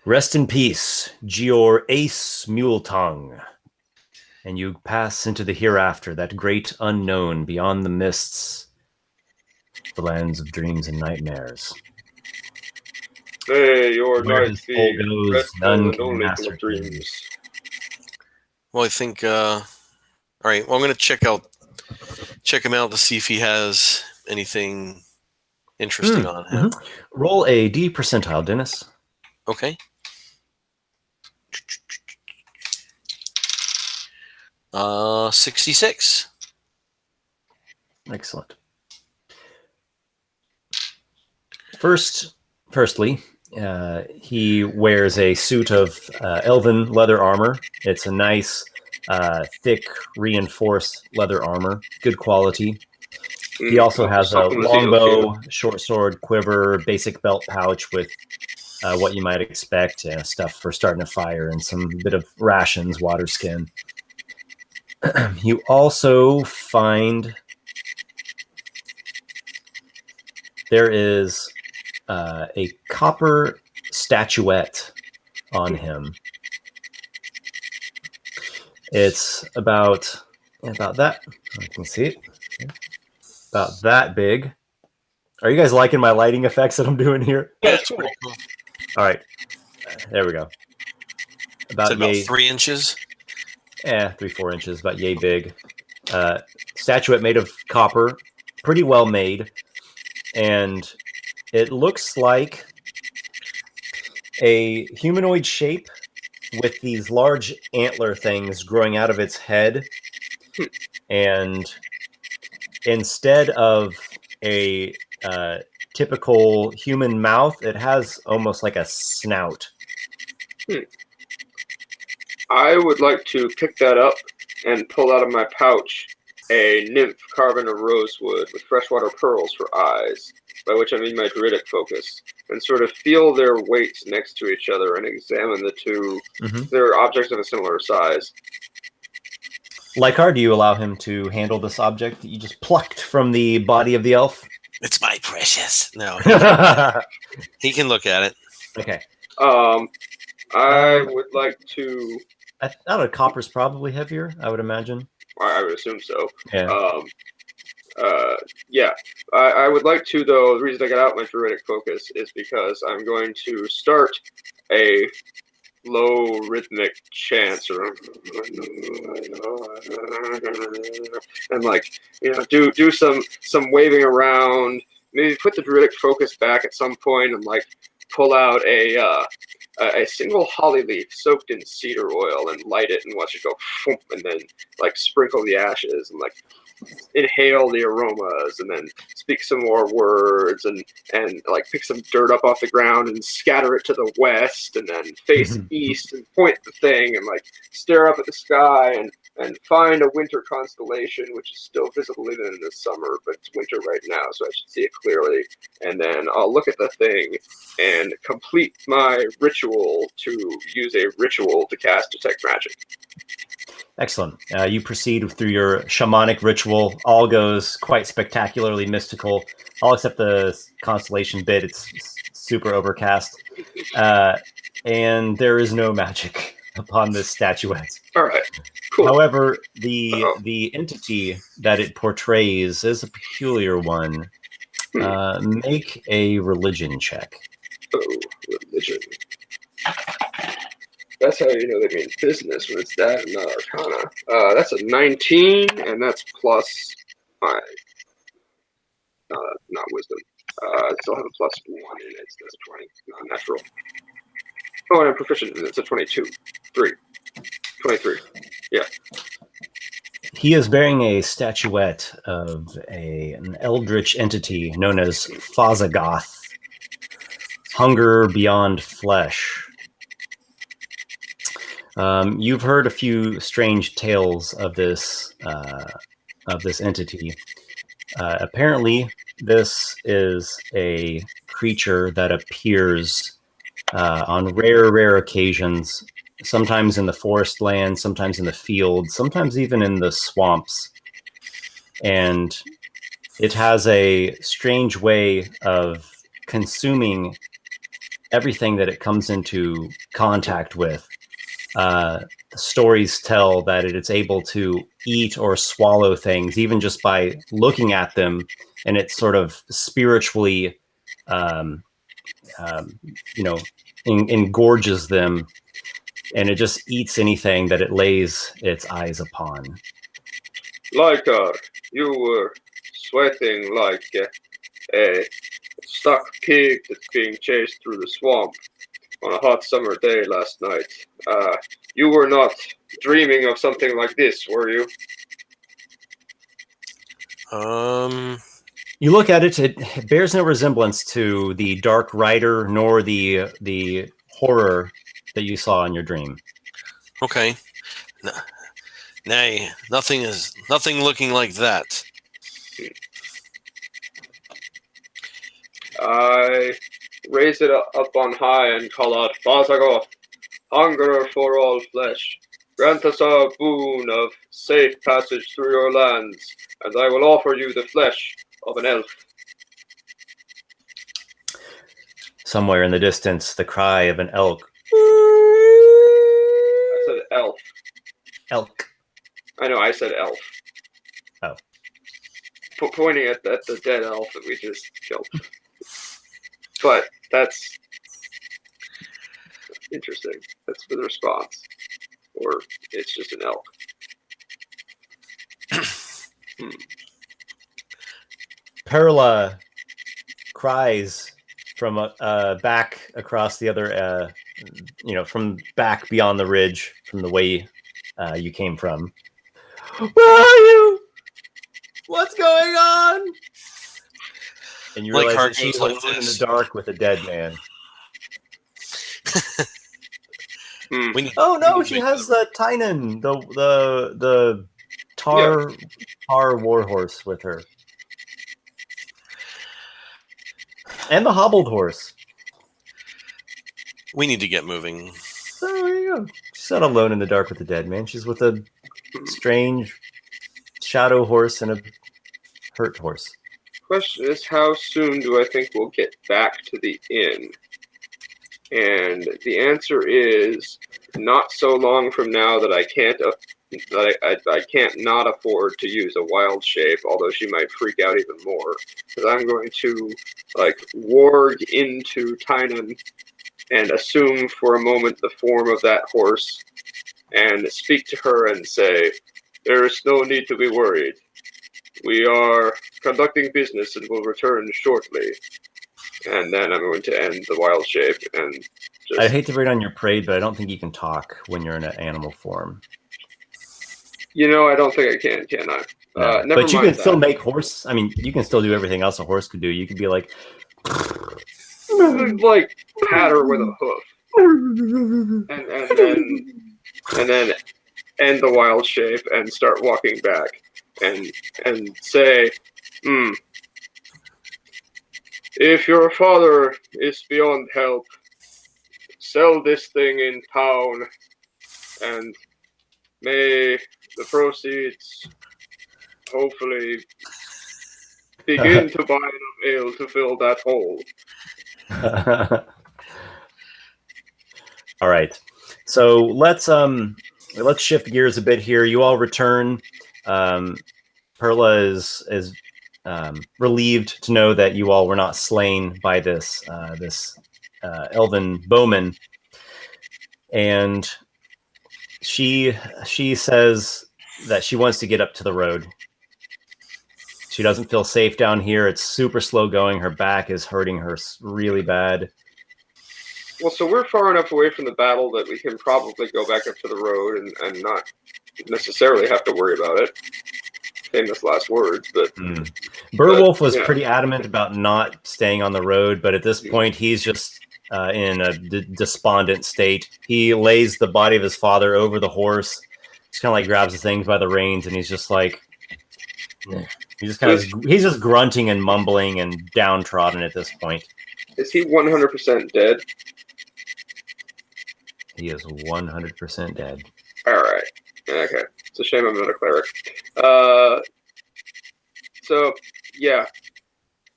Rest in peace, Gior Ace Muletongue. And you pass into the hereafter, that great unknown beyond the mists, the lands of dreams and nightmares. Hey, your Where night his soul goes, none can only master dreams. Well, I think. All right. Well, I'm going to check him out to see if he has anything interesting on him. Roll a D percentile, Dennis. Okay. 66. Excellent. Firstly, he wears a suit of elven leather armor. It's a nice, thick, reinforced leather armor, good quality. He also has a longbow, short sword, quiver, basic belt pouch with what you might expect, stuff for starting a fire, and some bit of rations, water skin. You also find there is a copper statuette on him. It's about that. I can see it. About that big. Are you guys liking my lighting effects that I'm doing here? Yeah, it's pretty cool. All right. There we go. About 3 inches? Yeah, 3-4 inches, about yay big. Statuette made of copper, pretty well made. And it looks like a humanoid shape with these large antler things growing out of its head. And instead of a typical human mouth, it has almost like a snout. I would like to pick that up and pull out of my pouch a nymph carving a rosewood with freshwater pearls for eyes, by which I mean my druidic focus, and sort of feel their weights next to each other and examine the two. They're objects of a similar size. Lykarr, do you allow him to handle this object that you just plucked from the body of the elf? It's my precious. No. He can look at it. Okay. I would like to... I thought copper's probably heavier, I would imagine. I would assume so. Yeah. Yeah. I would like to, though, the reason I got out my druidic focus is because I'm going to start a low rhythmic chants, or and like do some waving around. Maybe put the druidic focus back at some point and like pull out a single holly leaf soaked in cedar oil and light it and watch it go, and then like sprinkle the ashes and like inhale the aromas and then speak some more words and like pick some dirt up off the ground and scatter it to the west and then face east and point the thing and like stare up at the sky and find a winter constellation, which is still visible even in the summer, but it's winter right now, so I should see it clearly. And then I'll look at the thing and complete my ritual to use a ritual to cast Detect Magic. Excellent. You proceed through your shamanic ritual. All goes quite spectacularly mystical, all except the constellation bit. It's super overcast. And there is no magic upon this statuette. All right, cool. However, the entity that it portrays is a peculiar one. Make a religion check. Oh, religion. That's how you know they mean business when it's that and not arcana. That's a 19, and that's plus 5. Not wisdom. I still have a plus 1 in it, so that's 20. Non-natural. Oh, and I'm proficient in it. It's a 22. 23. Yeah. He is bearing a statuette of an eldritch entity known as Fazagoth. Hunger beyond flesh. You've heard a few strange tales of this entity. Apparently, this is a creature that appears on rare occasions, sometimes in the forest land, sometimes in the field, sometimes even in the swamps. And it has a strange way of consuming everything that it comes into contact with. Stories tell that it's able to eat or swallow things even just by looking at them, and it sort of spiritually engorges them, and it just eats anything that it lays its eyes upon. Lykarr, you were sweating like a stuck pig that's being chased through the swamp on a hot summer day last night. You were not dreaming of something like this, were you? You look at it, it bears no resemblance to the Dark Rider nor the horror that you saw in your dream. Okay. Nay, nothing looking like that. I raise it up on high and call out, Fazagoth, hunger for all flesh. Grant us a boon of safe passage through your lands, and I will offer you the flesh of an elf. Somewhere in the distance, the cry of an elk. I said elf. Elk. I know, I said elf. Oh. Pointing at the dead elf that we just killed. But that's interesting. That's the response. Or it's just an elk. Perla cries from back across the other, from back beyond the ridge, from the way you came from. Where are you? What's going on? And you realize that she's alone in the dark with a dead man. Oh no, she has the Tynan, the tar warhorse with her. And the hobbled horse. We need to get moving. So there you go. She's not alone in the dark with a dead man. She's with a strange shadow horse and a hurt horse. Question is, how soon do I think we'll get back to the inn? And the answer is not so long from now that I can't I can't not afford to use a wild shape, although she might freak out even more. Because I'm going to warg into Tynan and assume for a moment the form of that horse and speak to her and say, "There is no need to be worried. We are conducting business and will return shortly." And then I'm going to end the wild shape and just... I hate to raid on your parade, but I don't think you can talk when you're in an animal form. I don't think I can I? No. Never But you mind can still that. make horse. I mean, you can still do everything else a horse could do. You could be like, like pat her with a hoof, and then end the wild shape and start walking back, and say, "If your father is beyond help, sell this thing in town, and may the proceeds hopefully begin to buy enough ale to fill that hole." all right. So let's shift gears a bit here. You all return. Perla is relieved to know that you all were not slain by this elven bowman, and she says that she wants to get up to the road. She doesn't feel safe down here. It's super slow going. Her back is hurting her really bad. Well, so we're far enough away from the battle that we can probably go back up to the road and not necessarily have to worry about it. Famous last words, but... Beowulf was pretty adamant about not staying on the road, but at this point, he's just in a despondent state. He lays the body of his father over the horse. Just kind of like grabs the things by the reins, and he's just like... He's just grunting and mumbling and downtrodden at this point. Is he 100% dead? He is 100% dead. All right. Okay. It's a shame I'm not a cleric. So, yeah.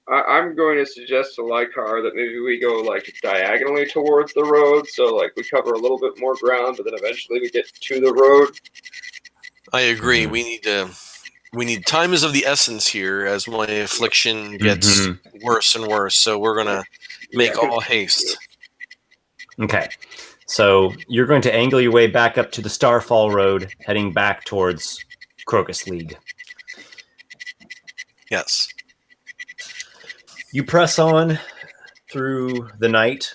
I'm going to suggest to Lykarr that maybe we go, like, diagonally towards the road, so, like, we cover a little bit more ground, but then eventually we get to the road. I agree. We need time is of the essence here as my affliction gets worse and worse, so we're going to make all haste. Okay. So you're going to angle your way back up to the Starfall Road, heading back towards Crocus League. Yes. You press on through the night.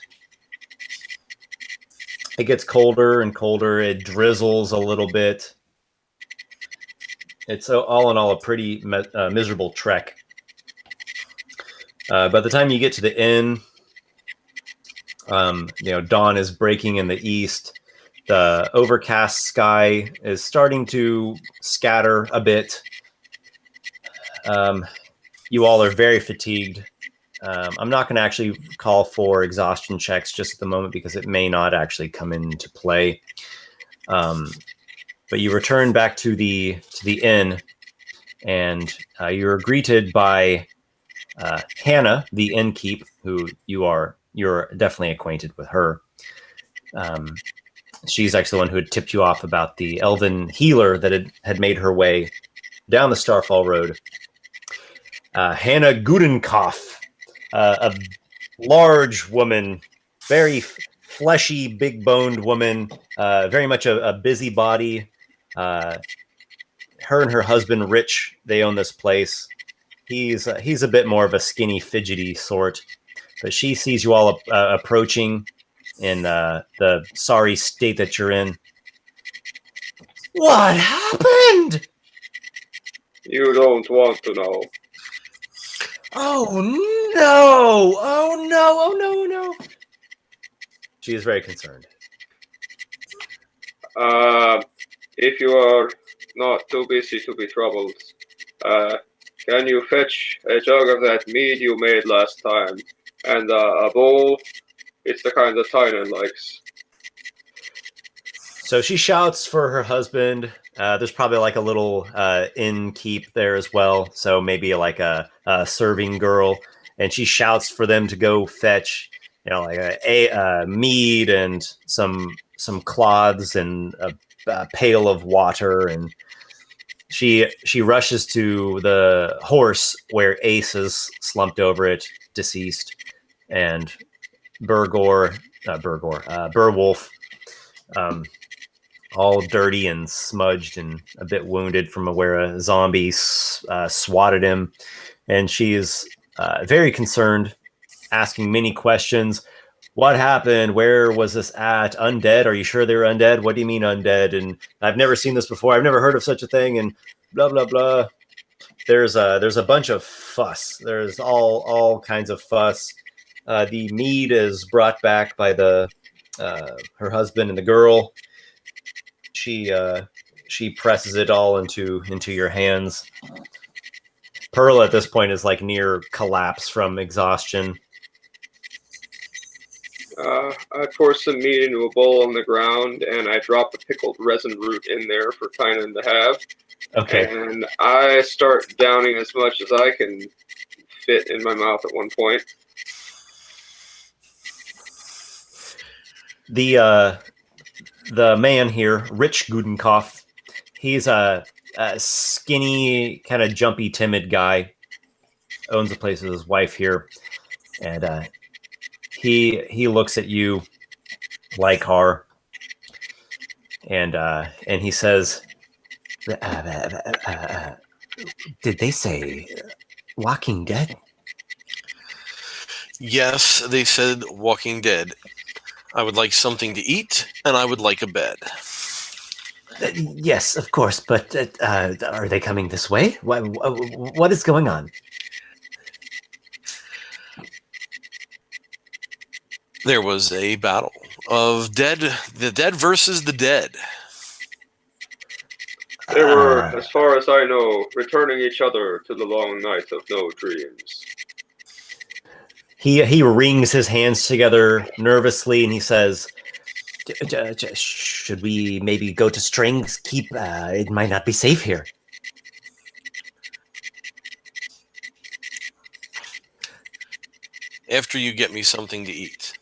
It gets colder and colder. It drizzles a little bit. It's all in all a pretty miserable trek. By the time you get to the inn, dawn is breaking in the east. The overcast sky is starting to scatter a bit. You all are very fatigued. I'm not going to actually call for exhaustion checks just at the moment because it may not actually come into play. But you return back to the inn, and you're greeted by Hannah, the innkeep, who you're definitely acquainted with her. She's actually the one who had tipped you off about the elven healer that had made her way down the Starfall Road. Hannah Gudenkopf, a large woman, very fleshy, big-boned woman, very much a busybody. Her and her husband, Rich, they own this place. He's a bit more of a skinny, fidgety sort. But she sees you all approaching in the sorry state that you're in. What happened? You don't want to know. Oh no! Oh no! Oh no! No! She is very concerned. If you are not too busy to be troubled, can you fetch a jug of that mead you made last time? And a bowl? It's the kind that Tynan likes. So she shouts for her husband. There's probably like a little innkeep there as well. So maybe like a serving girl. And she shouts for them to go fetch, like a mead and some cloths and a pail of water. And she rushes to the horse where Ace is slumped over it, deceased. And Burwolf, all dirty and smudged and a bit wounded from where a zombie swatted him. And she is very concerned, asking many questions. What happened? Where was this at? Undead? Are you sure they were undead? What do you mean undead? And I've never seen this before. I've never heard of such a thing. And blah blah blah. There's a bunch of fuss. There's all kinds of fuss. The mead is brought back by her husband and the girl. She presses it all into your hands. Pearl at this point is like near collapse from exhaustion. I pour some meat into a bowl on the ground, and I drop the pickled resin root in there for Tynan to have. Okay. And I start downing as much as I can fit in my mouth at one point. The man here, Rich Gudenkopf, he's a skinny, kind of jumpy, timid guy. Owns a place with his wife here, and he looks at you, Lykarr, and he says, "Did they say Walking Dead?" Yes, they said Walking Dead. I would like something to eat, and I would like a bed. Yes, of course, but are they coming this way? What is going on? There was a battle of the dead versus the dead. They were, as far as I know, returning each other to the long night of no dreams. He wrings his hands together nervously, and he says, "Should we maybe go to Strings Keep? It might not be safe here." After you get me something to eat.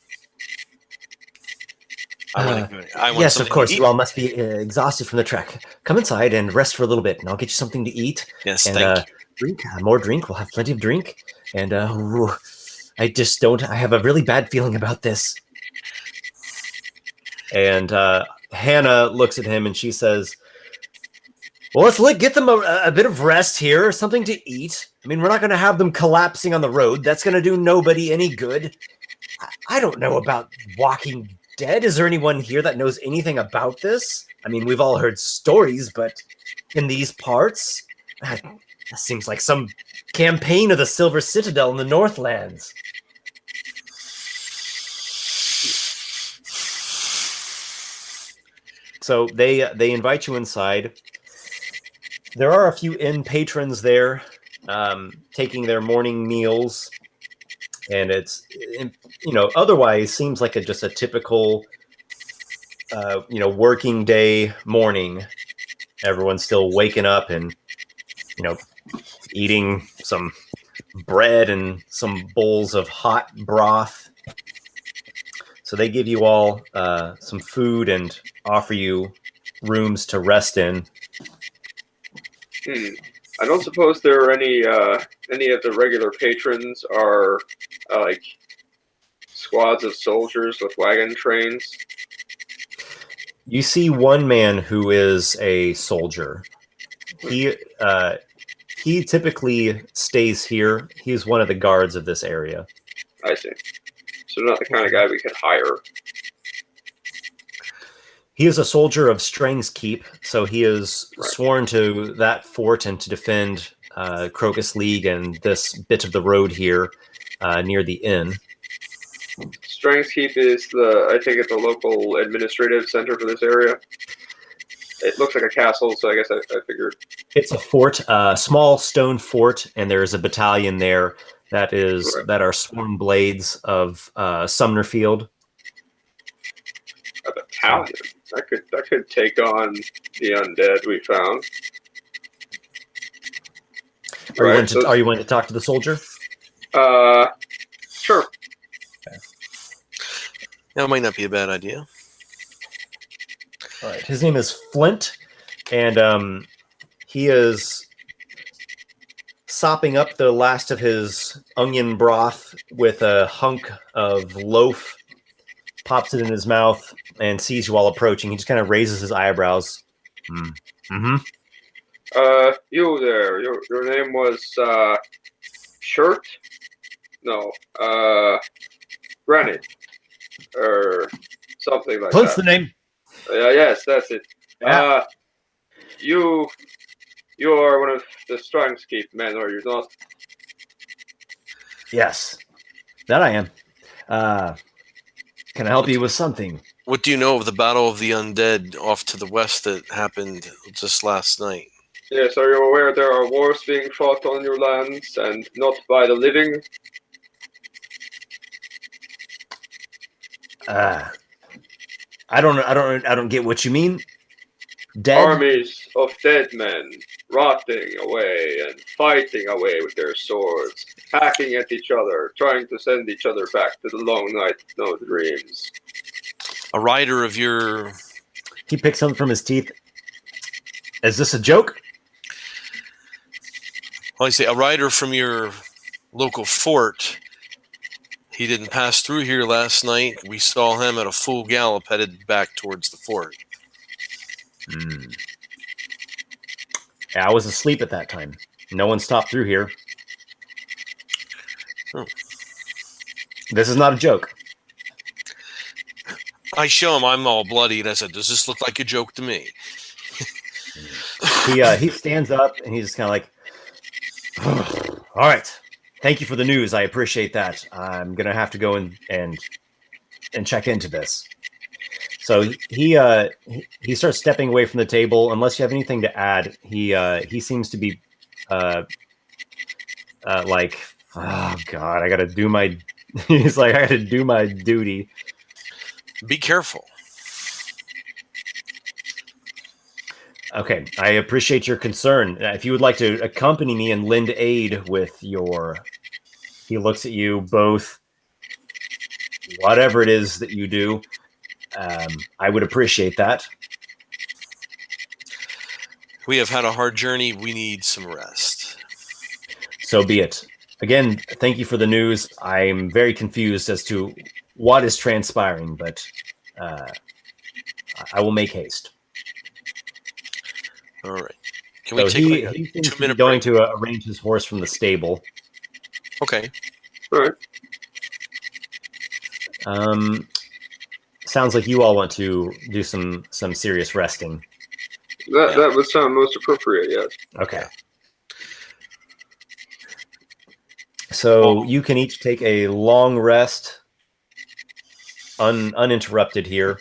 I want yes, of course. to eat. You all must be exhausted from the trek. Come inside and rest for a little bit, and I'll get you something to eat. Yes, and thank you. drink. More drink. We'll have plenty of drink. And I just don't. I have a really bad feeling about this. And Hannah looks at him and she says, "Well, let's get them a bit of rest here, something to eat. I mean, we're not going to have them collapsing on the road. That's going to do nobody any good. I don't know about Walking Dead. Is there anyone here that knows anything about this? I mean, we've all heard stories, but in these parts, that seems like some campaign of the Silver Citadel in the Northlands." So they invite you inside. There are a few inn patrons there, taking their morning meals, and it's otherwise seems like just a typical working day morning. Everyone's still waking up and eating some bread and some bowls of hot broth. So they give you all some food and offer you rooms to rest in. I don't suppose there are any of the regular patrons are like squads of soldiers with wagon trains. You see one man who is a soldier. He typically stays here. He's one of the guards of this area. I see. So not the kind of guy we could hire. He is a soldier of Strang's Keep, so he is sworn to that fort and to defend Crocus League and this bit of the road here near the inn. Strength Keep is I think it's the local administrative center for this area. It looks like a castle, so I guess I figured. It's a fort, a small stone fort, and there's a battalion there that are sworn blades of Sumner Field. A battalion? That could take on the undead we found. Are you willing to talk to the soldier? Sure. Okay. That might not be a bad idea. All right. His name is Flint, and he is sopping up the last of his onion broth with a hunk of loaf, pops it in his mouth, and sees you all approaching. He just kind of raises his eyebrows. Mm-hmm. You there. Your name was Shirt? No. Granny. Or something like What's that. the name? Yes, that's it. Yeah. You are one of the Strangskeep men, are you not? Yes, that I am. Can I help you with something? What do you know of the Battle of the Undead off to the west that happened just last night? Yes, are you aware there are wars being fought on your lands and not by the living? I don't get what you mean. Dead? Armies of dead men rotting away and fighting away with their swords, hacking at each other, trying to send each other back to the long night with no dreams. A rider of your... He picks something from his teeth. Is this a joke? Well, I say a rider from your local fort. He didn't pass through here last night. We saw him at a full gallop headed back towards the fort. Yeah, I was asleep at that time. No one stopped through here. Oh. This is not a joke. I show him I'm all bloody, and I said, does this look like a joke to me? He stands up and he's just kind of like, all right. Thank you for the news. I appreciate that. I'm gonna have to go and check into this. So he starts stepping away from the table. Unless you have anything to add, he seems to be like, oh god, I gotta do my. He's like, I gotta do my duty. Be careful. Okay, I appreciate your concern. If you would like to accompany me and lend aid with your... He looks at you both. Whatever it is that you do, I would appreciate that. We have had a hard journey. We need some rest. So be it. Again, thank you for the news. I'm very confused as to what is transpiring, but I will make haste. All right. Can we So take he like a seems to be 2-minute going break? to arrange his horse from the stable. Okay. All right. Sounds like you all want to do some serious resting. That would sound most appropriate, yes. Okay. So you can each take a long rest, uninterrupted here.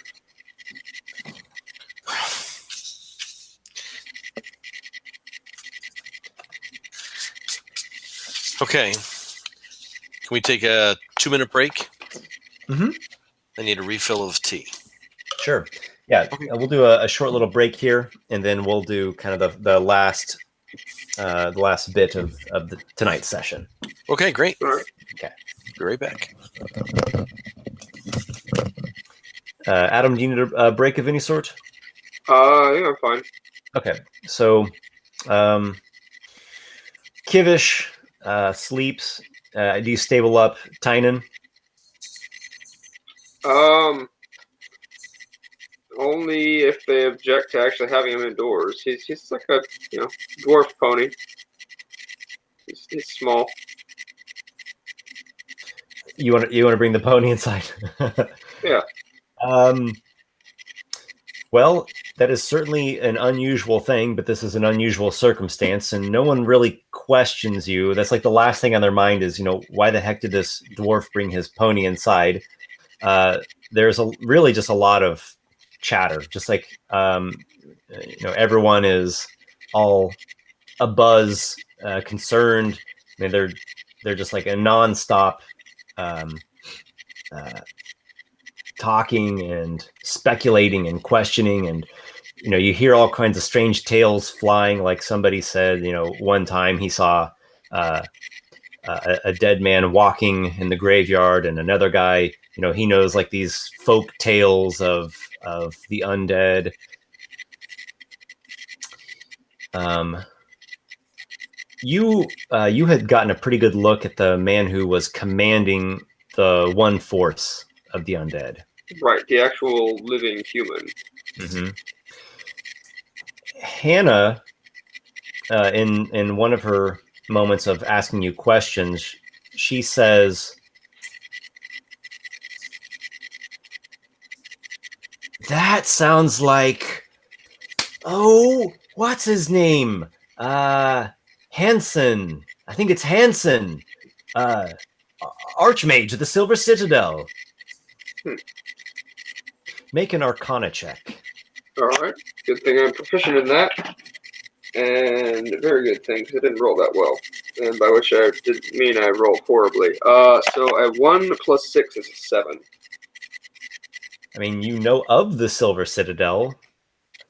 Okay. Can we take a 2-minute break? Mm-hmm. I need a refill of tea. Sure. Yeah, we'll do a short little break here, and then we'll do kind of the last bit of the tonight's session. Okay, great. All right. Okay. Be right back. Adam, do you need a break of any sort? Yeah, I'm fine. Okay. So, Kivish sleeps. Do you stable up Tynan? Only if they object to actually having him indoors. He's like a dwarf pony. He's small. You want to bring the pony inside? Yeah. Well, that is certainly an unusual thing, but this is an unusual circumstance, and no one really questions you. That's like the last thing on their mind is, why the heck did this dwarf bring his pony inside? There's really just a lot of chatter, just like everyone is all abuzz, concerned. I mean, they're just like a nonstop talking and speculating and questioning, and you hear all kinds of strange tales flying. Like somebody said, one time he saw a dead man walking in the graveyard, and another guy, he knows like these folk tales of the undead. you had gotten a pretty good look at the man who was commanding the one force of the undead. Right, the actual living human. Mm-hmm. Hannah, in one of her moments of asking you questions, she says, "That sounds like, oh, what's his name? Hansen. I think it's Hansen. Archmage of the Silver Citadel." Make an Arcana check. All right, good thing I'm proficient in that. And a very good thing, because I didn't roll that well. And by which I didn't mean I rolled horribly. So I 1 + 6 is 7. I mean, you know of the Silver Citadel,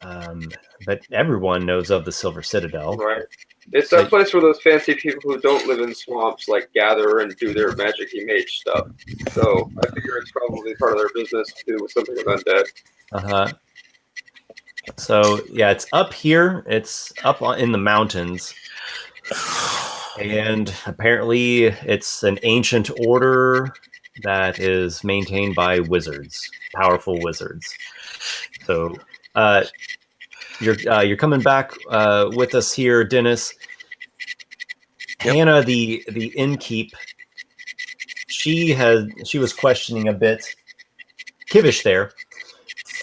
but everyone knows of the Silver Citadel. Right. It's that place where those fancy people who don't live in swamps gather and do their magic-y mage stuff. So I figure it's probably part of their business to do with something with undead. Uh-huh. So, yeah, it's up here. It's up in the mountains. And apparently it's an ancient order that is maintained by wizards, powerful wizards. So, you're coming back with us here, Dennis. Yep. Hannah, the innkeep, she was questioning a bit Kivish there,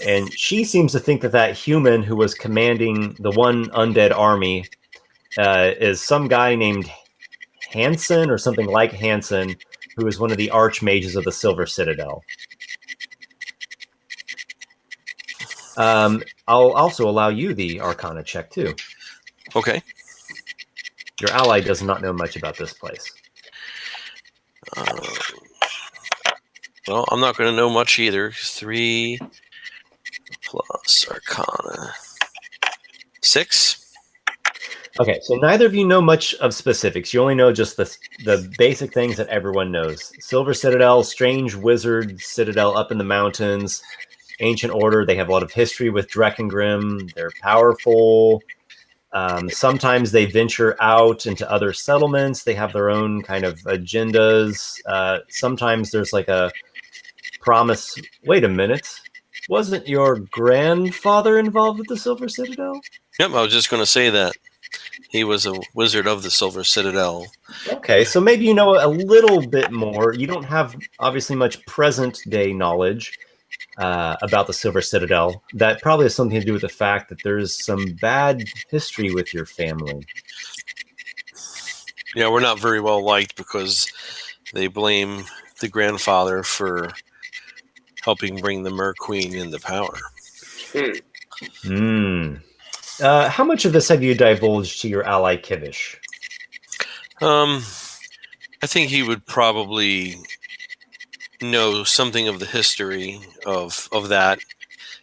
and she seems to think that human who was commanding the one undead army is some guy named Hansen or something like Hansen, who is one of the archmages of the Silver Citadel. I'll also allow you the Arcana check too. Okay. Your ally does not know much about this place. Well, I'm not going to know much either. 3 plus Arcana. 6. Okay, so neither of you know much of specifics. You only know just the basic things that everyone knows. Silver Citadel, strange wizard citadel up in the mountains, ancient order. They have a lot of history with Drekengrim. They're powerful. Sometimes they venture out into other settlements. They have their own kind of agendas. Sometimes there's like a promise. Wait a minute. Wasn't your grandfather involved with the Silver Citadel? Yep, I was just going to say that. He was a wizard of the Silver Citadel. Okay, so maybe you know a little bit more. You don't have, obviously, much present-day knowledge about the Silver Citadel. That probably has something to do with the fact that there's some bad history with your family. Yeah, we're not very well liked because they blame the grandfather for helping bring the Mer Queen into power. How much of this have you divulged to your ally Kivish? I think he would probably know something of the history of that,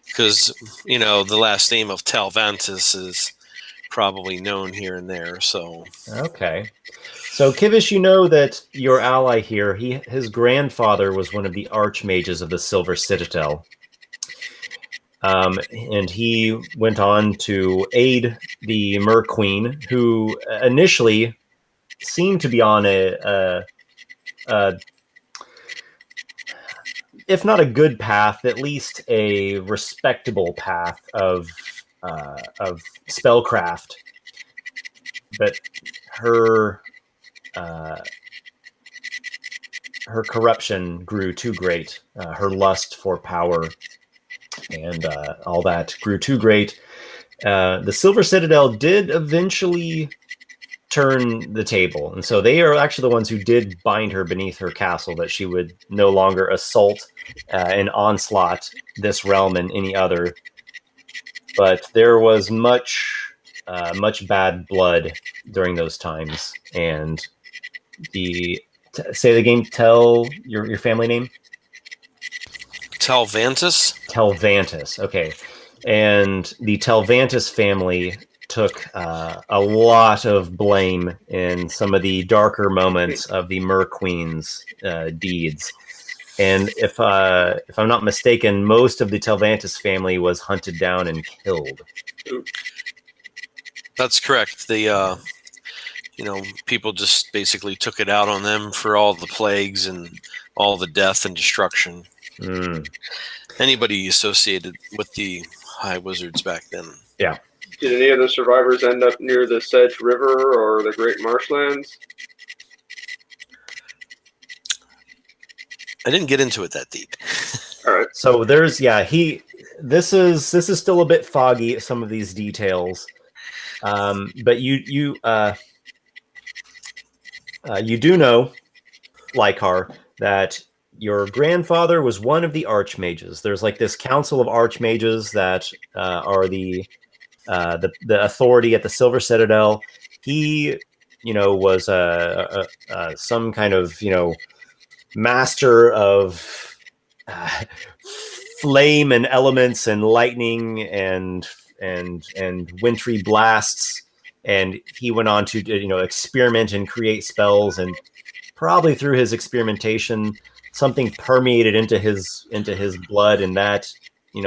because the last name of Talvantis is probably known here and there. So okay, so Kivish, you know that your ally here, his grandfather was one of the archmages of the Silver Citadel. And he went on to aid the Mer Queen, who initially seemed to be on a if not a good path, at least a respectable path of spellcraft. But her corruption grew too great. Her lust for power and all that grew too great. The Silver Citadel did eventually turn the table, and so they are actually the ones who did bind her beneath her castle, that she would no longer assault and onslaught this realm and any other. But there was much bad blood during those times, and say the game. Tell your family name. Talvantis? Talvantis, okay. And the Talvantis family took a lot of blame in some of the darker moments of the Mer Queen's deeds. And if I'm not mistaken, most of the Talvantis family was hunted down and killed. That's correct. They, people just basically took it out on them for all the plagues and all the death and destruction. Anybody associated with the High Wizards back then. Yeah. Did any of the survivors end up near the Sedge River or the Great Marshlands? I didn't get into it that deep. All right. So there's this is still a bit foggy, some of these details. But you do know, Lykarr, that your grandfather was one of the archmages. There's like this council of archmages that are the authority at the Silver Citadel. He, was some kind of master of flame and elements and lightning and wintry blasts, and he went on to experiment and create spells, and probably through his experimentation something permeated into his blood, and that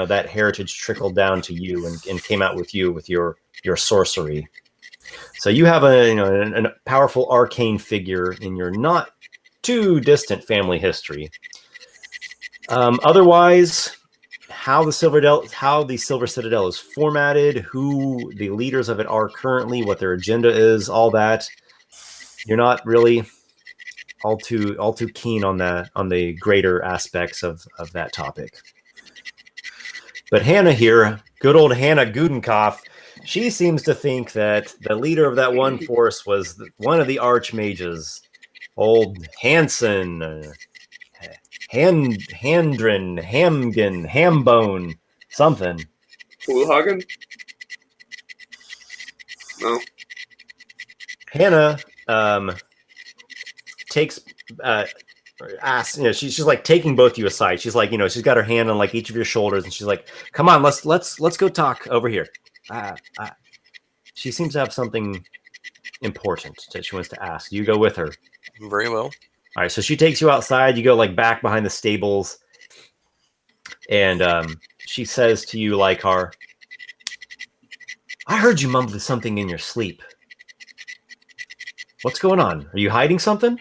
that heritage trickled down to you and came out with you with your sorcery. So you have a powerful arcane figure in your not too distant family history. Otherwise, how the Silver Citadel is formatted, who the leaders of it are currently, what their agenda is, all that, you're not really all too keen on the greater aspects of that topic. But Hannah here, good old Hannah Gudenkopf, she seems to think that the leader of that one force was one of the archmages, old Hansen, Handrin, Hamgen, Hambone, something. Fulhagen? No. Hannah takes asks, she's like taking both of you aside. She's like, she's got her hand on like each of your shoulders, and she's like, "Come on, let's go talk over here." She seems to have something important that she wants to ask. You go with her. Very well. All right, so she takes you outside. You go like back behind the stables, and she says to you, Lykarr, "I heard you mumble something in your sleep. What's going on? Are you hiding something?"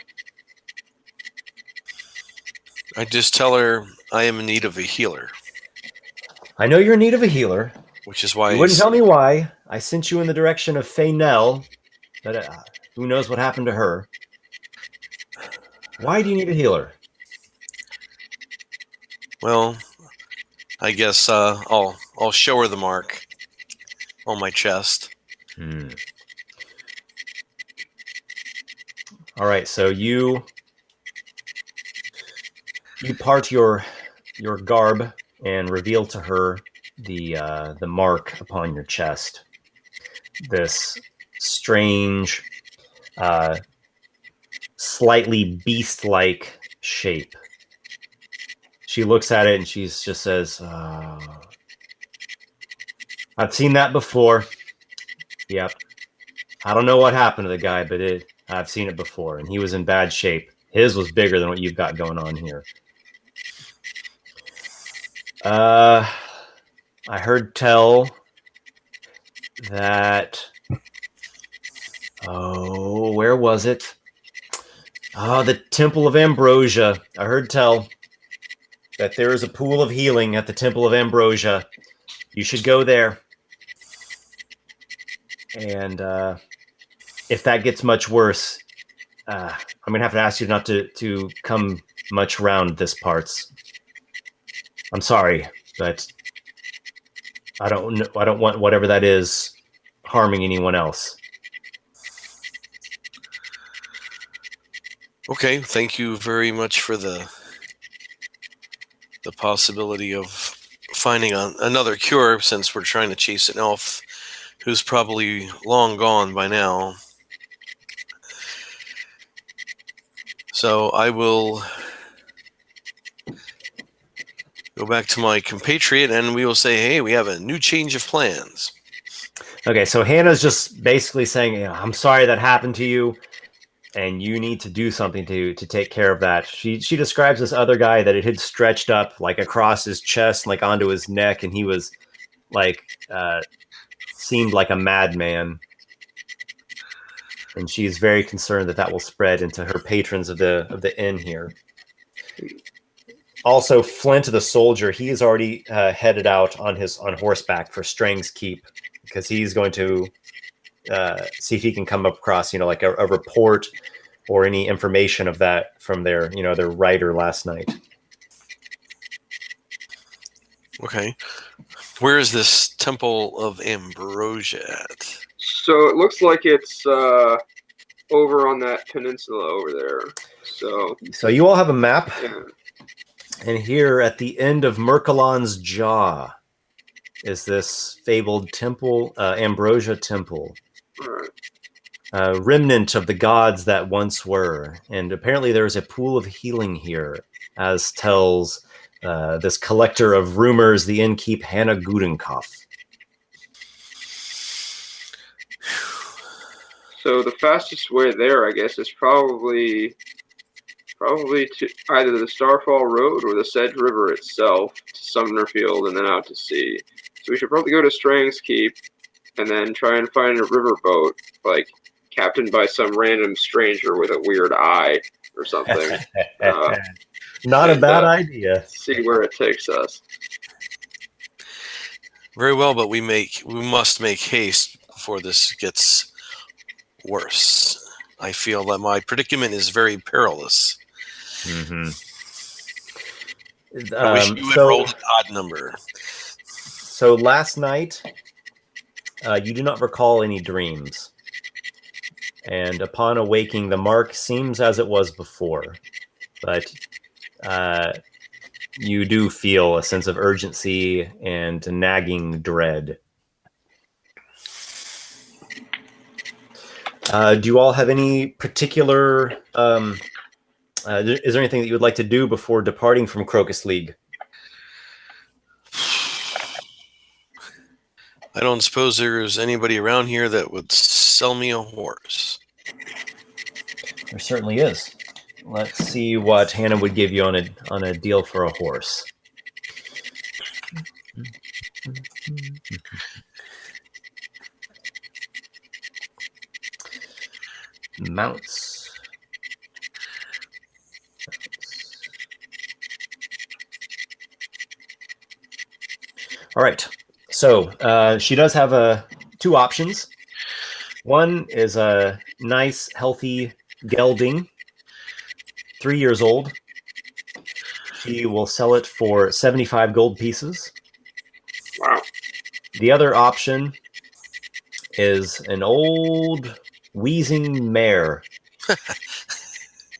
I just tell her I am in need of a healer. "I know you're in need of a healer. Which is why You wouldn't tell me why. I sent you in the direction of Faynell, but who knows what happened to her. Why do you need a healer?" Well, I guess I'll show her the mark on my chest. All right, so you part your garb and reveal to her the mark upon your chest. This strange, slightly beast-like shape. She looks at it and she just says, "I've seen that before. Yep. I don't know what happened to the guy, but I've seen it before, and he was in bad shape. His was bigger than what you've got going on here. I heard tell that, where was it? The Temple of Ambrosia. I heard tell that there is a pool of healing at the Temple of Ambrosia. You should go there. And if that gets much worse, I'm going to have to ask you not to come much around this parts. I'm sorry, but I don't want whatever that is harming anyone else." Okay, thank you very much for the possibility of finding another cure, since we're trying to chase an elf who's probably long gone by now. So I will go back to my compatriot and we will say, "Hey, we have a new change of plans." Okay, so Hannah's just basically saying, "I'm sorry that happened to you, and you need to do something to take care of that." She describes this other guy that it had stretched up like across his chest, like onto his neck, and he was like seemed like a madman. and she's very concerned that that will spread into her patrons of the inn here. Also, Flint the soldier, he is already headed out on horseback for Strang's Keep, because he's going to see if he can come across, like a report or any information of that from their writer last night. Okay. Where is this Temple of Ambrosia at? So it looks like it's over on that peninsula over there. So you all have a map. Yeah. And here at the end of Merkalon's Jaw is this fabled temple, Ambrosia Temple. All right. Remnant of the gods that once were. And apparently there is a pool of healing here, as tells this collector of rumors, the innkeep Hannah Gudenkopf. So the fastest way there, I guess, is probably to either the Starfall Road or the Sedge River itself to Sumner Field and then out to sea. So we should probably go to Strang's Keep and then try and find a riverboat, like captained by some random stranger with a weird eye or something. Not a bad idea. See where it takes us. Very well, but we must make haste before this gets worse. I feel that my predicament is very perilous. Mm-hmm. I wish you had rolled an odd number. So last night, you do not recall any dreams. And upon awaking, the mark seems as it was before. But you do feel a sense of urgency and nagging dread. Do you all have any particular... is there anything that you would like to do before departing from Crocus League? I don't suppose there's anybody around here that would sell me a horse. There certainly is. Let's see what Hannah would give you on a deal for a horse. Mounts. All right. So she does have two options. One is a nice, healthy gelding, 3 years old. She will sell it for 75 gold pieces. Wow. The other option is an old, wheezing mare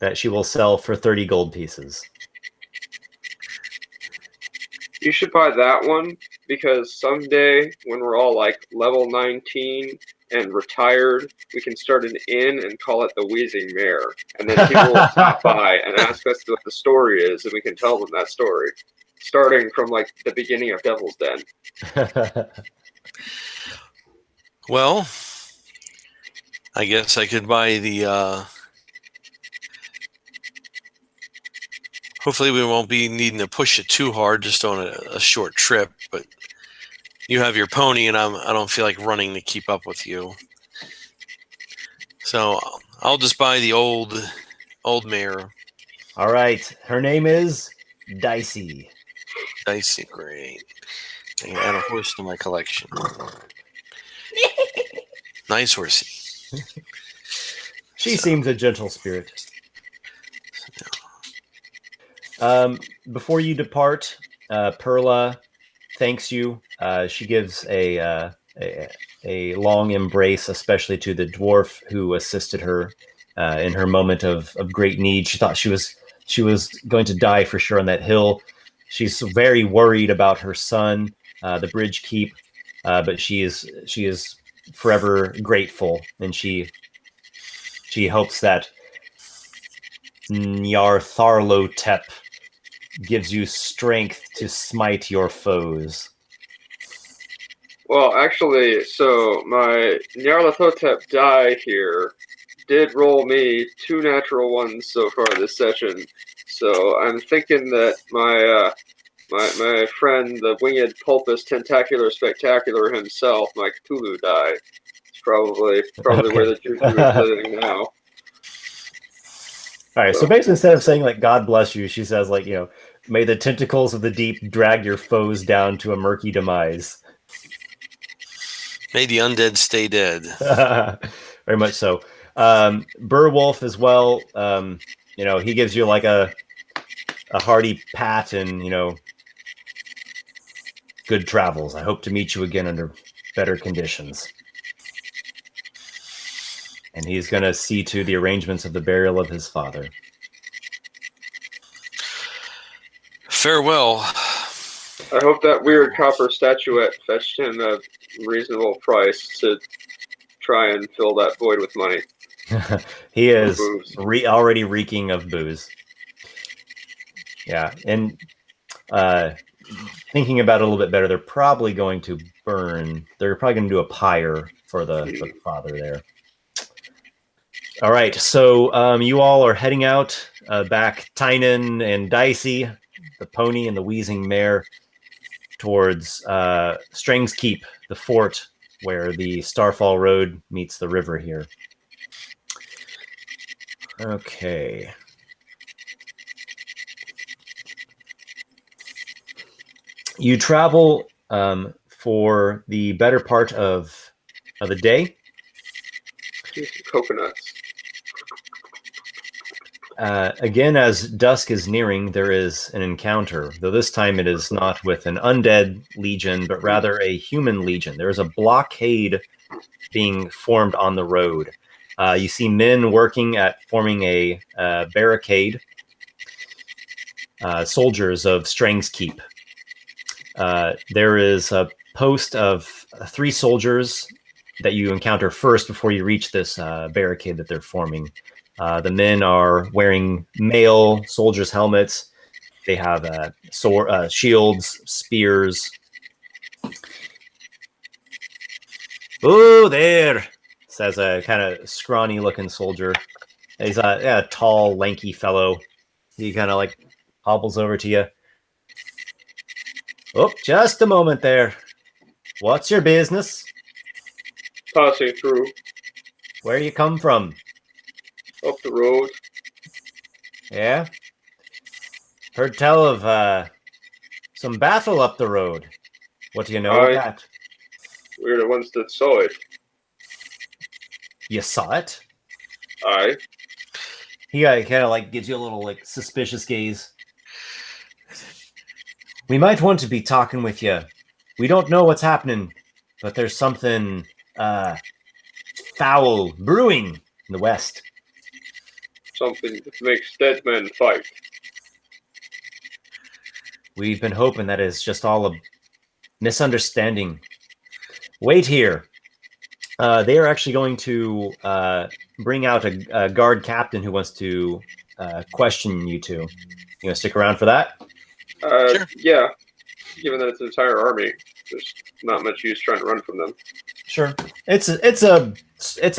that she will sell for 30 gold pieces. You should buy that one because someday when we're all like level 19 and retired, we can start an inn and call it the Wheezing Mare. And then people will stop by and ask us what the story is, and we can tell them that story. Starting from like the beginning of Devil's Den. Well, I guess I could buy the... Hopefully we won't be needing to push it too hard just on a short trip, but you have your pony and I don't feel like running to keep up with you. So I'll just buy the old mare. All right. Her name is Dicey. Dicey, great. I can add a horse to my collection. Nice horsey. She seems a gentle spirit. Before you depart, Perla thanks you. She gives a long embrace, especially to the dwarf who assisted her in her moment of great need. She thought she was going to die for sure on that hill. She's very worried about her son, the Bridge Keep, but she is forever grateful, and she hopes that Nyartharlotep gives you strength to smite your foes. Well, actually, so my Nyarlathotep die here did roll me 2 natural ones so far this session. So I'm thinking that my friend, the winged pulpus tentacular spectacular himself, my Cthulhu die, is Probably Okay. where the Juju is living now. All right, so basically instead of saying like "God bless you," she says like, "May the tentacles of the deep drag your foes down to a murky demise." May the undead stay dead. Very much so. Burwolf as well. He gives you like a hearty pat and good travels. I hope to meet you again under better conditions. And he's going to see to the arrangements of the burial of his father. Farewell. I hope that weird copper statuette fetched him a reasonable price to try and fill that void with money. He is booze. already reeking of booze. Yeah, and thinking about it a little bit better, they're probably going to burn. They're probably going to do a pyre for the father there. All right, so you all are heading out back, Tynan and Dicey, the pony and the wheezing mare, towards Strang's Keep, the fort where the Starfall Road meets the river here. Okay. You travel for the better part of the day. Coconuts. Again, as dusk is nearing, there is an encounter, though this time it is not with an undead legion, but rather a human legion. There is a blockade being formed on the road. You see men working at forming a barricade, soldiers of Strang's Keep. There is a post of 3 soldiers that you encounter first before you reach this barricade that they're forming. The men are wearing mail soldiers' helmets. They have shields, spears. "Oh, there," says a kind of scrawny-looking soldier. He's a tall, lanky fellow. He kind of like hobbles over to you. "Oh, just a moment there. What's your business? Passing through. Where you come from?" Up the road. "Yeah? Heard tell of some battle up the road. What do you know of that?" We're the ones that saw it. "You saw it?" Aye. He kind of like gives you a little like suspicious gaze. "We might want to be talking with you. We don't know what's happening, but there's something foul brewing in the west." Something that makes dead men fight. "We've been hoping that it's just all a misunderstanding. Wait here." They are actually going to bring out a guard captain who wants to question you two. You want to stick around for that? Sure. Yeah. Given that it's an entire army, there's not much use trying to run from them. Sure. It's a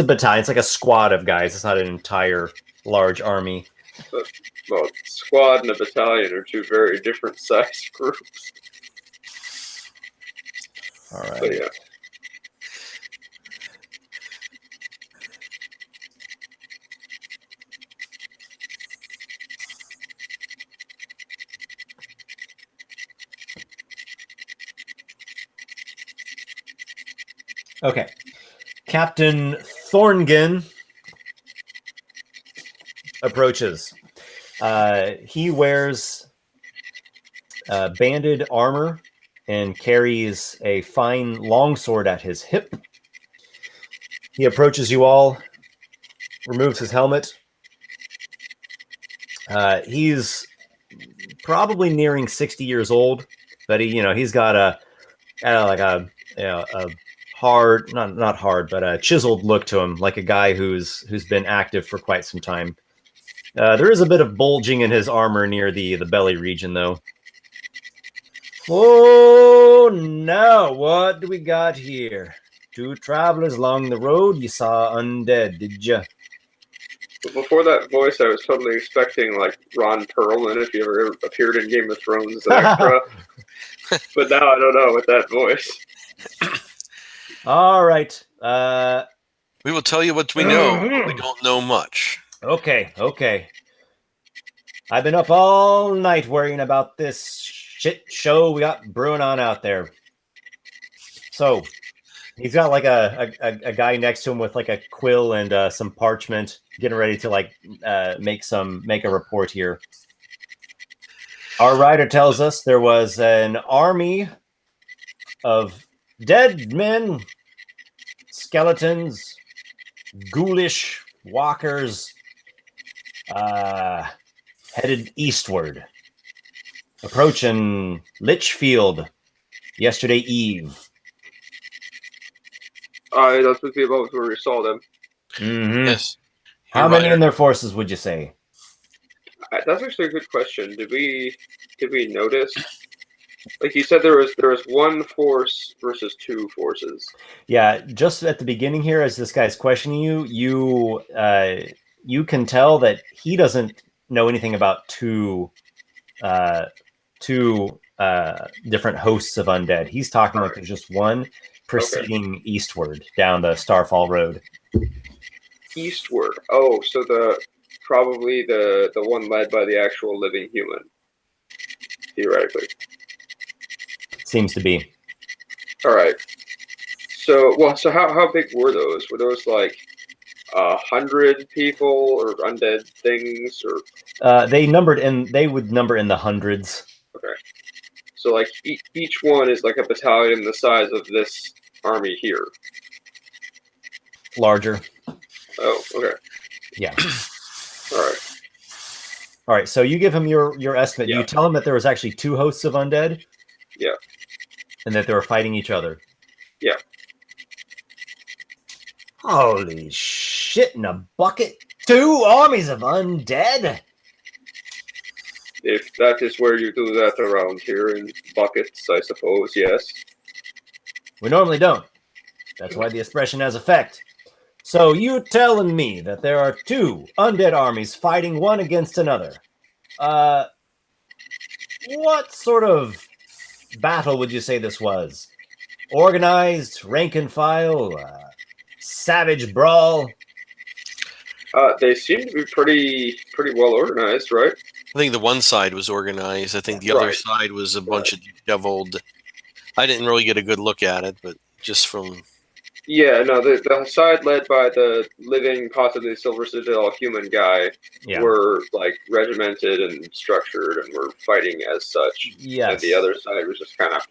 battalion. It's like a squad of guys. It's not an entire large army. Well, squad and a battalion are 2 very different size groups. All right. But yeah. Okay. Captain Thorngan approaches. He wears banded armor and carries a fine longsword at his hip. He approaches you all, removes his helmet. He's probably nearing 60 years old, but he's got a hard, not hard, but a chiseled look to him, like a guy who's been active for quite some time. There is a bit of bulging in his armor near the belly region, though. "Oh, now what do we got here? 2 travelers along the road. You saw undead, did you?" But before that voice, I was totally expecting like Ron Perlman if he ever appeared in Game of Thrones as an extra. But now I don't know with that voice. All right. We will tell you what we know. But we don't know much. Okay. I've been up all night worrying about this shit show we got brewing on out there. So, he's got like a guy next to him with like a quill and some parchment, getting ready to like make a report here. Our writer tells us there was an army of dead men, skeletons, ghoulish walkers, headed eastward, approaching Litchfield yesterday eve. That's would be about where we saw them. Mm-hmm. Yes. How many in their forces would you say? That's actually a good question. Did we notice? Like you said, there was one force versus two forces. Yeah, just at the beginning here, as this guy's questioning you, you can tell that he doesn't know anything about two different hosts of undead. He's talking like there's just one proceeding eastward down the Starfall Road. Eastward. Oh, so probably the one led by the actual living human. Theoretically. Seems to be. All right. So how big were those? Were those like 100 people or undead things, or they would number in the hundreds. Okay. So like each one is like a battalion the size of this army here. Larger. Oh, okay. Yeah. All right. So you give him your estimate. Yeah. You tell him that there was actually two hosts of undead. Yeah. And that they were fighting each other. Yeah. Holy shit in a bucket! 2 armies of undead? If that is where you do that around here in buckets, I suppose, yes. We normally don't. That's why the expression has effect. So you telling me that there are 2 undead armies fighting one against another? What sort of battle would you say this was? Organized, rank and file, savage brawl? They seem to be pretty well organized, right? I think the one side was organized. I think the other side was a bunch of deviled. I didn't really get a good look at it, but just from... Yeah, no, the side led by the living, possibly Silver Citadel human guy were like regimented and structured and were fighting as such. Yes. And the other side was just kind of...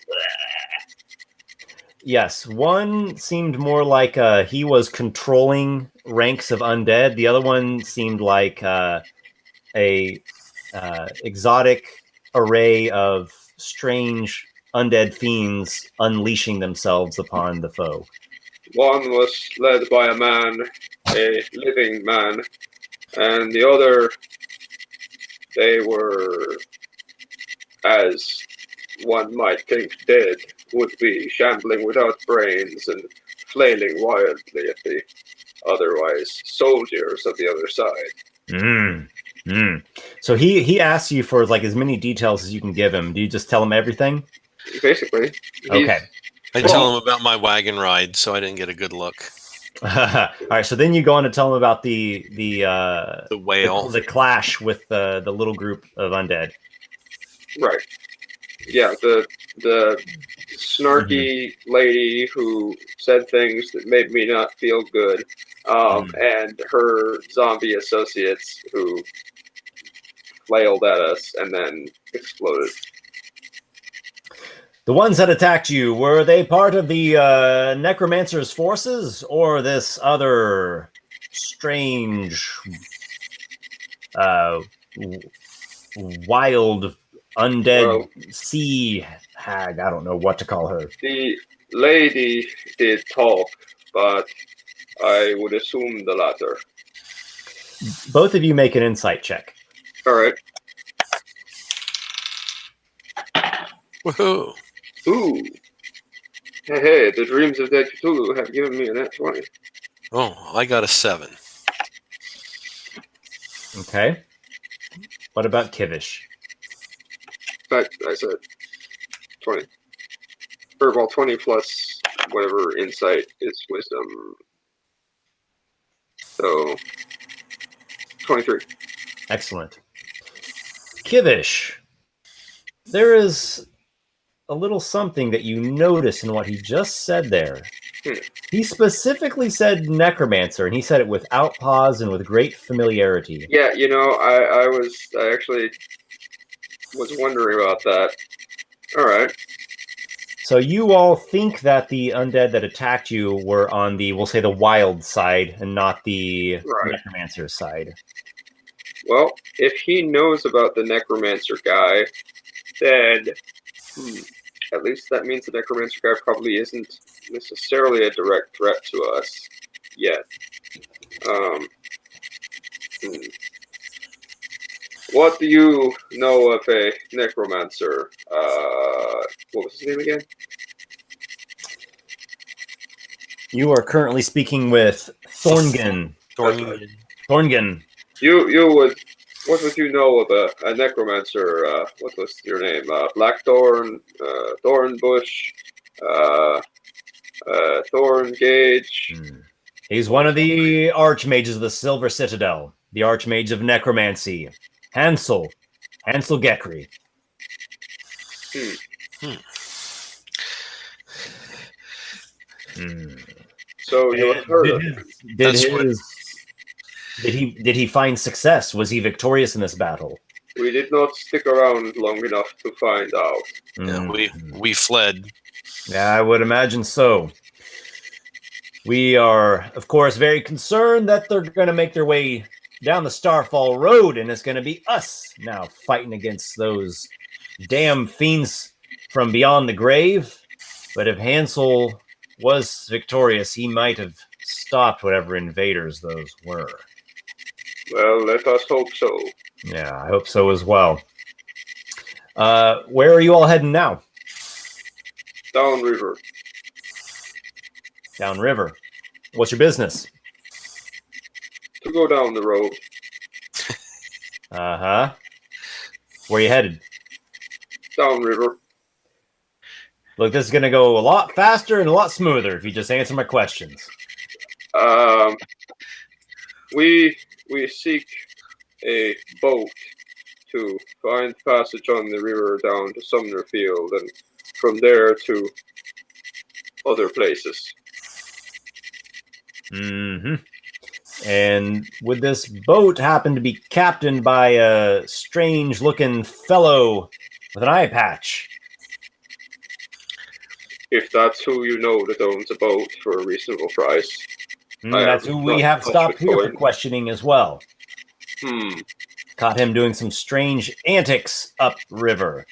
Yes, one seemed more like he was controlling ranks of undead. The other one seemed like a exotic array of strange undead fiends unleashing themselves upon the foe. One was led by a man, a living man, and the other, they were, as one might think dead, would be shambling without brains and flailing wildly at the otherwise soldiers of the other side. So he asks you for like as many details as you can give him. Do you just tell him everything? Basically. Okay. I tell him about my wagon ride, so I didn't get a good look. All right. So then you go on to tell him about the whale, the clash with the little group of undead. Right. Yeah. The snarky lady who said things that made me not feel good, and her zombie associates who flailed at us and then exploded. The ones that attacked you, were they part of the necromancer's forces or this other strange wild undead sea hag? I don't know what to call her. The lady did talk, but I would assume the latter. Both of you make an insight check. All right. Woohoo! Ooh. Hey, the dreams of dead Cthulhu have given me a nat 20. Oh, I got a 7. Okay. What about Kivish? I said 20. Or, well, 20 plus whatever insight is wisdom. So 23. Excellent. Kivish, there is a little something that you notice in what he just said there. He specifically said necromancer, and he said it without pause and with great familiarity. Yeah, I actually was wondering about that. All right. So you all think that the undead that attacked you were on the, we'll say, the wild side and not the necromancer side. Well, if he knows about the necromancer guy, then at least that means the necromancer guy probably isn't necessarily a direct threat to us yet. What do you know of a necromancer? What was his name again? You are currently speaking with Thorngan. Thorngan. What would you know of a necromancer? What was your name? Blackthorn, Thornbush, Thorngage. He's one of the archmages of the Silver Citadel, the archmage of necromancy, Hansel Gekri. So you have heard of him. Did he find success? Was he victorious in this battle? We did not stick around long enough to find out. Yeah, we fled. Yeah, I would imagine so. We are, of course, very concerned that they're going to make their way down the Starfall Road, and it's going to be us now fighting against those damn fiends from beyond the grave. But if Hansel was victorious, he might have stopped whatever invaders those were. Well, let us hope so. Yeah, I hope so as well. Where are you all heading now? Downriver. Downriver. What's your business? To go down the road. Uh-huh. Where are you headed? Downriver. Look, this is going to go a lot faster and a lot smoother if you just answer my questions. We seek a boat to find passage on the river down to Sumner Field, and from there to other places. Mm-hmm. And would this boat happen to be captained by a strange-looking fellow with an eye patch? If that's who you know that owns a boat for a reasonable price. That's who we have stopped here for questioning as well. Hmm. Caught him doing some strange antics upriver.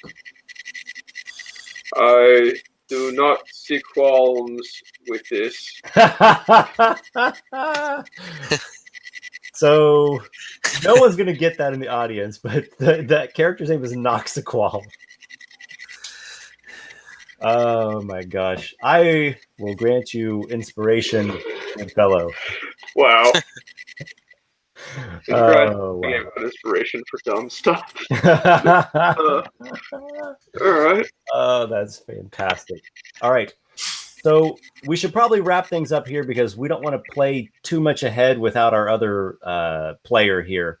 I do not see qualms with this. So, no one's going to get that in the audience, but that character's name is Noxaqual. Oh my gosh. I will grant you inspiration, fellow. Wow. Oh, wow. Inspiration for dumb stuff. All right. Oh, that's fantastic. All right. So we should probably wrap things up here because we don't want to play too much ahead without our other player here.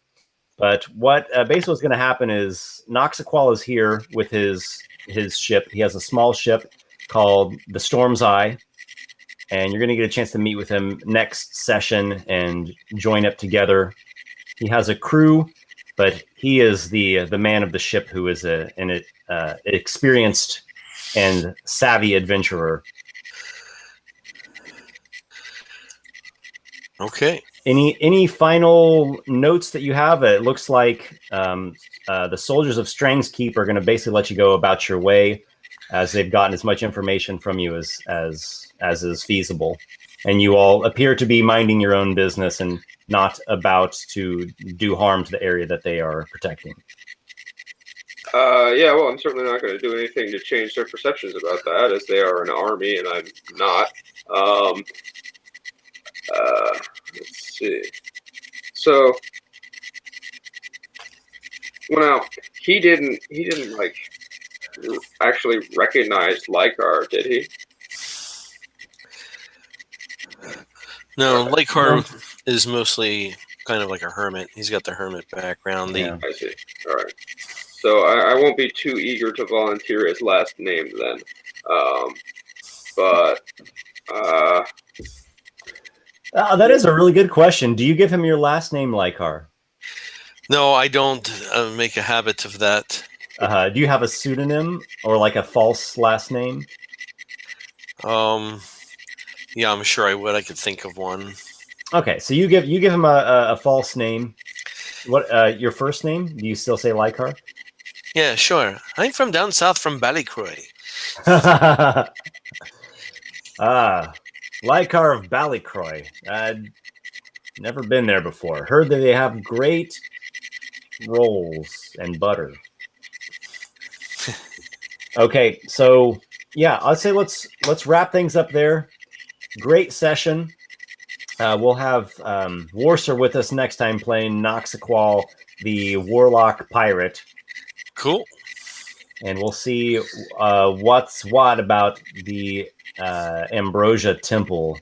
But what basically what's going to happen is Noxaqual is here with his ship. He has a small ship called the Storm's Eye, and you're going to get a chance to meet with him next session and join up together. He has a crew, but he is the man of the ship who is an experienced and savvy adventurer. Okay. Any final notes that you have? It looks like the soldiers of Strang's Keep are going to basically let you go about your way, as they've gotten as much information from you as is feasible, and you all appear to be minding your own business and not about to do harm to the area that they are protecting. Yeah, well, I'm certainly not going to do anything to change their perceptions about that, as they are an army and I'm not. Let's see. So, well, now he didn't like actually recognize Lykarr, did he? No, Lykarr is mostly kind of like a hermit. He's got the hermit background. Yeah. I see. All right. So I won't be too eager to volunteer his last name then. But That is a really good question. Do you give him your last name, Lykarr? No, I don't make a habit of that. Do you have a pseudonym or like a false last name? Yeah, I'm sure I would. I could think of one. Okay, so you give him a false name. What your first name? Do you still say Lykarr? Yeah, sure. I'm from down south from Ballycroy. Lykarr of Ballycroy. I'd never been there before. Heard that they have great rolls and butter. Okay, so yeah, I'd say let's wrap things up there. Great session. We'll have Warser with us next time playing Noxaqual, the Warlock Pirate. Cool. And we'll see what's what about the Ambrosia Temple.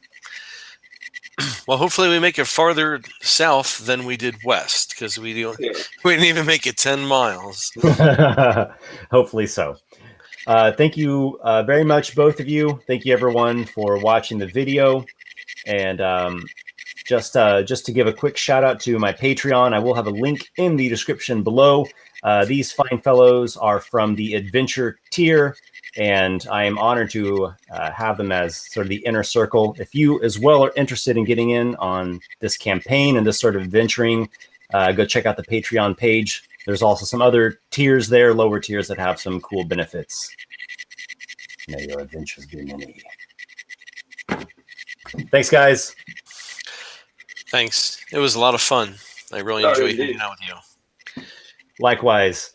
Well, hopefully we make it farther south than we did west, because we didn't even make it 10 miles. Hopefully so. Thank you very much, both of you. Thank you, everyone, for watching the video. And just to give a quick shout out to my Patreon, I will have a link in the description below. These fine fellows are from the adventure tier, and I am honored to have them as sort of the inner circle. If you as well are interested in getting in on this campaign and this sort of adventuring, go check out the Patreon page. There's also some other tiers there, lower tiers, that have some cool benefits. May your adventures be many. Thanks, guys. Thanks. It was a lot of fun. I really enjoyed hanging out with you. Likewise.